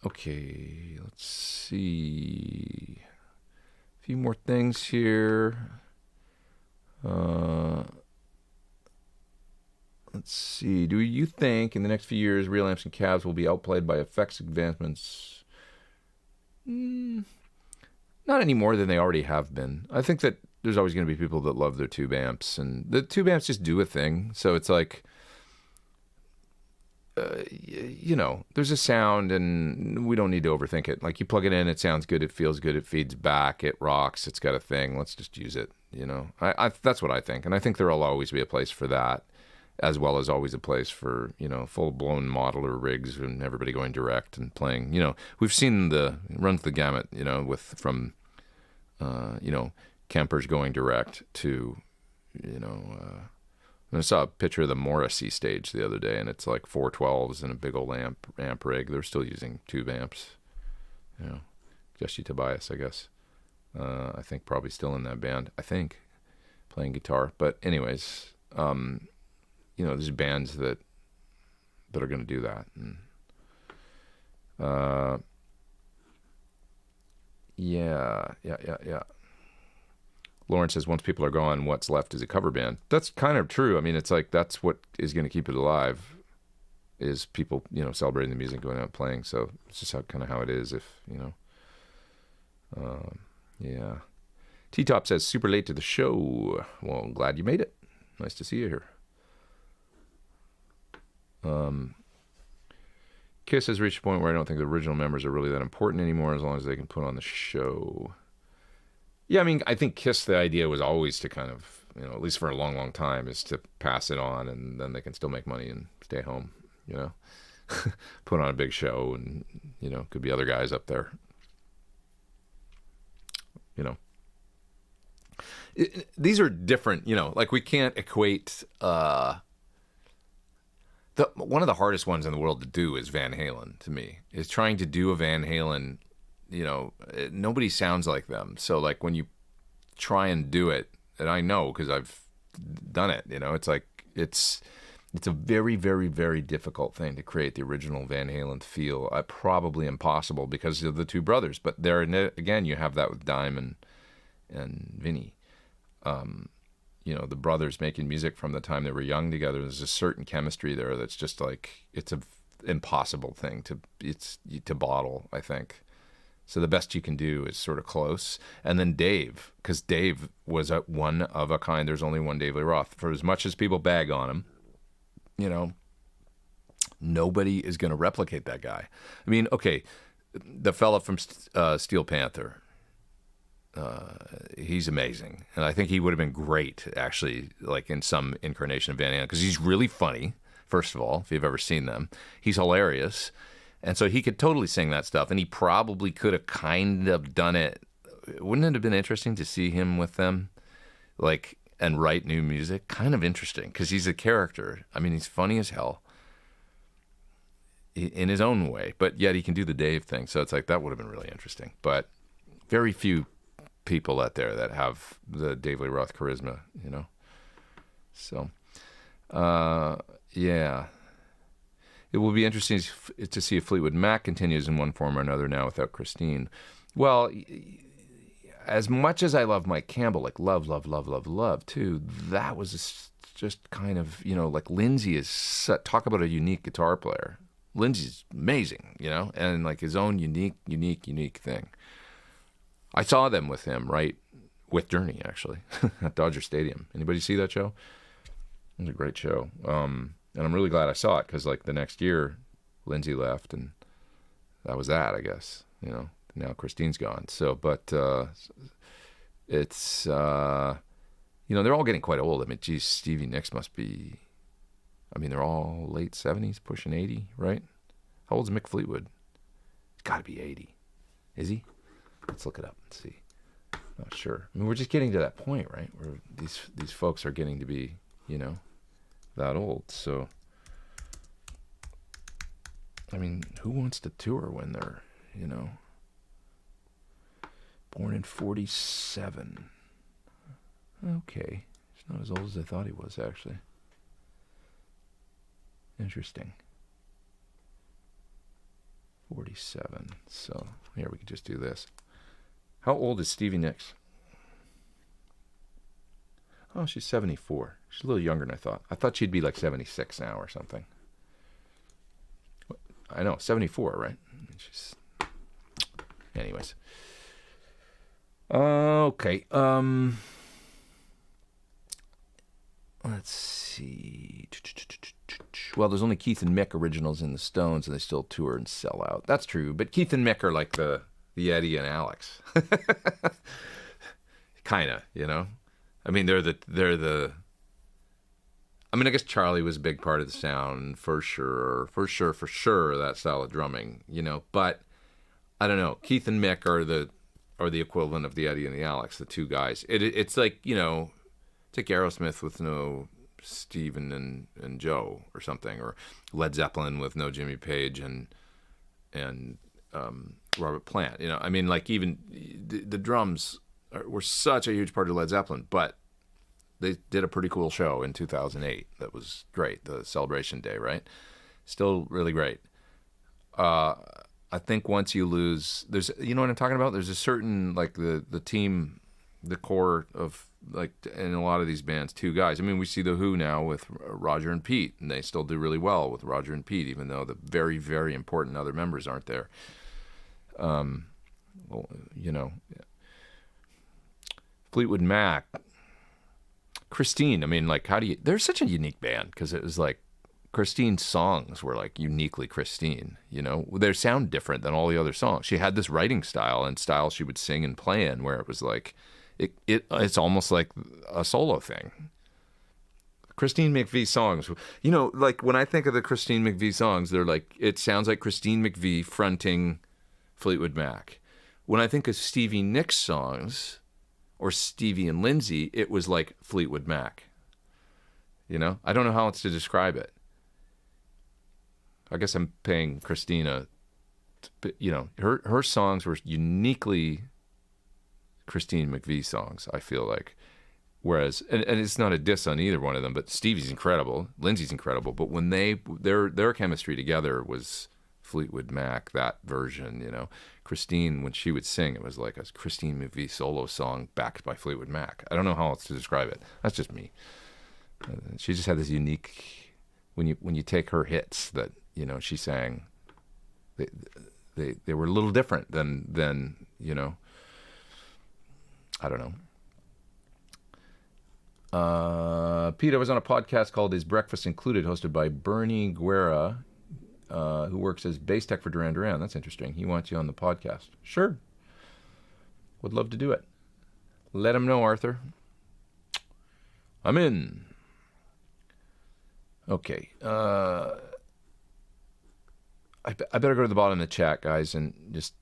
Speaker 1: Okay, let's see. A few more things here. Let's see. Do you think in the next few years real amps and cabs will be outplayed by effects advancements? Not any more than they already have been. I think that there's always going to be people that love their tube amps, and the tube amps just do a thing. So it's like, there's a sound, and we don't need to overthink it. Like, you plug it in, it sounds good, it feels good, it feeds back, it rocks, it's got a thing. Let's just use it. That's what I think, and I think there will always be a place for that, as well as always a place for, full-blown modeler rigs and everybody going direct and playing. We've seen runs the gamut, from Kempers going direct to, I saw a picture of the Morrissey stage the other day, and it's like 412s and a big old amp rig. They're still using tube amps. Jesse Tobias, I guess. I think probably still in that band. I think playing guitar. But anyways, there's bands that are going to do that. And, yeah. Lauren says, once people are gone, what's left is a cover band. That's kind of true. I mean, it's like, that's what is going to keep it alive, is people, celebrating the music, going out and playing. So it's just how it is, if, yeah. T-Top says, super late to the show. Well, I'm glad you made it. Nice to see you here. Kiss has reached a point where I don't think the original members are really that important anymore, as long as they can put on the show. Yeah, I mean, I think Kiss, the idea was always to kind of, at least for a long, long time, is to pass it on, and then they can still make money and stay home, put on a big show, and, could be other guys up there, These are different, like, we can't equate, one of the hardest ones in the world to do is Van Halen, to me, is trying to do a Van Halen. Nobody sounds like them. So, like, when you try and do it, and I know because I've done it, it's like, it's a very, very, very difficult thing to create the original Van Halen feel. Probably impossible because of the two brothers. But there, again, you have that with Dime and Vinny. The brothers making music from the time they were young together. There's a certain chemistry there that's just like, it's an impossible thing to bottle, I think. So the best you can do is sort of close. And then Dave, because Dave was one of a kind. There's only one Dave Lee Roth. For as much as people bag on him, nobody is going to replicate that guy. I mean, okay, the fella from Steel Panther, he's amazing. And I think he would have been great, actually, like in some incarnation of Van Halen, because he's really funny, first of all, if you've ever seen them. He's hilarious. And so he could totally sing that stuff, and he probably could have kind of done it. Wouldn't it have been interesting to see him with them, like, and write new music? Kind of interesting, because he's a character. I mean, he's funny as hell. in his own way, but yet he can do the Dave thing. So it's like, that would have been really interesting. But very few people out there that have the Dave Lee Roth charisma, you know? So, yeah. It will be interesting to see if Fleetwood Mac continues in one form or another now without Christine. Well, as much as I love Mike Campbell, like love too, that was just kind of, you know, like Lindsey is, talk about a unique guitar player. Lindsey's amazing, you know, and like his own unique thing. I saw them with him, right, with Journey, actually, at Dodger Stadium. Anybody see that show? It was a great show. And I'm really glad I saw it because, like, the next year, Lindsey left, and that was that, I guess. You know, now Christine's gone. So, but it's, you know, they're all getting quite old. I mean, geez, Stevie Nicks must be, I mean, they're all late 70s, pushing 80, right? How old is Mick Fleetwood? He's got to be 80. Is he? Let's look it up and see. Not sure. I mean, we're just getting to that point, right? Where these folks are getting to be, you know, that old. So, I mean, who wants to tour when they're, you know, born in 47? Okay. He's not as old as I thought he was, actually. Interesting. 47. So, here we can just do this. How old is Stevie Nicks? Oh, she's 74. She's a little younger than I thought. I thought she'd be like 76 now or something. I know, 74, right? She's... Anyways. Okay. Let's see. Well, there's only Keith and Mick originals in the Stones, and they still tour and sell out. That's true, but Keith and Mick are like the Eddie and Alex. Kind of, you know? I mean, they're the... I mean, I guess Charlie was a big part of the sound, for sure, that style of drumming, you know? But, I don't know, Keith and Mick are the equivalent of the Eddie and the Alex, the two guys. It's like, you know, it's like Aerosmith with no Steven and Joe or something, or Led Zeppelin with no Jimmy Page and Robert Plant. You know, I mean, like, even the drums were such a huge part of Led Zeppelin, but they did a pretty cool show in 2008 that was great, the Celebration Day, right? Still really great. I think once you lose, there's, you know what I'm talking about? There's a certain, like, the team, the core of, like, in a lot of these bands, two guys. I mean, we see The Who now with Roger and Pete, and they still do really well with Roger and Pete, even though the very, very important other members aren't there. Well, you know, Fleetwood Mac, Christine, I mean, like, how do you... They're such a unique band, because it was like, Christine's songs were, like, uniquely Christine, you know? They sound different than all the other songs. She had this writing style and style she would sing and play in, where it was like, it's almost like a solo thing. Christine McVie songs, you know, like, when I think of the Christine McVie songs, they're like, it sounds like Christine McVie fronting Fleetwood Mac. When I think of Stevie Nicks songs, or Stevie and Lindsey, it was like Fleetwood Mac. You know? I don't know how else to describe it. I guess I'm paying Christina, you know, her songs were uniquely Christine McVie songs, I feel like. Whereas, and it's not a diss on either one of them, but Stevie's incredible, Lindsey's incredible, but when their chemistry together was Fleetwood Mac, that version, you know. Christine, when she would sing, it was like a Christine McVie solo song backed by Fleetwood Mac. I don't know how else to describe it. That's just me. She just had this unique, when you take her hits that, you know, she sang, they were a little different than you know, I don't know. Peter was on a podcast called Is Breakfast Included, hosted by Bernie Guerra, who works as bass tech for Duran Duran. That's interesting. He wants you on the podcast. Sure. Would love to do it. Let him know, Arthur. I'm in. Okay. I better go to the bottom of the chat, guys, and just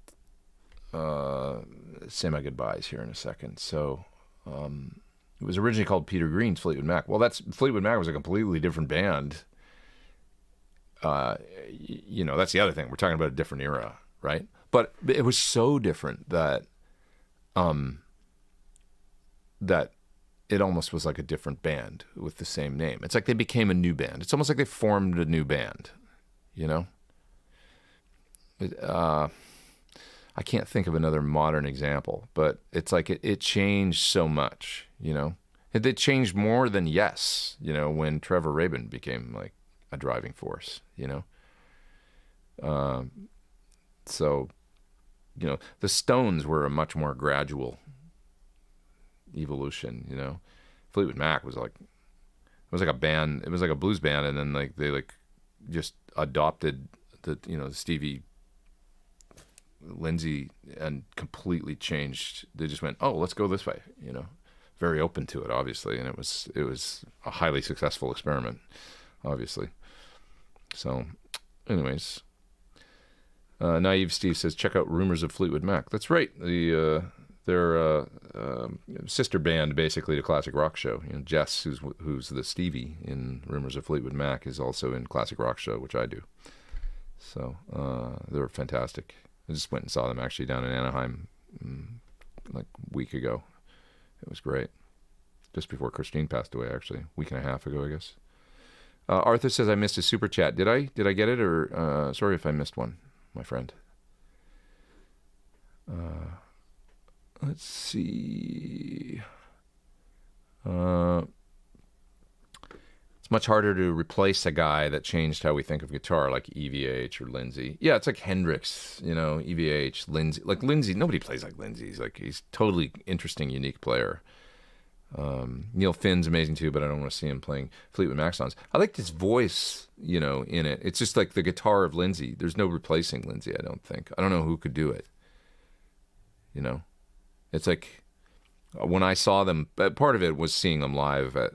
Speaker 1: say my goodbyes here in a second. So, it was originally called Peter Green's Fleetwood Mac. Well, Fleetwood Mac was a completely different band. That's the other thing. We're talking about a different era, right? But it was so different that that it almost was like a different band with the same name. It's like they became a new band. It's almost like they formed a new band, you know? I can't think of another modern example, but it's like it changed so much, you know? It changed more than Yes, you know, when Trevor Rabin became like a driving force, you know? So, you know, the Stones were a much more gradual evolution, you know. Fleetwood Mac was like, it was like a band, it was like a blues band, and then like they like just adopted the, you know, Stevie Lindsay and completely changed. They just went, oh, let's go this way, you know. Very open to it, obviously, and it was a highly successful experiment, obviously. So, anyways, Naive Steve says, check out Rumors of Fleetwood Mac. That's right. They're sister band, basically, to Classic Rock Show. You know, Jess, who's the Stevie in Rumors of Fleetwood Mac, is also in Classic Rock Show, which I do. So they're fantastic. I just went and saw them actually down in Anaheim like a week ago. It was great. Just before Christine passed away, actually. A week and a half ago, I guess. Arthur says, I missed a super chat. Did I get it? Or sorry if I missed one, my friend. Let's see. It's much harder to replace a guy that changed how we think of guitar, like EVH or Lindsay. Yeah, it's like Hendrix, you know, EVH, Lindsay. Like Lindsay, nobody plays like Lindsay. He's totally interesting, unique player. Neil Finn's amazing too, but I don't want to see him playing Fleetwood Mac songs. I like his voice, you know, in it. It's just like the guitar of Lindsay. There's no replacing Lindsay, I don't think. I don't know who could do it. You know? It's like when I saw them, part of it was seeing them live at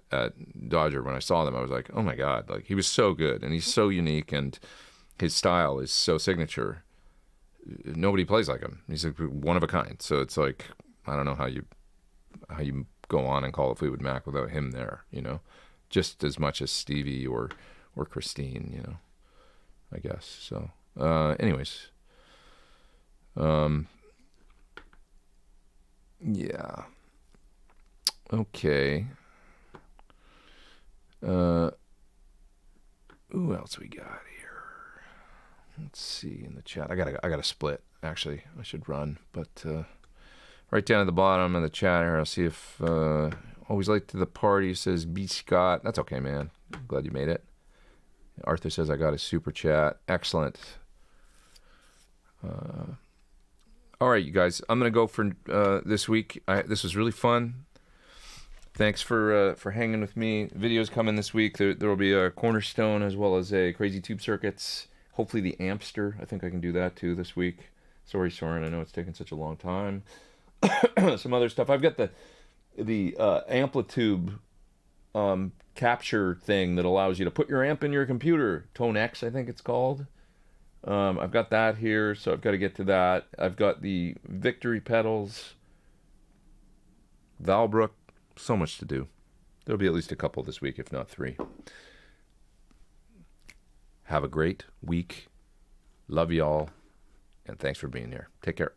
Speaker 1: Dodger. When I saw them, I was like, oh my God, like he was so good and he's so unique and his style is so signature. Nobody plays like him. He's like one of a kind. So it's like, I don't know how you go on and call it Fleetwood Mac without him there, you know, just as much as Stevie or Christine, you know, I guess. So, anyways, yeah. Okay. Who else we got here? Let's see in the chat. I gotta split. Actually, I should run, but right down at the bottom of the chat here, I'll see if always late to the party says B Scott. That's okay, man. I'm glad you made it. Arthur says I got a super chat. Excellent. All right, you guys. I'm gonna go for this week. This was really fun. Thanks for hanging with me. Videos coming this week. There will be a Cornerstone as well as a Crazy Tube Circuits. Hopefully the Ampster. I think I can do that too this week. Sorry, Soren. I know it's taken such a long time. Some other stuff. I've got the Amplitude capture thing that allows you to put your amp in your computer. Tone X, I think it's called. I've got that here, so I've got to get to that. I've got the Victory pedals. Valbrook. So much to do. There'll be at least a couple this week, if not 3. Have a great week. Love y'all. And thanks for being here. Take care.